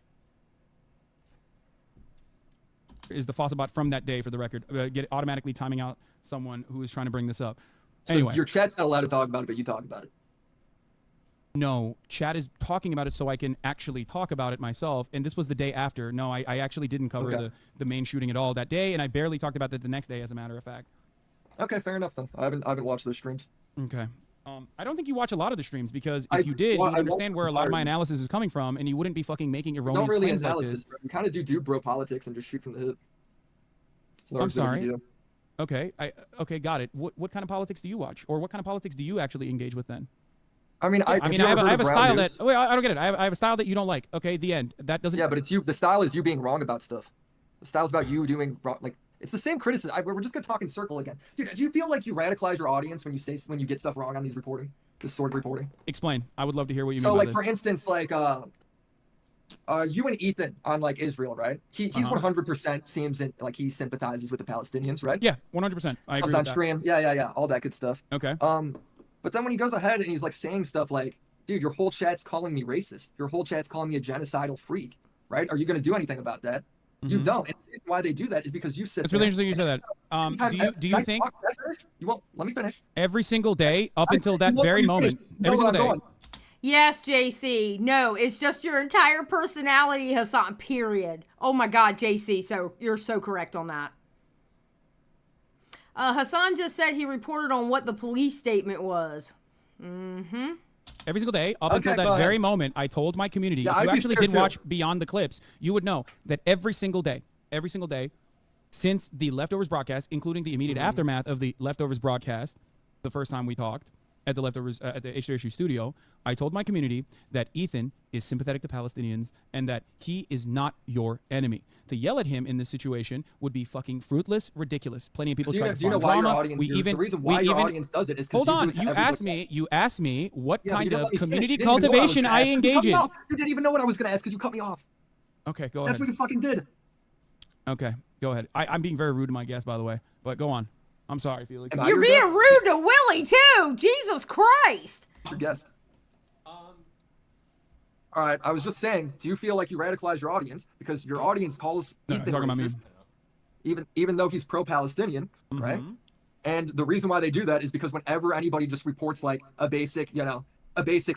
is the Fossabot from that day, for the record, get automatically timing out someone who is trying to bring this up. So Anyway, your chat's not allowed to talk about it, but you talk about it. no, chat is talking about it so I can actually talk about it myself. And this was the day after. No, I actually didn't cover Okay. the main shooting at all that day, and I barely talked about it the next day, as a matter of fact. Okay, fair enough then. I haven't watched those streams. Okay. I don't think you watch a lot of the streams, because if you did, you would I understand where a lot of my entirely. analysis is coming from, and you wouldn't be fucking making erroneous Don't really claims analysis, like this. bro. You kind of do bro politics and just shoot from the hip. It's not I'm really what sorry. you do. Okay, got it. What kind of politics do you watch, or what kind of politics do you actually engage with then? I mean, I mean, I have a style that. Wait, I don't get it. I have a style that you don't like. Okay, the end. That doesn't. Yeah, but it's you. The style is you being wrong about stuff. The style's about you doing wrong. Like it's the same criticism. We're just gonna talk in circle again, dude. Do you feel like you radicalize your audience when you get stuff wrong on these reporting, this sort of reporting? Explain. I would love to hear what you So mean like by for this. instance, like you and Ethan on like Israel, right? He's 100% seems like he sympathizes with the Palestinians, right? Yeah, 100%. I agree Comes with on that. stream, yeah, all that good stuff. Okay. But then when he goes ahead and he's like saying stuff like, dude, your whole chat's calling me racist. Your whole chat's calling me a genocidal freak, right? Are you going to do anything about that? You don't. And the reason why they do that is because you sit It's really interesting you said that. Do you think You won't let me finish? every single day up until that You won't very let me finish. moment, You know every where single I'm day? going. Yes, JC. No, it's just your entire personality, Hasan, period. Oh my God, JC. So you're so correct on that. Hasan just said he reported on what the police statement was. Every single day, up Okay, until go that ahead. very moment, I told my community, Yeah, if I'd you be actually scared did too. watch beyond the clips, you would know that every single day, since the Leftovers broadcast, including the immediate aftermath of the Leftovers broadcast, the first time we talked at the Leftovers at the H2H studio, I told my community that Ethan is sympathetic to Palestinians and that he is not your enemy. To yell at him in this situation would be fucking fruitless, ridiculous. Plenty of people Do try you to know find why your drama. audience? We even the reason why we your even audience does it is because hold on. You asked me what Yeah, but kind you didn't of let me finish. community You didn't even know what cultivation gonna I ask 'cause you engage cut me in. off. You didn't even know what I was going to ask because you cut me off. Okay, go That's ahead. what you fucking did. Okay, go ahead. I'm being very rude to my guest, by the way, but go on. I'm sorry, Felix. Am I You're your being guest? rude to Willie, too. Jesus Christ. Your guest. All right, I was just saying, do you feel like you radicalize your audience because your audience calls No, Ethan you're talking about me. racist, even though he's pro-Palestinian, right? And the reason why they do that is because whenever anybody just reports like a basic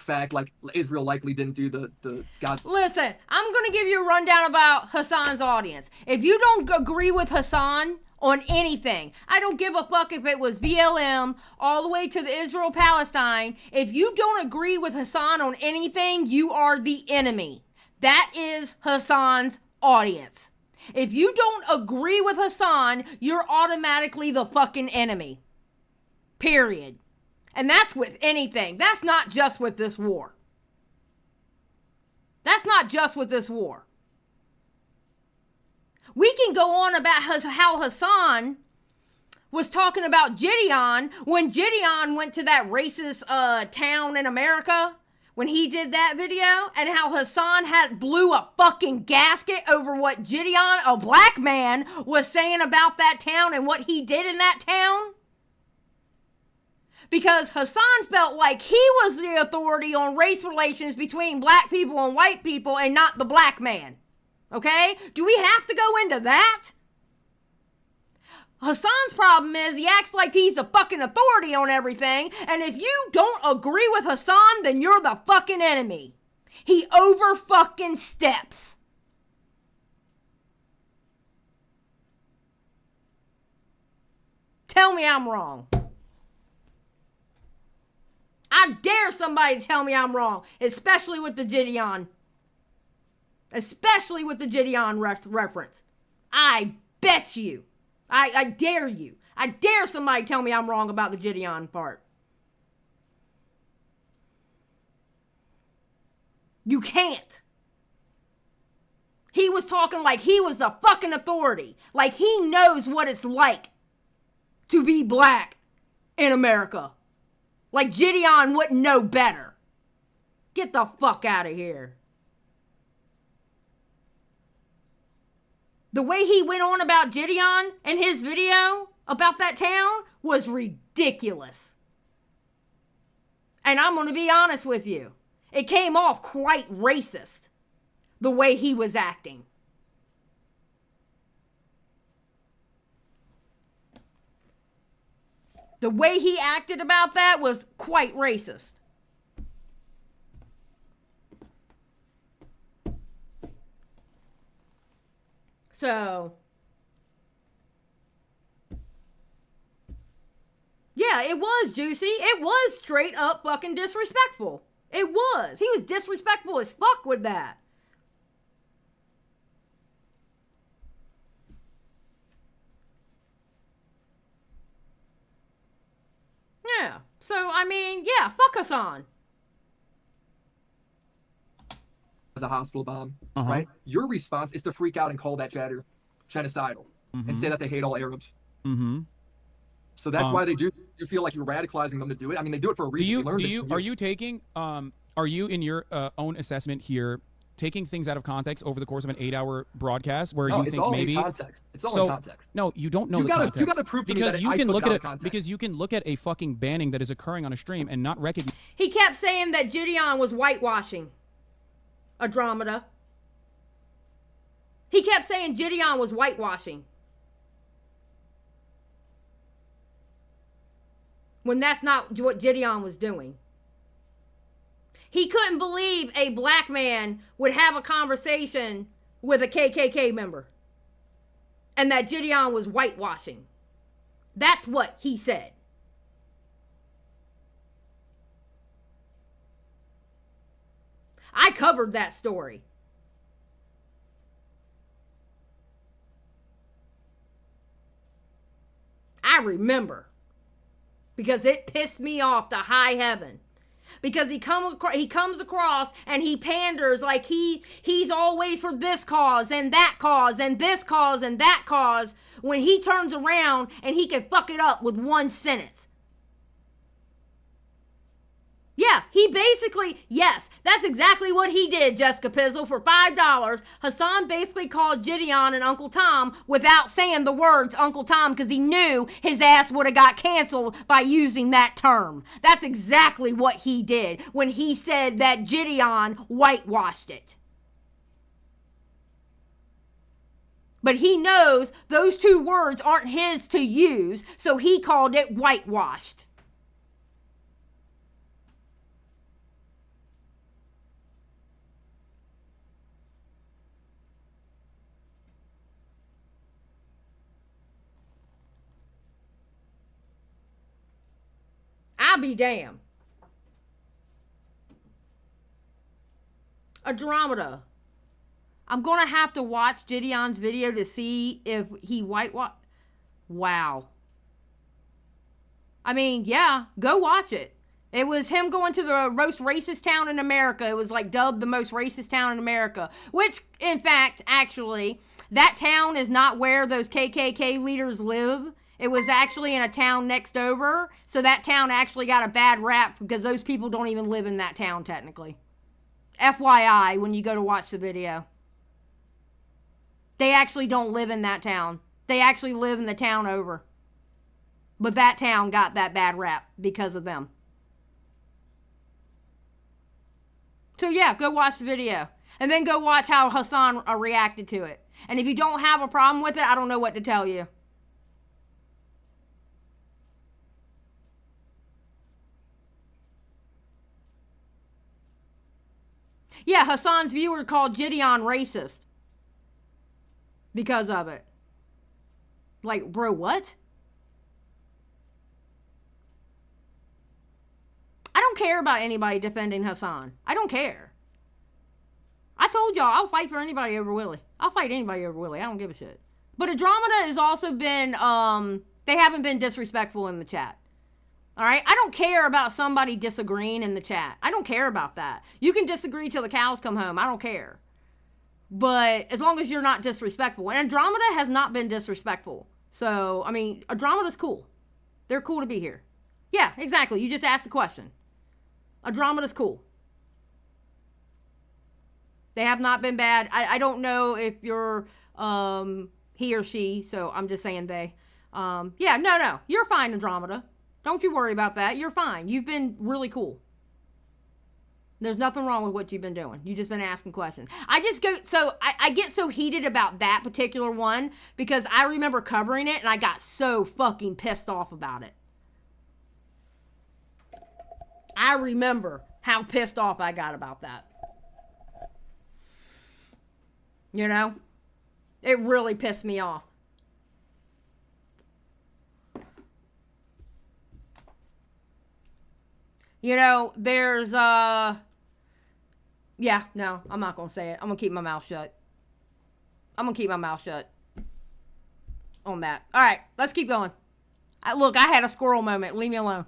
fact, like Israel likely didn't do the God. Listen, I'm going to give you a rundown about Hasan's audience. If you don't agree with Hasan on anything, I don't give a fuck if it was BLM all the way to the Israel-Palestine. If you don't agree with Hasan on anything, you are the enemy. That is Hasan's audience. If you don't agree with Hasan, you're automatically the fucking enemy. Period. And that's with anything. That's not just with this war. That's not just with this war. We can go on about how Hasan was talking about Gideon when Gideon went to that racist town in America when he did that video, and how Hasan had blew a fucking gasket over what Gideon, a black man, was saying about that town and what he did in that town? Because Hasan felt like he was the authority on race relations between black people and white people and not the black man. Okay? Do we have to go into that? Hasan's problem is he acts like he's the fucking authority on everything, and if you don't agree with Hasan, then you're the fucking enemy. He over fucking steps. Tell me I'm wrong. I dare somebody to tell me I'm wrong, especially with the Gideon. Especially with the Gideon reference. I bet you. I dare you. I dare somebody tell me I'm wrong about the Gideon part. You can't. He was talking like he was the fucking authority. Like he knows what it's like to be black in America. Like Gideon wouldn't know better. Get the fuck out of here. The way he went on about Gideon in his video about that town was ridiculous. And I'm going to be honest with you. It came off quite racist, the way he was acting. The way he acted about that was quite racist. So, yeah, it was juicy. It was straight up fucking disrespectful. It was. He was disrespectful as fuck with that. Yeah. So, I mean, yeah, fuck Hasan. As a hospital bomb, right? Your response is to freak out and call that chatter genocidal and say that they hate all Arabs. So that's why they do. You feel like you're radicalizing them to do it. I mean, they do it for a reason. Are you taking? Are you in your own assessment here taking things out of context over the course of an 8-hour broadcast where you think maybe in context. It's all in context. No, you don't know context. You gotta prove to me that you I can took look it at out it of context. because you can look at a fucking banning that is occurring on a stream and not recognize. He kept saying that Gideon was whitewashing Andromeda. He kept saying Gideon was whitewashing. When that's not what Gideon was doing. He couldn't believe a black man would have a conversation with a KKK member. And that Gideon was whitewashing. That's what he said. I covered that story. I remember. Because it pissed me off to high heaven. Because he comes across and he panders like he's always for this cause and that cause and this cause and that cause, when he turns around and he can fuck it up with one sentence. Yeah, he basically, yes, that's exactly what he did, Jessica Pizzle. For $5, Hasan basically called Gideon and Uncle Tom without saying the words Uncle Tom, because he knew his ass would have got canceled by using that term. That's exactly what he did when he said that Gideon whitewashed it. But he knows those two words aren't his to use, so he called it whitewashed. I'll be damned. Andromeda. I'm going to have to watch Gideon's video to see if he whitewashed. Wow. I mean, yeah, go watch it. It was him going to the most racist town in America. It was like dubbed the most racist town in America. Which, in fact, actually, that town is not where those KKK leaders live. It was actually in a town next over, so that town actually got a bad rap because those people don't even live in that town technically. FYI, when you go to watch the video. They actually don't live in that town. They actually live in the town over. But that town got that bad rap because of them. So yeah, go watch the video. And then go watch how Hasan reacted to it. And if you don't have a problem with it, I don't know what to tell you. Yeah, Hasan's viewer called Gideon racist. Because of it. Like, bro, what? I don't care about anybody defending Hasan. I don't care. I told y'all, I'll fight for anybody over Willy. I'll fight anybody over Willy. I don't give a shit. But Andromeda has also been, they haven't been disrespectful in the chat. All right? I don't care about somebody disagreeing in the chat. I don't care about that. You can disagree till the cows come home. I don't care. But as long as you're not disrespectful. And Andromeda has not been disrespectful. So, I mean, Andromeda's cool. They're cool to be here. Yeah, exactly. You just asked the question. Andromeda's cool. They have not been bad. I don't know if you're he or she, so I'm just saying they. Yeah, no. You're fine, Andromeda. Don't you worry about that. You're fine. You've been really cool. There's nothing wrong with what you've been doing. You've just been asking questions. I get so heated about that particular one because I remember covering it and I got so fucking pissed off about it. I remember how pissed off I got about that. You know? It really pissed me off. You know, there's, yeah, no, I'm not going to say it. I'm going to keep my mouth shut. I'm going to keep my mouth shut on that. All right, let's keep going. Look, I had a squirrel moment. Leave me alone.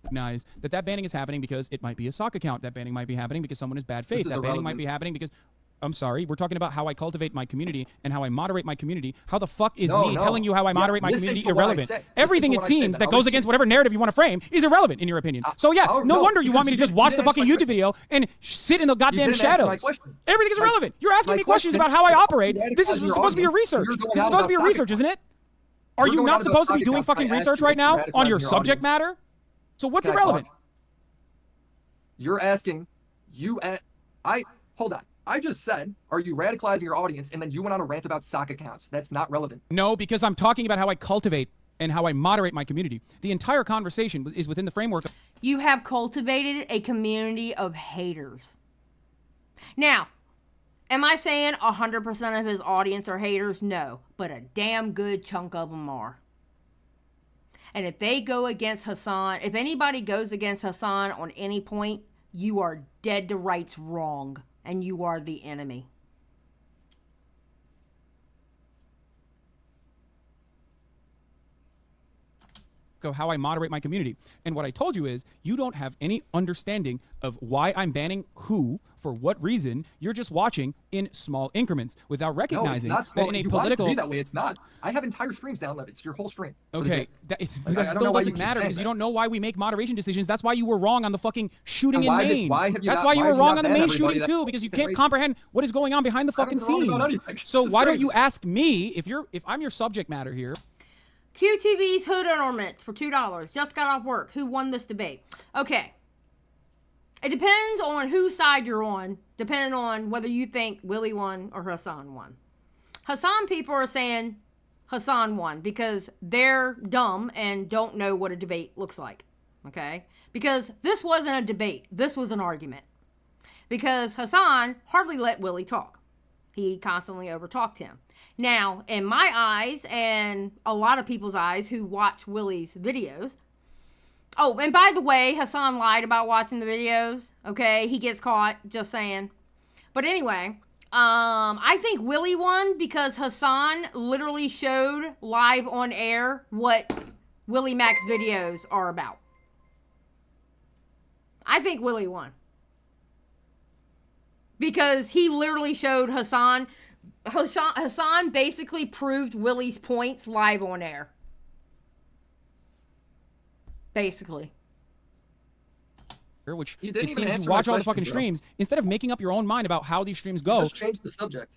Recognize that banning is happening because it might be a sock account. That banning might be happening because someone is bad faith. That banning might be happening because... I'm sorry, we're talking about how I cultivate my community and how I moderate my community. How the fuck is me telling you how I moderate my community irrelevant? Everything, it seems, that goes against whatever narrative you want to frame is irrelevant, in your opinion. So yeah, no wonder you want me to just watch the fucking YouTube video and sit in the goddamn shadows. Everything is irrelevant. You're asking me questions about how I operate. This is supposed to be a research. This is supposed to be a research, isn't it? Are you not supposed to be doing fucking research right now on your subject matter? So what's irrelevant? You're asking, hold on. I just said, are you radicalizing your audience? And then you went on a rant about sock accounts. That's not relevant. No, because I'm talking about how I cultivate and how I moderate my community. The entire conversation is within the framework. You have cultivated a community of haters. Now, am I saying 100% of his audience are haters? No, but a damn good chunk of them are. And if they go against Hasan, if anybody goes against Hasan on any point, you are dead to rights wrong. And you are the enemy. How I moderate my community. And what I told you is you don't have any understanding of why I'm banning who, for what reason. You're just watching in small increments without recognizing that in a political... Want it to be that way. It's not. I have entire streams downloaded. It's your whole stream. Okay. That still doesn't matter because you don't know why we make moderation decisions. That's why you were wrong on the fucking shooting in Maine. That's why you were wrong on the Maine shooting too, because you can't comprehend what is going on behind the fucking scenes. So why don't you ask me, if I'm your subject matter here... QTV's hood ornament for $2. Just got off work. Who won this debate? Okay. It depends on whose side you're on, depending on whether you think Willy won or Hasan won. Hasan people are saying Hasan won because they're dumb and don't know what a debate looks like. Okay? Because this wasn't a debate. This was an argument. Because Hasan hardly let Willy talk. He constantly overtalked him. Now, in my eyes, and a lot of people's eyes who watch Willy's videos... Oh, and by the way, Hasan lied about watching the videos. Okay, he gets caught, just saying. But anyway, I think Willy won because Hasan literally showed live on air what WillyMac's videos are about. I think Willy won. Because he literally showed Hasan basically proved Willy's points live on air. Basically. Which You it didn't even seems answer you my watch all the question, fucking bro. streams instead of making up your own mind about how these streams You go. just change the subject.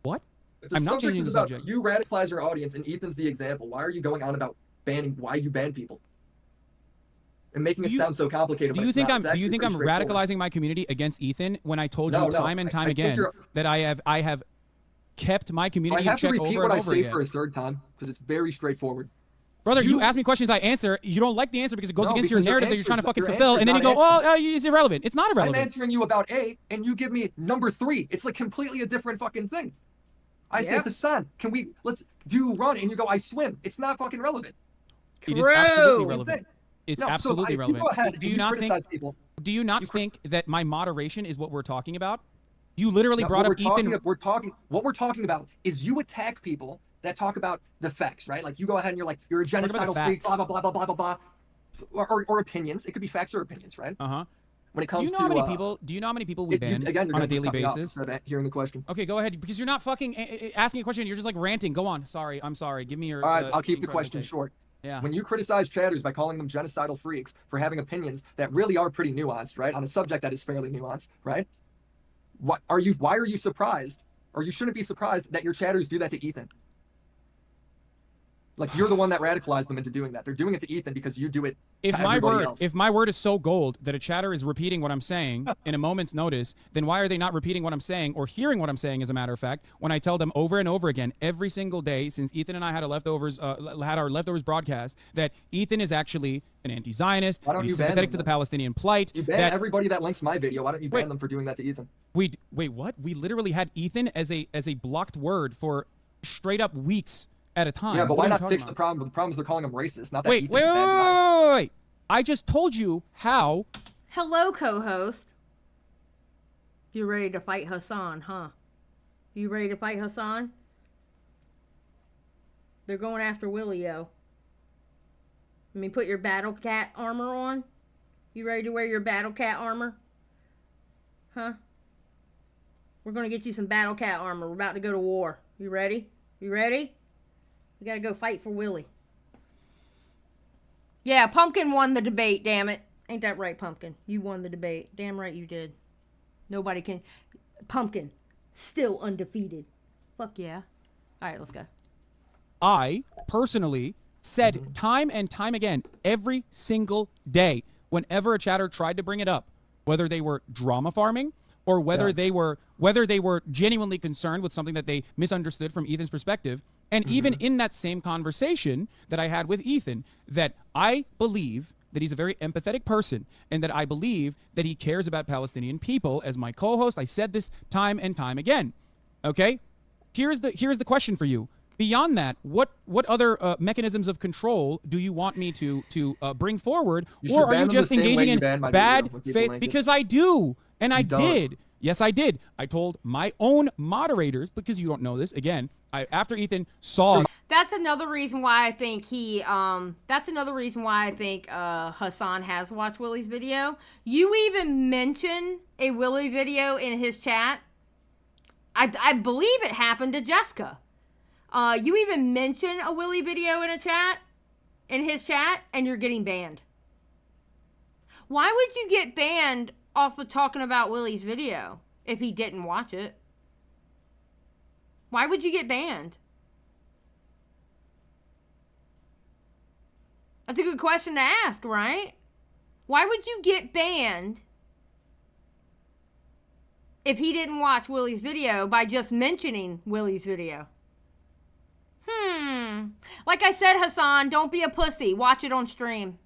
What? If the I'm not subject changing is the about subject. you radicalize your audience and Ethan's the example, why are you going on about banning why you ban people? And making Do it you- sound so complicated. Do but you it's think not. I'm? It's Do you actually think I'm pretty straightforward. radicalizing my community against Ethan when I told No, you no, time and I time think again you're- that I have kept my I community in have to check repeat over what and I over say again? for a third time because it's very straightforward. Brother, you ask me questions, I answer. You don't like the answer because it goes No, against your because your narrative that you're answer's trying to not- fucking your fulfill, answer's and then you not go, answering. "Oh, it's irrelevant." It's not I'm irrelevant. answering you about A, and you give me number 3. It's like completely a different fucking thing. I say, Yep. Hasan, let's do run, and you go, I swim. It's not fucking relevant. It is absolutely True. relevant. Thing. It's No, so absolutely if relevant. You go ahead Do and you not think? criticize people? Do you not think that my moderation is what we're talking about? You literally No, brought what up Ethan. What we're talking about is you attack people that talk about the facts, right? Like you go ahead and you're like, you're a about the genocidal freak, blah facts. blah blah blah blah blah blah, or opinions. It could be facts or opinions, right? Uh-huh. When it Do comes you know to how many people? Do you know how many people we ban again, you're on a gonna just daily cut me off basis? instead of hearing the question. Okay, go ahead because you're not fucking asking a question. You're just like ranting. Go on. Sorry, I'm sorry. Give me your. All right, I'll keep the incredible question take. short. Yeah. When you criticize chatters by calling them genocidal freaks for having opinions that really are pretty nuanced, right, on a subject that is fairly nuanced, right? Why are you surprised, or you shouldn't be surprised that your chatters do that to Ethan? Like you're the one that radicalized them into doing that. They're doing it to Ethan because you do it If to my everybody word, else. if my word is so gold that a chatter is repeating what I'm saying in a moment's notice, then why are they not repeating what I'm saying or hearing what I'm saying? As a matter of fact, when I tell them over and over again every single day since Ethan and I had our leftovers broadcast, that Ethan is actually an anti-Zionist, Why don't and he's you ban sympathetic them to the then? Palestinian plight. You ban that everybody that links my video. Why don't you ban Wait. them for doing that to Ethan? wait, what? We literally had Ethan as a blocked word for straight up weeks at a time. Yeah, but What why are you not talking fix about? the problem? The problem is they're calling him racist, not that Wait, Ethan's wait, a wait, bad guy. wait. I just told you how. Hello, co-host. You ready to fight Hasan, huh? You ready to fight Hasan? They're going after Willie-O. I mean, put your battle cat armor on. You ready to wear your battle cat armor? Huh? We're gonna get you some battle cat armor. We're about to go to war. You ready? You ready? We gotta go fight for Willie. Yeah, Pumpkin won the debate, damn it. Ain't that right, Pumpkin? You won the debate. Damn right you did. Nobody can... Pumpkin, still undefeated. Fuck yeah. Alright, let's go. I personally said time and time again, every single day, whenever a chatter tried to bring it up, whether they were drama farming or whether they were genuinely concerned with something that they misunderstood from Ethan's perspective, and even in that same conversation that I had with Ethan, that I believe that he's a very empathetic person and that I believe that he cares about Palestinian people. As my co-host, I said this time and time again. Okay? Here's the question for you. Beyond that, what other mechanisms of control do you want me to bring forward, You should or are ban you them just the same way engaging you in banned my bad video when people faith? link it. Because I do, and I don't. did. Yes, I did. I told my own moderators, because you don't know this. Again, after Ethan saw. That's another reason why I think Hasan has watched Willie's video. You even mentioned a Willie video in his chat. I believe it happened to Jessica. You even mention a Willie video in his chat, and you're getting banned. Why would you get banned off of talking about Willie's video if he didn't watch it? Why would you get banned? That's a good question to ask, right? Why would you get banned if he didn't watch Willie's video by just mentioning Willie's video? Like I said, Hasan, don't be a pussy. Watch it on stream.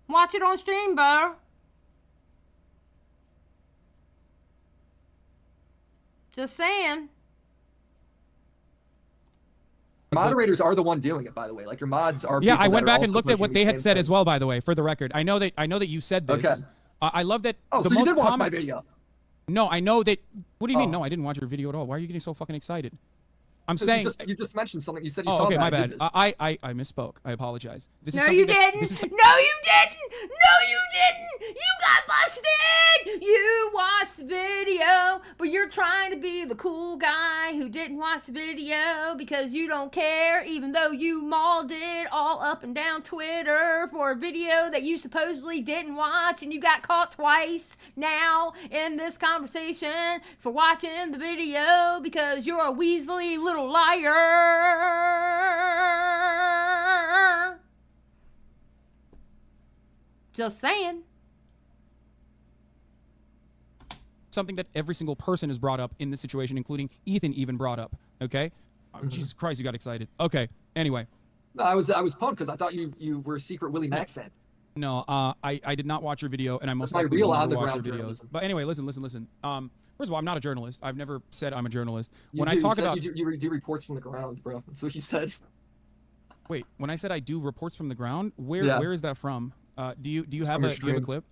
Watch it on stream, bro. Just saying. Moderators are the one doing it, by the way. Like your mods are. Yeah, people I that went are back and also looked at pushing what the they had same said thing. as well. By the way, for the record, I know that you said this. Okay. I love that. Oh, the so you most did watch common, my video? No, I know that. What do you mean? Oh. No, I didn't watch your video at all. Why are you getting so fucking excited? I'm 'Cause saying. you just mentioned something. You said you Oh, saw okay, that my I did bad. this. I misspoke. I apologize. This is No, something you that- didn't. this is some- No, you didn't. No, you didn't. You got busted. You watched the video, but you're trying to be the the cool guy who didn't watch the video because you don't care, even though you mauled it all up and down Twitter for a video that you supposedly didn't watch, and you got caught twice now in this conversation for watching the video because you're a Weasley little liar. Just saying. Something that every single person has brought up in this situation, including Ethan even brought up. Okay? Jesus Christ, you got excited. Okay. Anyway. No, I was pumped because I thought you were a secret Willy Mac fan. No, I did not watch your video, and I most That's my likely real won't watch your on-the-ground videos. journalism. But anyway, listen. First of all, I'm not a journalist. I've never said I'm a journalist. When I You talk said about you do reports from the ground, bro. That's what you said. wait, when I said I do reports from the ground, where Yeah. where is that from? Do you have from a your do you have a stream. clip?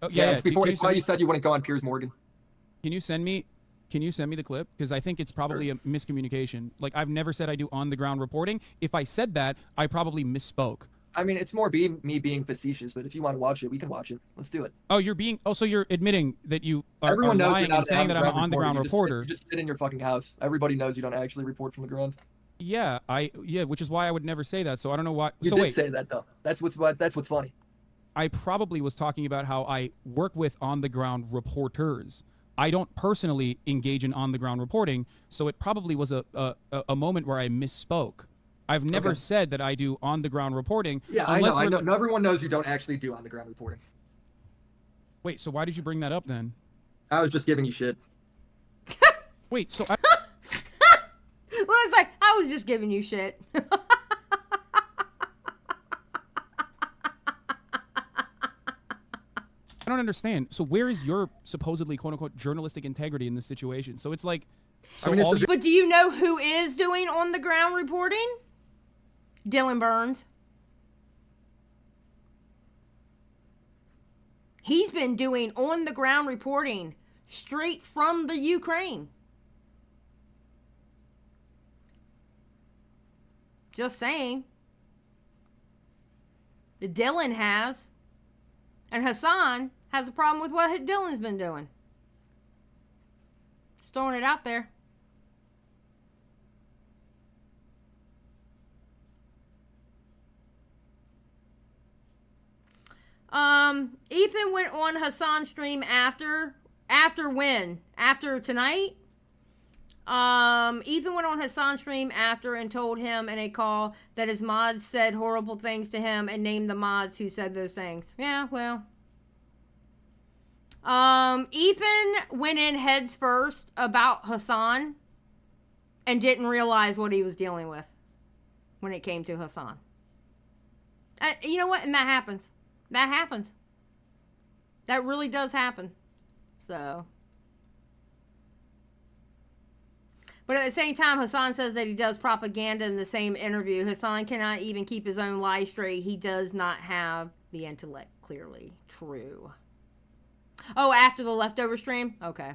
Oh, Yeah, it's before. Can It's why you said you wouldn't go on Piers Morgan. Can you send me the clip? Because I think it's probably a miscommunication. Like, I've never said I do on the ground reporting. If I said that, I probably misspoke. I mean, it's more me being facetious, but if you want to watch it, we can watch it. Let's do it. Oh, so you're admitting that you are, Everyone knows lying you're not and saying that I'm an on the ground reporter. You just sit in your fucking house. Everybody knows you don't actually report from the ground. Yeah, which is why I would never say that. So I don't know why. You so did wait, say that though. That's what's funny. I probably was talking about how I work with on the ground reporters. I don't personally engage in on the ground reporting, so it probably was a moment where I misspoke. I've never said that I do on the ground reporting. Yeah, I know. No, everyone knows you don't actually do on the ground reporting. Wait, so why did you bring that up then? I was just giving you shit. Wait, so Well, it's like, I was just giving you shit. I don't understand. So where is your supposedly quote unquote journalistic integrity in this situation? So it's like, so I mean, all But do you know who is doing on the ground reporting? Dylan Burns. He's been doing on the ground reporting straight from the Ukraine. Just saying. The Dylan has. And Hasan has a problem with what Dylan's been doing. Just throwing it out there. Ethan went on Hasan's stream after when? After tonight? Ethan went on Hasan's stream after and told him in a call that his mods said horrible things to him and named the mods who said those things. Yeah, well. Ethan went in heads first about Hasan and didn't realize what he was dealing with when it came to Hasan. You know what? And that happens. That happens. That really does happen. So. But at the same time, Hasan says that he does propaganda in the same interview. Hasan cannot even keep his own lie straight. He does not have the intellect, clearly. True. Oh, after the leftover stream? Okay.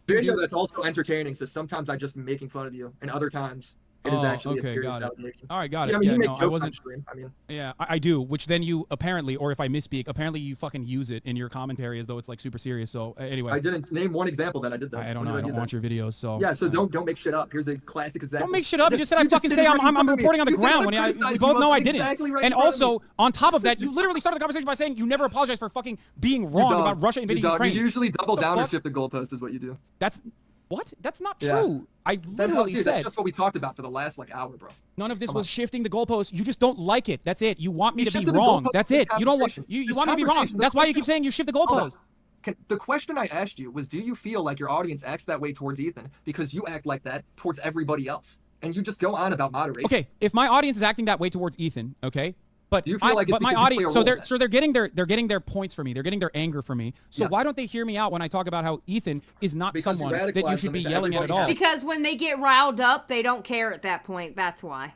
Video that's also entertaining, so sometimes I just am making fun of you, and other times it is actually a serious allegation. All right, got it. Yeah, I mean, you make no, I jokes on wasn't. stream. I mean, Yeah, I do. Which then you apparently, or if I misspeak, apparently you fucking use it in your commentary as though it's like super serious. So anyway, I didn't name one example that I did that. I don't know. I don't watch your videos, so Yeah, so don't make shit up. Here's a classic example. Don't make shit up. You just said I fucking say I'm reporting on the ground when we both know I didn't. And also, on top of that, you literally started the conversation by saying you never apologized for fucking being wrong about Russia invading Ukraine. You usually double down or shift the goalpost is what you do. That's what? That's not true. I literally Dude, said that's just what we talked about for the last hour, bro. none of this was shifting the goalposts. You just don't like it. That's it. You want me You to be shifted the wrong. goalpost That's in it. this You don't want conversation. you want me to be wrong. Conversation, That's why you keep saying you shift the Hold on. goalposts. The question I asked you was, do you feel like your audience acts that way towards Ethan? Because you act like that towards everybody else. And you just go on about moderation. Okay, if my audience is acting that way towards Ethan, okay, but You feel like it's but my because you play a audience, role they're getting their points for me. They're getting their anger for me. So Yes. why don't they hear me out when I talk about how Ethan is not Because you someone that you radicalize should them be into yelling at everybody all? Because when they get riled up, they don't care at that point. That's why.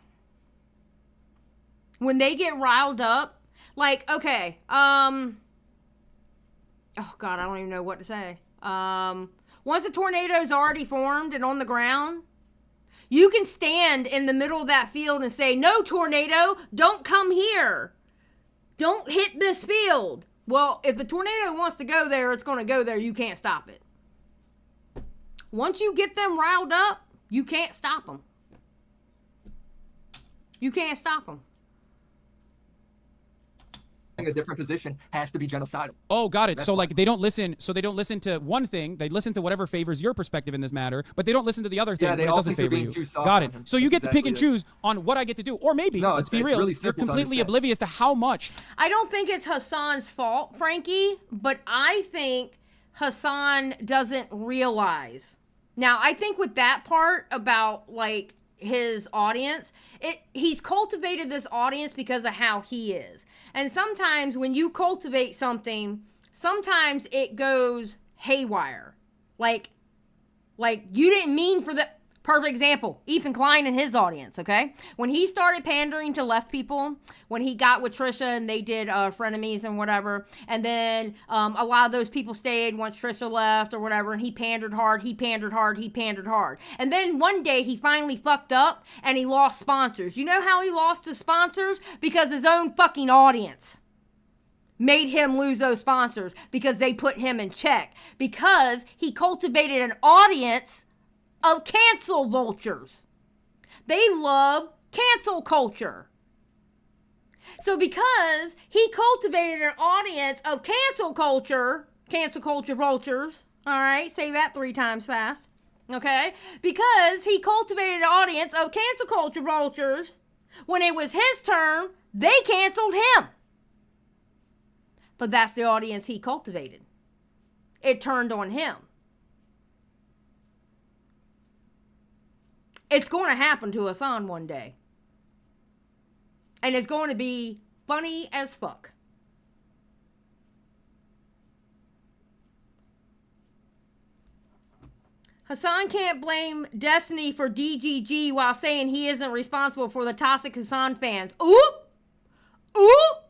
When they get riled up, like, okay, oh God, I don't even know what to say. Once a tornado's already formed and on the ground, you can stand in the middle of that field and say, no, tornado, don't come here. Don't hit this field. Well, if the tornado wants to go there, it's going to go there. You can't stop it. Once you get them riled up, you can't stop them. You can't stop them. A different position has to be genocidal. Oh, got it. That's so why. like they don't listen. So they don't listen to one thing. They listen to whatever favors your perspective in this matter, but they don't listen to the other thing Yeah, they when it all doesn't think they're favor being you. too soft Got on it. him. So you That's get to pick and exactly it. choose on what I get to do, or maybe No, let's be it's real, really you're simple to completely understand. oblivious to how much. I don't think it's Hasan's fault, Frankie, but I think Hasan doesn't realize. Now, I think with that part about like his audience, he's cultivated this audience because of how he is. And sometimes when you cultivate something, sometimes it goes haywire. Like you didn't mean for the perfect example, Ethan Klein and his audience, okay? When he started pandering to left people, when he got with Trisha and they did frenemies and whatever, and then a lot of those people stayed once Trisha left or whatever, and he pandered hard. And then one day he finally fucked up and he lost sponsors. You know how he lost his sponsors? Because his own fucking audience made him lose those sponsors because they put him in check. Because he cultivated an audience of cancel vultures. They love cancel culture. So because he cultivated an audience of cancel culture vultures, all right, say that 3 times fast, okay? Because he cultivated an audience of cancel culture vultures, when it was his turn, they canceled him. But that's the audience he cultivated. It turned on him. It's going to happen to Hasan one day. And it's going to be funny as fuck. Hasan can't blame Destiny for DGG while saying he isn't responsible for the toxic Hasan fans. Oop! Oop!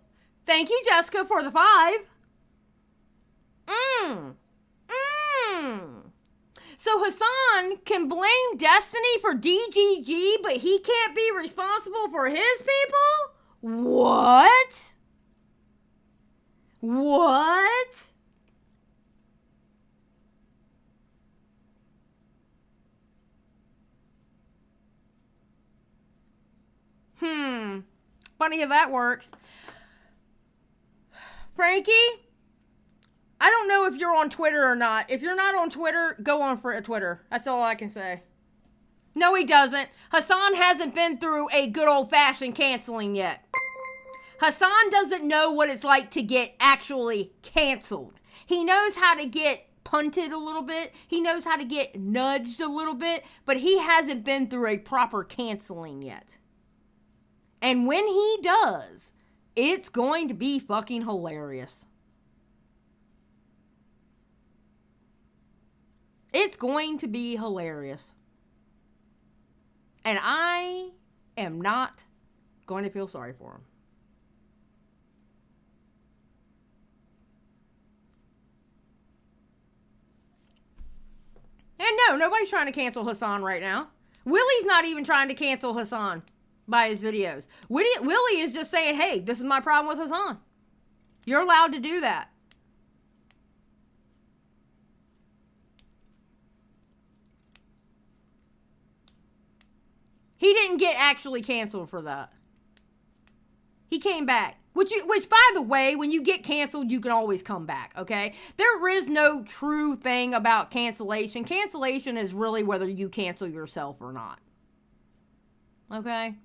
Thank you, Jessica, for the 5. So Hasan can blame Destiny for DGG, but he can't be responsible for his people? What? What? Funny how that works. Frankie? I don't know if you're on Twitter or not. If you're not on Twitter, go on for Twitter. That's all I can say. No, he doesn't. Hasan hasn't been through a good old-fashioned canceling yet. Hasan doesn't know what it's like to get actually canceled. He knows how to get punted a little bit. He knows how to get nudged a little bit, but he hasn't been through a proper canceling yet. And when he does, it's going to be fucking hilarious. It's going to be hilarious. And I am not going to feel sorry for him. And no, nobody's trying to cancel Hasan right now. Willy's not even trying to cancel Hasan by his videos. Willy is just saying, hey, this is my problem with Hasan. You're allowed to do that. He didn't get actually canceled for that. He came back. Which, by the way, when you get canceled, you can always come back, okay? There is no true thing about cancellation. Cancellation is really whether you cancel yourself or not. Okay?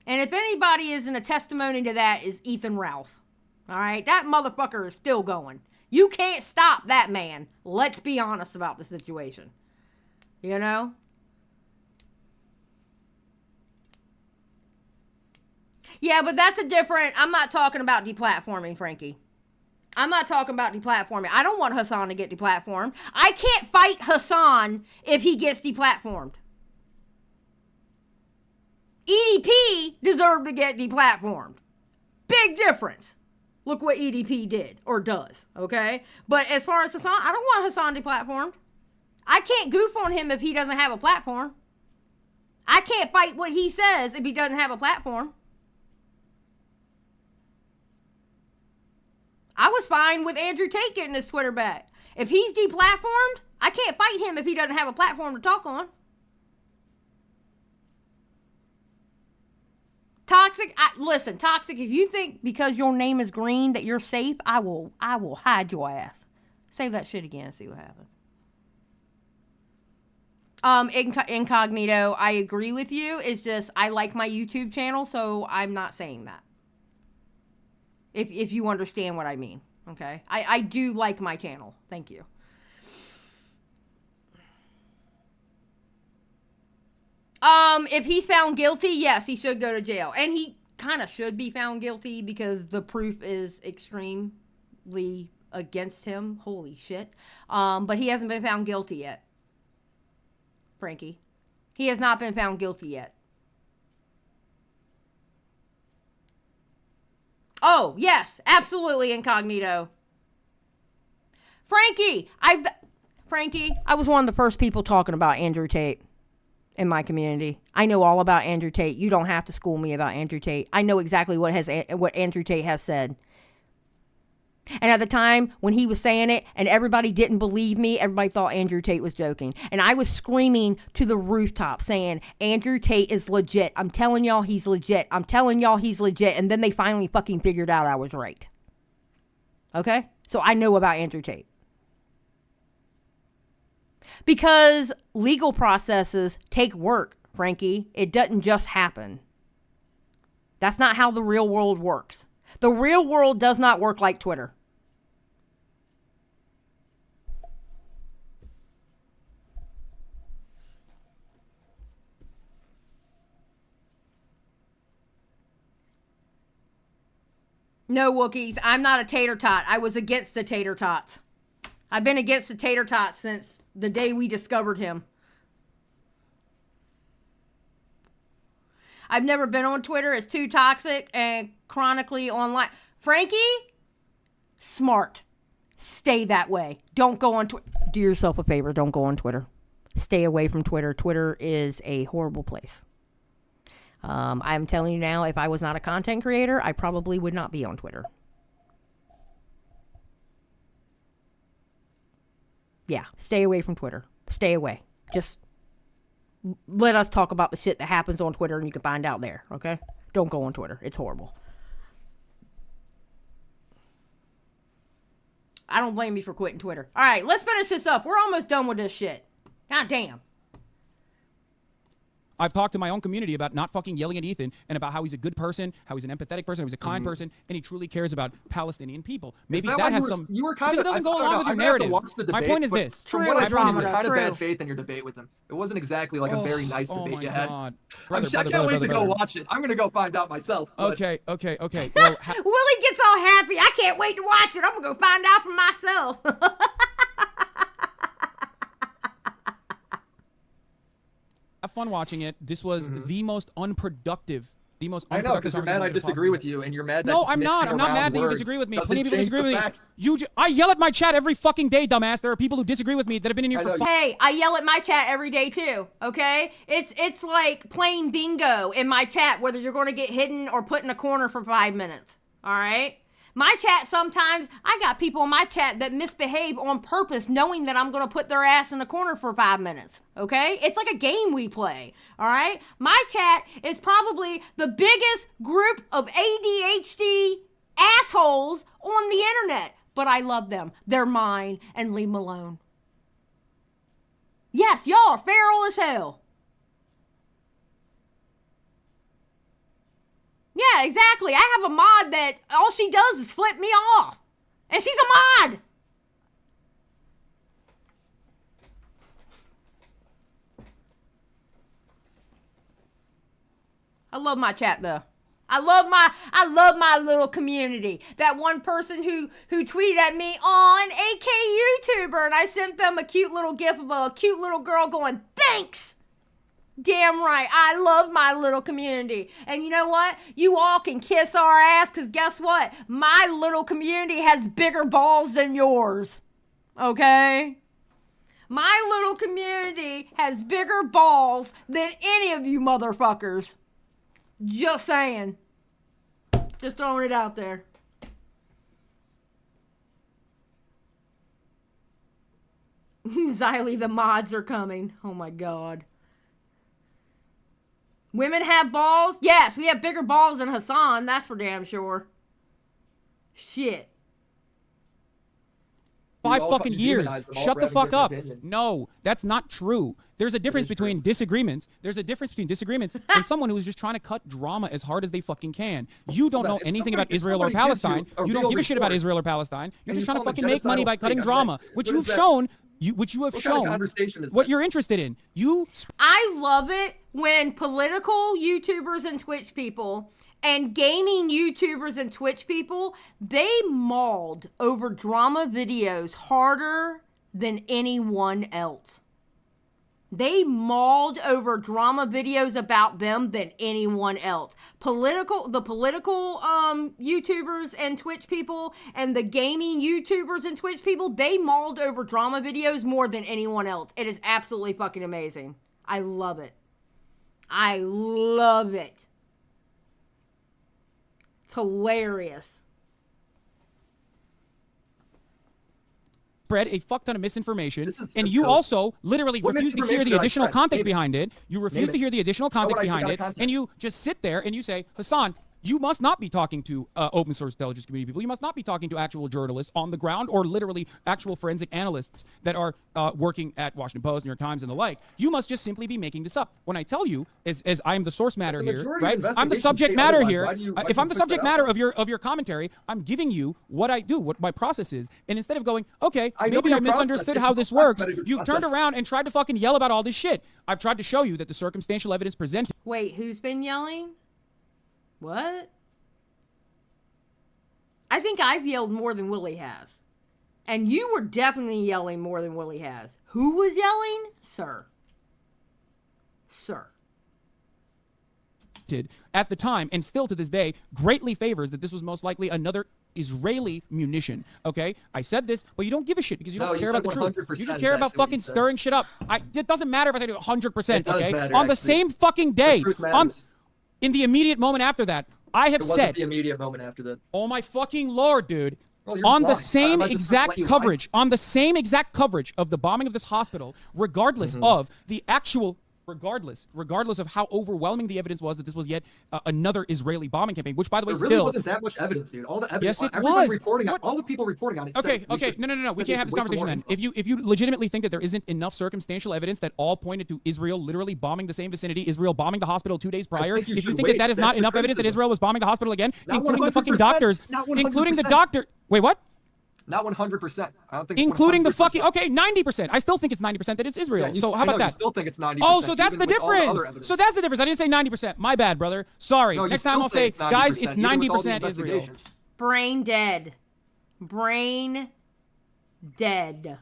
And if anybody isn't a testimony to that, is Ethan Ralph. All right? That motherfucker is still going. You can't stop that man. Let's be honest about the situation. You know? Yeah, but that's a different... I'm not talking about deplatforming, Frankie. I'm not talking about deplatforming. I don't want Hasan to get deplatformed. I can't fight Hasan if he gets deplatformed. EDP deserved to get deplatformed. Big difference. Look what EDP did, or does, okay? But as far as Hasan, I don't want Hasan deplatformed. I can't goof on him if he doesn't have a platform. I can't fight what he says if he doesn't have a platform. I was fine with Andrew Tate getting his Twitter back. If he's deplatformed, I can't fight him if he doesn't have a platform to talk on. Toxic, listen, Toxic, if you think because your name is green that you're safe, I will hide your ass. Say that shit again and see what happens. Incognito, I agree with you. It's just, I like my YouTube channel, so I'm not saying that. If you understand what I mean, okay? I do like my channel. Thank you. If he's found guilty, yes, he should go to jail. And he kind of should be found guilty because the proof is extremely against him. Holy shit. But he hasn't been found guilty yet. Frankie. He has not been found guilty yet. Oh, yes, absolutely, Incognito. Frankie, I was one of the first people talking about Andrew Tate in my community. I know all about Andrew Tate. You don't have to school me about Andrew Tate. I know exactly what Andrew Tate has said. And at the time when he was saying it and everybody didn't believe me, everybody thought Andrew Tate was joking. And I was screaming to the rooftop saying, Andrew Tate is legit. I'm telling y'all he's legit. I'm telling y'all he's legit. And then they finally fucking figured out I was right. Okay? So I know about Andrew Tate. Because legal processes take work, Frankie. It doesn't just happen. That's not how the real world works. The real world does not work like Twitter. No, Wookiees, I'm not a tater tot. I was against the tater tots. I've been against the tater tots since the day we discovered him. I've never been on Twitter. It's too toxic and chronically online. Frankie, smart. Stay that way. Don't go on Twitter. Do yourself a favor. Don't go on Twitter. Stay away from Twitter. Twitter is a horrible place. I'm telling you now, if I was not a content creator, I probably would not be on Twitter. Yeah, stay away from Twitter. Stay away. Just let us talk about the shit that happens on Twitter and you can find out there, okay? Don't go on Twitter. It's horrible. I don't blame you for quitting Twitter. All right, let's finish this up. We're almost done with this shit. God damn. I've talked to my own community about not fucking yelling at Ethan and about how he's a good person, how he's an empathetic person, how he's a kind person, and he truly cares about Palestinian people. Maybe that has some... You were kind of... It doesn't go along with your narrative. My point is this. From what I saw, you had kind of bad faith in your debate with him. It wasn't exactly like a very nice debate you had. I can't wait to go watch it. I'm going to go find out myself. Okay. Well, Willie gets all happy. I can't wait to watch it. I'm going to go find out for myself. Have fun watching it. This was the most unproductive. I know, because you're mad I disagree with you, and you're mad that No, I'm not. I'm not mad that you disagree with me. Plenty of people disagree with me. I yell at my chat every fucking day, dumbass. There are people who disagree with me that have been in here for... Hey, I yell at my chat every day, too, okay? It's like playing bingo in my chat, whether you're going to get hidden or put in a corner for 5 minutes, all right? My chat sometimes, I got people in my chat that misbehave on purpose knowing that I'm going to put their ass in the corner for 5 minutes, okay? It's like a game we play, all right? My chat is probably the biggest group of ADHD assholes on the internet, but I love them. They're mine, and leave them alone. Yes, y'all are feral as hell. Yeah, exactly. I have a mod that all she does is flip me off. And she's a mod. I love my chat though. I love my little community. That one person who tweeted at me on AK YouTuber and I sent them a cute little gif of a cute little girl going, "Thanks." Damn right. I love my little community. And you know what? You all can kiss our ass because guess what? My little community has bigger balls than yours. Okay? My little community has bigger balls than any of you motherfuckers. Just saying. Just throwing it out there. Xylie, the mods are coming. Oh my god. Women have balls? Yes, we have bigger balls than Hasan. That's for damn sure. Shit. 5 fucking years. Shut the fuck up. No, that's not true. There's a difference between disagreements. There's a difference between disagreements and someone who is just trying to cut drama as hard as they fucking can. You don't know anything about Israel or Palestine. You don't give a shit about Israel or Palestine. You're just trying to fucking make money by cutting drama, which you've shown. Which you have shown what you're interested in. I love it when political YouTubers and Twitch people and gaming YouTubers and Twitch people, they mauled over drama videos harder than anyone else. They mauled over drama videos about them than anyone else. The political YouTubers and Twitch people and the gaming YouTubers and Twitch people, they mauled over drama videos more than anyone else. It is absolutely fucking amazing. I love it. I love it. It's hilarious. Spread a fuck ton of misinformation, and you also literally refuse to hear the additional context behind it. You refuse to hear the additional context behind it, and you just sit there and you say, Hasan, you must not be talking to open source intelligence community people. You must not be talking to actual journalists on the ground or literally actual forensic analysts that are working at Washington Post, New York Times, and the like. You must just simply be making this up. When I tell you, as I'm the source matter here, right? I'm the subject matter here. If I'm the subject matter of your commentary, I'm giving you what I do, what my process is. And instead of going, okay, maybe I misunderstood how this works, you've turned around and tried to fucking yell about all this shit. I've tried to show you that the circumstantial evidence presented. Wait, who's been yelling? What? I think I've yelled more than Willy has. And you were definitely yelling more than Willy has. Who was yelling? Sir. Sir. At the time, and still to this day, greatly favors that this was most likely another Israeli munition. Okay? I said this, but you don't give a shit because you don't care about the truth. You just care about fucking stirring shit up. It doesn't matter if I say 100%, okay? Matter, on the same fucking day. In the immediate moment after that, I have said. The immediate moment after that. Oh my fucking lord, dude. Oh, on the same exact coverage, on the same exact coverage of the bombing of this hospital, regardless of the actual, regardless of how overwhelming the evidence was that this was yet another Israeli bombing campaign, which by the way, there really wasn't that much evidence, dude. All the evidence, yes, it was. All the people reporting on it. Okay, no. We can't have this conversation then. If you legitimately think that there isn't enough circumstantial evidence that all pointed to Israel literally bombing the same vicinity, Israel bombing the hospital 2 days prior, if you think that is not enough evidence that Israel was bombing the hospital again, including the fucking doctors, including the doctor. Wait, what? Not 100%. I don't think. Including the fucking 90%. I still think it's 90% that it's Israel. Yeah, so how about that? You still think it's 90%. Oh, so that's the difference. So that's the difference. I didn't say 90%. My bad, brother. Sorry. No, next time I'll say, guys, it's 90% Israel. Brain dead. Brain dead.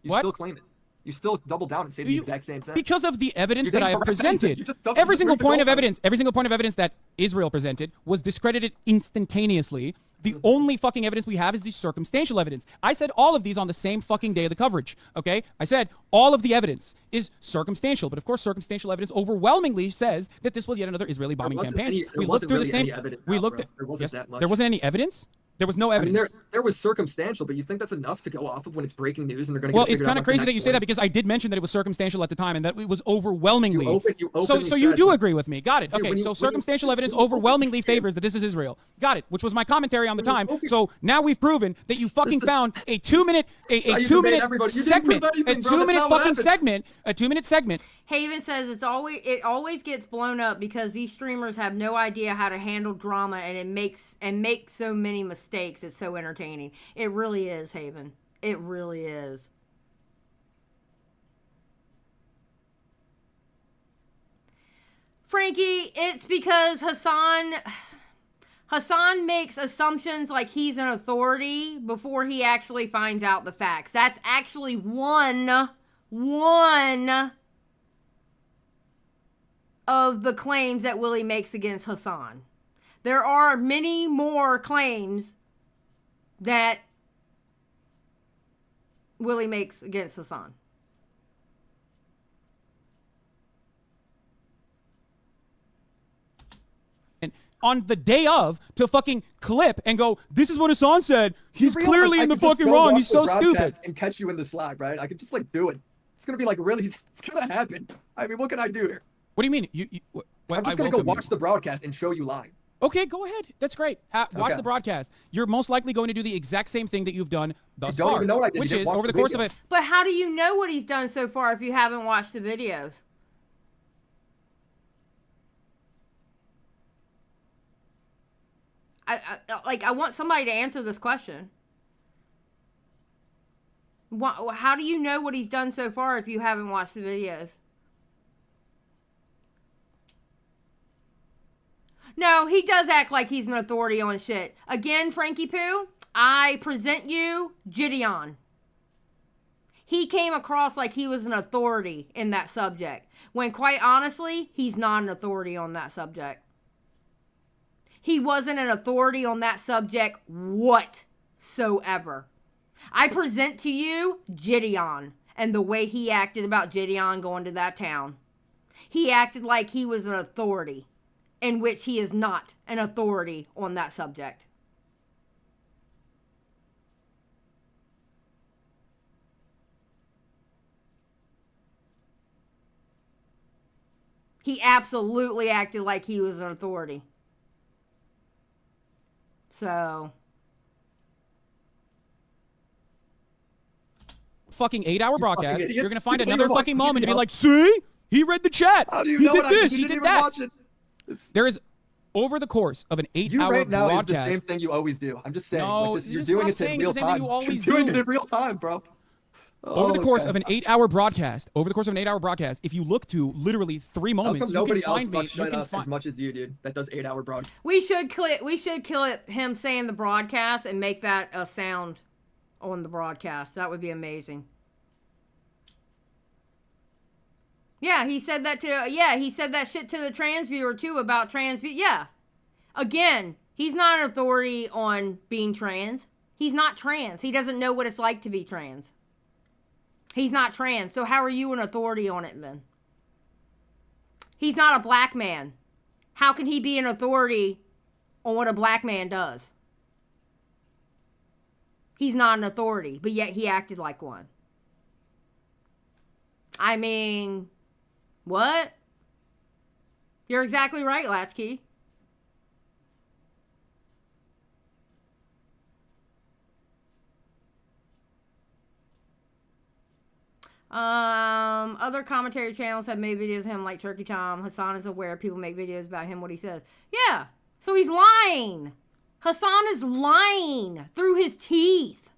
You still claim it. You still double down and say the exact same thing. Because of the evidence that I have presented. Every single point of evidence that Israel presented was discredited instantaneously. The only fucking evidence we have is the circumstantial evidence. I said all of these on the same fucking day of the coverage, okay? I said all of the evidence is circumstantial, but of course circumstantial evidence overwhelmingly says that this was yet another Israeli bombing campaign. We looked through the same. We looked at. There wasn't any evidence. There was no evidence. I mean, there was circumstantial, but you think that's enough to go off of when it's breaking news and they're going to Well, it's kind of crazy that you say that because I did mention that it was circumstantial at the time and that it was overwhelmingly. So you do agree with me. Got it. Okay, so circumstantial evidence overwhelmingly favors that this is Israel. Got it, which was my commentary on the time. So now we've proven that you fucking found a 2-minute segment, a 2-minute fucking segment, a 2-minute segment. Haven says it always gets blown up because these streamers have no idea how to handle drama and it makes so many mistakes. It's so entertaining. It really is, Haven. It really is. Frankie, it's because Hasan makes assumptions like he's an authority before he actually finds out the facts. That's actually one of the claims that Willy makes against Hasan. There are many more claims that Willy makes against Hasan. on the day of to fucking clip and go, this is what Hasan said. He's clearly in the fucking wrong. He's so stupid. And catch you in the slack, right? I could just like do it. It's gonna be like really. It's gonna happen. I mean, what can I do here? What do you mean? I'm just gonna go watch the broadcast and show you live. Okay, go ahead. That's great. Watch the broadcast. You're most likely going to do the exact same thing that you've done thus far, even know what I did. which is over the course of it. But how do you know what he's done so far if you haven't watched the videos? I want somebody to answer this question. How do you know what he's done so far if you haven't watched the videos? No, he does act like he's an authority on shit. Again, Frankie Poo, I present you Gideon. He came across like he was an authority in that subject, when quite honestly, he's not an authority on that subject. He wasn't an authority on that subject whatsoever. I present to you Gideon and the way he acted about Gideon going to that town. He acted like he was an authority, in which he is not an authority on that subject. He absolutely acted like he was an authority. So... fucking 8-hour broadcast, you're gonna find another fucking moment to be like, see? He read the chat. How do you he know did what this, I he did that. There is, over the course of an 8-hour right now broadcast. is the same thing you always do. I'm just saying. No, like this, you're just doing stop it in saying real it's the same thing time. you always You're doing do. it in real time, bro. Over the course of an 8-hour broadcast, if you look to literally 3 moments, you can find me. You can find as much as you, dude. That does 8-hour broadcast. We should clip him saying the broadcast and make that a sound on the broadcast. That would be amazing. Yeah, he said that he said that shit to the trans viewer too about trans. Yeah. Again, he's not an authority on being trans. He's not trans. He doesn't know what it's like to be trans. He's not trans. So how are you an authority on it then? He's not a black man. How can he be an authority on what a black man does? He's not an authority, but yet he acted like one. I mean... what? You're exactly right, Latchkey. Other commentary channels have made videos of him like Turkey Tom. Hasan is aware people make videos about him, what he says. Yeah, so he's lying. Hasan is lying through his teeth.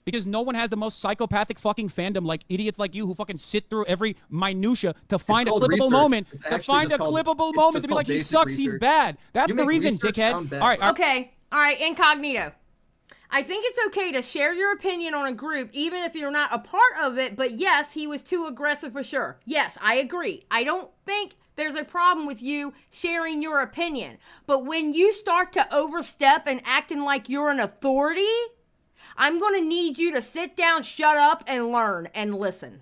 Because no one has the most psychopathic fucking fandom like idiots like you who fucking sit through every minutia to find a clippable moment. To find a clippable moment to be like, he sucks, he's bad. That's the reason, dickhead. All right. Okay. All right, incognito. I think it's okay to share your opinion on a group, even if you're not a part of it, but yes, he was too aggressive for sure. Yes, I agree. I don't think there's a problem with you sharing your opinion. But when you start to overstep and acting like you're an authority, I'm going to need you to sit down, shut up, and learn and listen.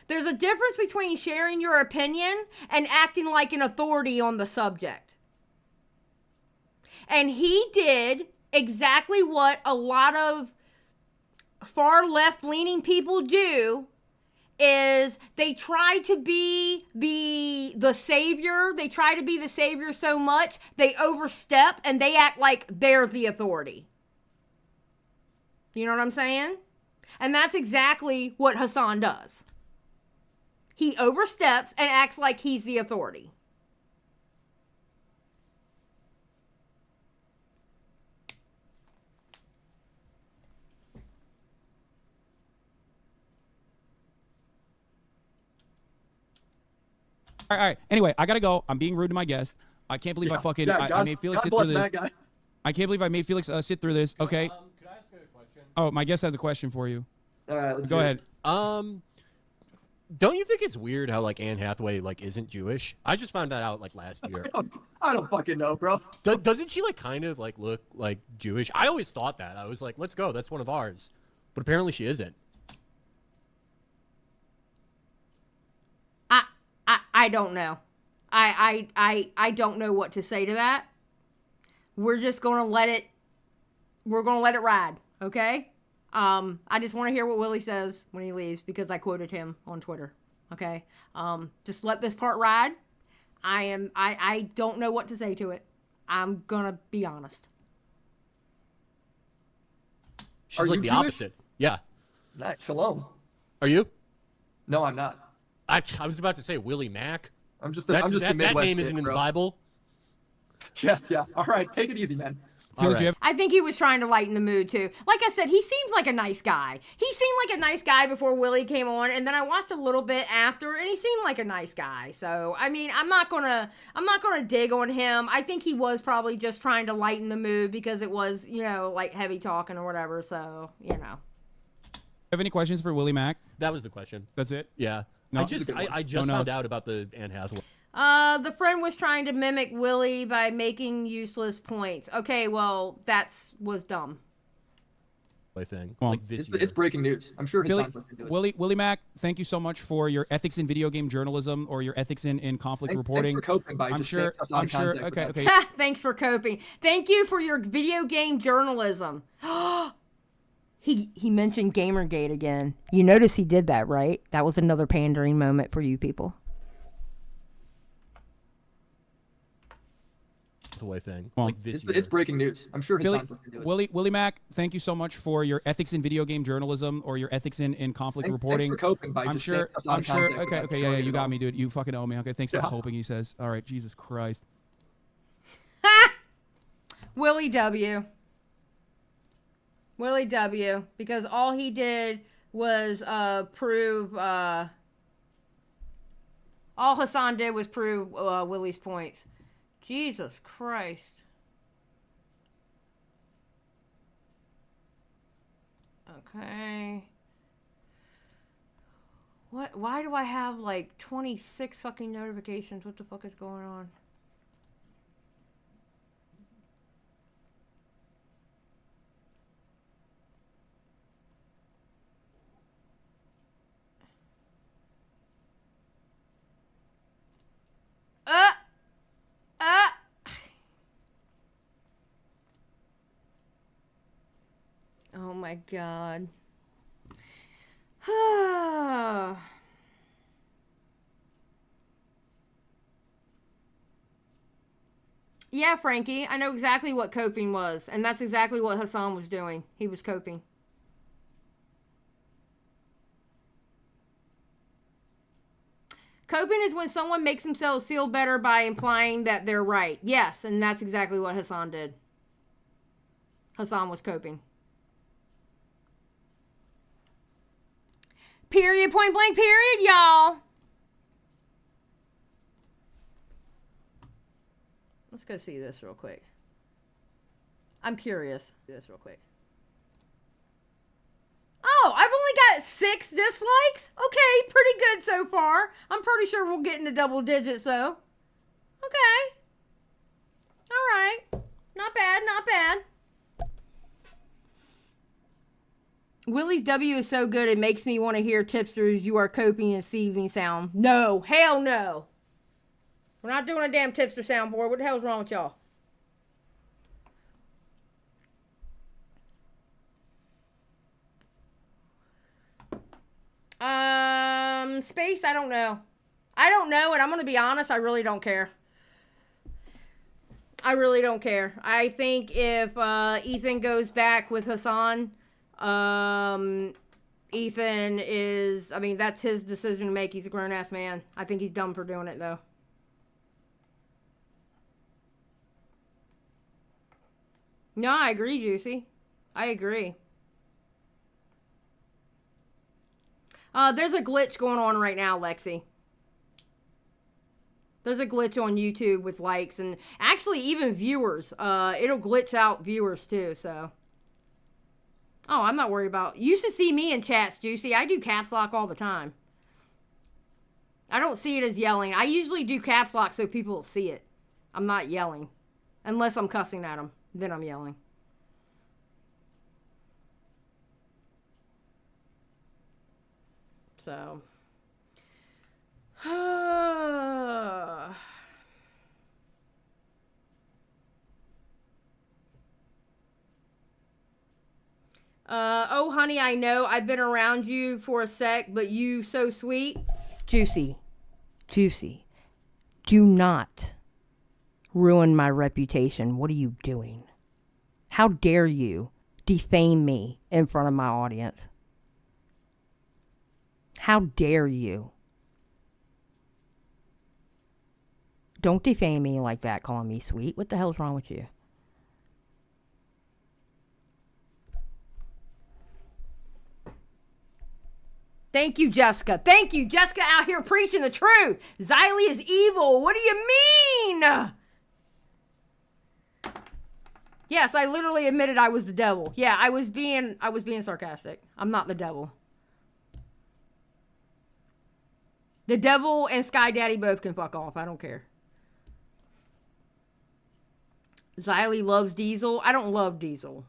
There's a difference between sharing your opinion and acting like an authority on the subject. And he did exactly what a lot of far left-leaning people do, is they try to be the savior. They try to be the savior so much, they overstep and they act like they're the authority. You know what I'm saying? And that's exactly what Hasan does. He oversteps and acts like he's the authority. All right. Anyway, I gotta go. I'm being rude to my guest. I can't believe I made Felix sit through this. I can't believe I made Felix sit through this. Okay. Could I ask a question? Oh, my guest has a question for you. All right, let's go ahead. Don't you think it's weird how like Anne Hathaway like isn't Jewish? I just found that out like last year. I don't fucking know, bro. Doesn't she like kind of like look like Jewish? I always thought that. I was like, let's go. That's one of ours. But apparently she isn't. I don't know. I don't know what to say to that. We're just gonna let it ride, okay? I just want to hear what Willie says when he leaves because I quoted him on Twitter. Okay? Just let this part ride. I don't know what to say to it. I'm gonna be honest. She's like the Jewish? opposite. Yeah. Nice. Shalom. Are you? No, I'm not. I was about to say Willie Mac. I'm just That a Midwest name kid, isn't in the bro. Bible. Yeah. All right, take it easy, man. All right. I think he was trying to lighten the mood too. Like I said, he seems like a nice guy. He seemed like a nice guy before Willie came on, and then I watched a little bit after, and he seemed like a nice guy. So I mean, I'm not gonna dig on him. I think he was probably just trying to lighten the mood because it was, like heavy talking or whatever. So Have any questions for Willie Mac? That was the question. That's it. Yeah. No, I just found out about the Anne Hathaway The friend was trying to mimic Willie by making useless points. Okay, well, was dumb. thing. Well, like this It's breaking news. I'm sure Billy, Hasan's looking into it. Willie Mac, thank you so much for your ethics in video game journalism or your ethics in conflict reporting. Thanks for coping by I'm just sure. saying stuff out I'm of sure. context Okay. without- Okay. Thanks for coping. Thank you for your video game journalism. He mentioned Gamergate again. You notice he did that, right? That was another pandering moment for you people. Hathaway thing. Well, like this It's breaking news. I'm sure Billy, Hasan's looking into it. Willie Mac, thank you so much for your ethics in video game journalism or your ethics in conflict reporting. Thanks for coping by I'm just sure. saying stuff out I'm of sure. context Okay. without Yeah. showing You it got all. me, dude. You fucking owe me. Okay. Thanks for Yeah. coping. He says. All right. Jesus Christ. Willie W. Willie W. Because all he did was prove. All Hasan did was prove Willie's points. Jesus Christ. Okay. What? Why do I have like 26 fucking notifications? What the fuck is going on? Oh my God. Yeah, Frankie, I know exactly what coping was, and that's exactly what Hasan was doing. He was coping. Coping is when someone makes themselves feel better by implying that they're right. Yes, and that's exactly what Hasan did. Hasan was coping. Period, point blank, period, y'all. Let's go see this real quick. I'm curious. Do this real quick. Oh, I've only got 6 dislikes? Okay, pretty good so far. I'm pretty sure we'll get into double digits, though. Okay. All right. Not bad, not bad. Willie's W is so good, it makes me want to hear tipsters, you are coping and seething sound. No, hell no. We're not doing a damn tipster soundboard. What the hell's wrong with y'all? Space, I don't know. I don't know, and I'm going to be honest, I really don't care. I really don't care. I think if Ethan goes back with Hasan, Ethan is, I mean, that's his decision to make. He's a grown-ass man. I think he's dumb for doing it, though. No, I agree, Juicy. I agree. There's a glitch going on right now, Lexi. There's a glitch on YouTube with likes and actually even viewers. It'll glitch out viewers too, so. Oh, I'm not worried about. You should see me in chats, Juicy. I do caps lock all the time. I don't see it as yelling. I usually do caps lock so people will see it. I'm not yelling. Unless I'm cussing at them. Then I'm yelling. So. Oh, honey, I know I've been around you for a sec, but you so sweet. Juicy. Do not ruin my reputation. What are you doing? How dare you defame me in front of my audience? How dare you? Don't defame me like that, calling me sweet. What the hell's wrong with you? Thank you, Jessica. Thank you, Jessica, out here preaching the truth. Xylie is evil. What do you mean? Yes, I literally admitted I was the devil. Yeah, I was being sarcastic. I'm not the devil. The devil and Sky Daddy both can fuck off. I don't care. Xylie loves Diesel. I don't love Diesel.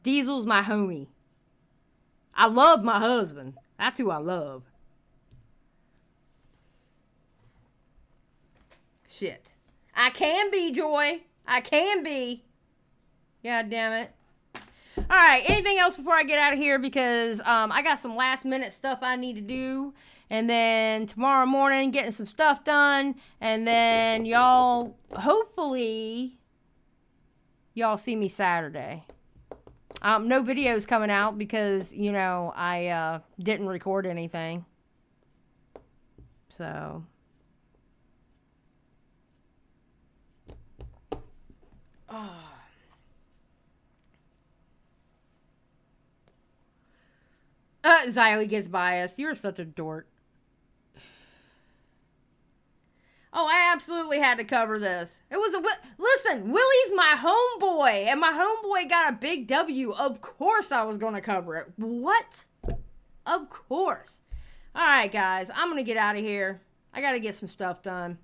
Diesel's my homie. I love my husband. That's who I love. Shit. I can be, Joy. I can be. God damn it. All right. Anything else before I get out of here? Because I got some last minute stuff I need to do. And then tomorrow morning, getting some stuff done. And then y'all, hopefully, y'all see me Saturday. No videos coming out because, you know, I didn't record anything. So. Oh. Xylie gets biased. You're such a dork. Oh, I absolutely had to cover this. It was listen, Willy's my homeboy, and my homeboy got a big W. Of course I was going to cover it. What? Of course. All right, guys, I'm going to get out of here. I got to get some stuff done.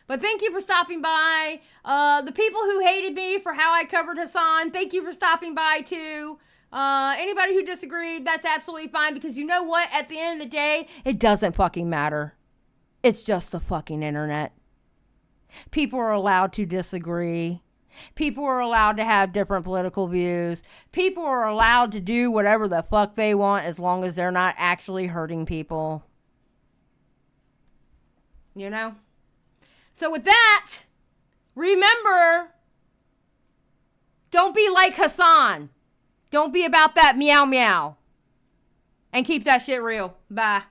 But thank you for stopping by. The people who hated me for how I covered Hasan, thank you for stopping by, too. Anybody who disagreed, that's absolutely fine, because you know what? At the end of the day, it doesn't fucking matter. It's just the fucking internet. People are allowed to disagree. People are allowed to have different political views. People are allowed to do whatever the fuck they want as long as they're not actually hurting people. You know? So with that, remember, don't be like Hasan. Don't be about that meow meow. And keep that shit real. Bye.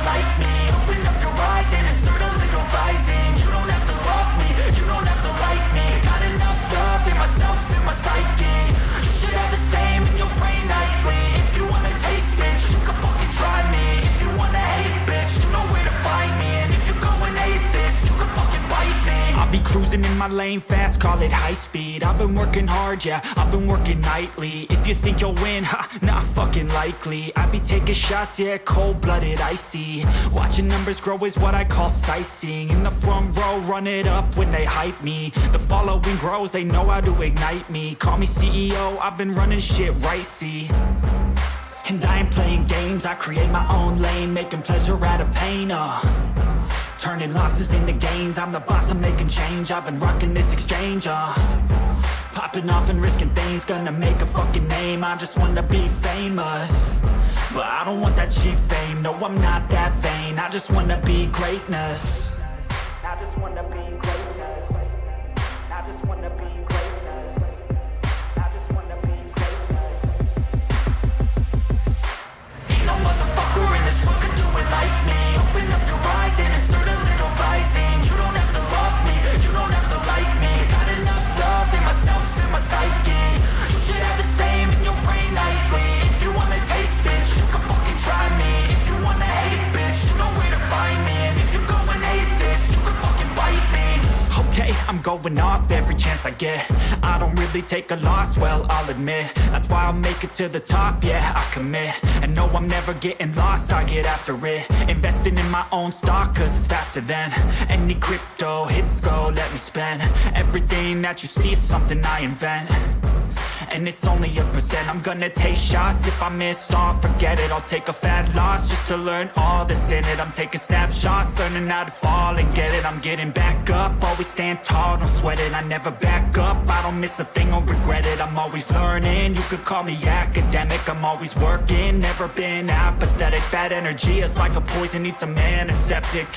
Like me, open up your eyes and insert a little rising. You don't have to love me, you don't have to like me. Got enough love in myself, in my psyche. You should have the same in your brain nightly. If you wanna taste, bitch, you can fucking try me. If you wanna hate, bitch, you know where to find me. And if you go and hate this, you can fucking bite me. I'll be cruising in my lane fast, call it high speed. I've been working hard, yeah, I've been working nightly. If you think you'll win, ha, not fucking likely. I be taking shots, yeah, cold-blooded, icy. Watching numbers grow is what I call sightseeing. In the front row, run it up when they hype me. The following grows, they know how to ignite me. Call me CEO, I've been running shit right, see. And I ain't playing games, I create my own lane, making pleasure out of pain, turning losses into gains. I'm the boss, I'm making change. I've been rocking this exchange, popping off and risking things. Gonna make a fucking name, I just wanna be famous. But I don't want that cheap fame, no, I'm not that vain. I just wanna be greatness. I just wanna be greatness. I just wanna be greatness. I just wanna be greatness. Ain't no motherfucker in this world could do it like me. Open up your eyes and insert a little rising. You don't have to love me, you don't have to like me. Got enough love in myself, in my psyche. You should have the same in your brain nightly. If you wanna taste, bitch, you can fucking try me. If you wanna hate, bitch, you know where to find me. And if you go and hate this, you can fucking bite me. I'm going off every chance I get. I don't really take a loss, well, I'll admit. That's why I'll make it to the top, yeah, I commit. And no, I'm never getting lost, I get after it. Investing in my own stock, cause it's faster than any crypto hits go, let me spend. Everything that you see is something I invent. And it's only a percent. I'm gonna take shots. If I miss all, forget it. I'll take a fat loss just to learn all that's in it. I'm taking snapshots, learning how to fall and get it. I'm getting back up, always stand tall, don't sweat it. I never back up, I don't miss a thing or regret it. I'm always learning, you could call me academic. I'm always working, never been apathetic. Bad energy is like a poison, needs a antiseptic.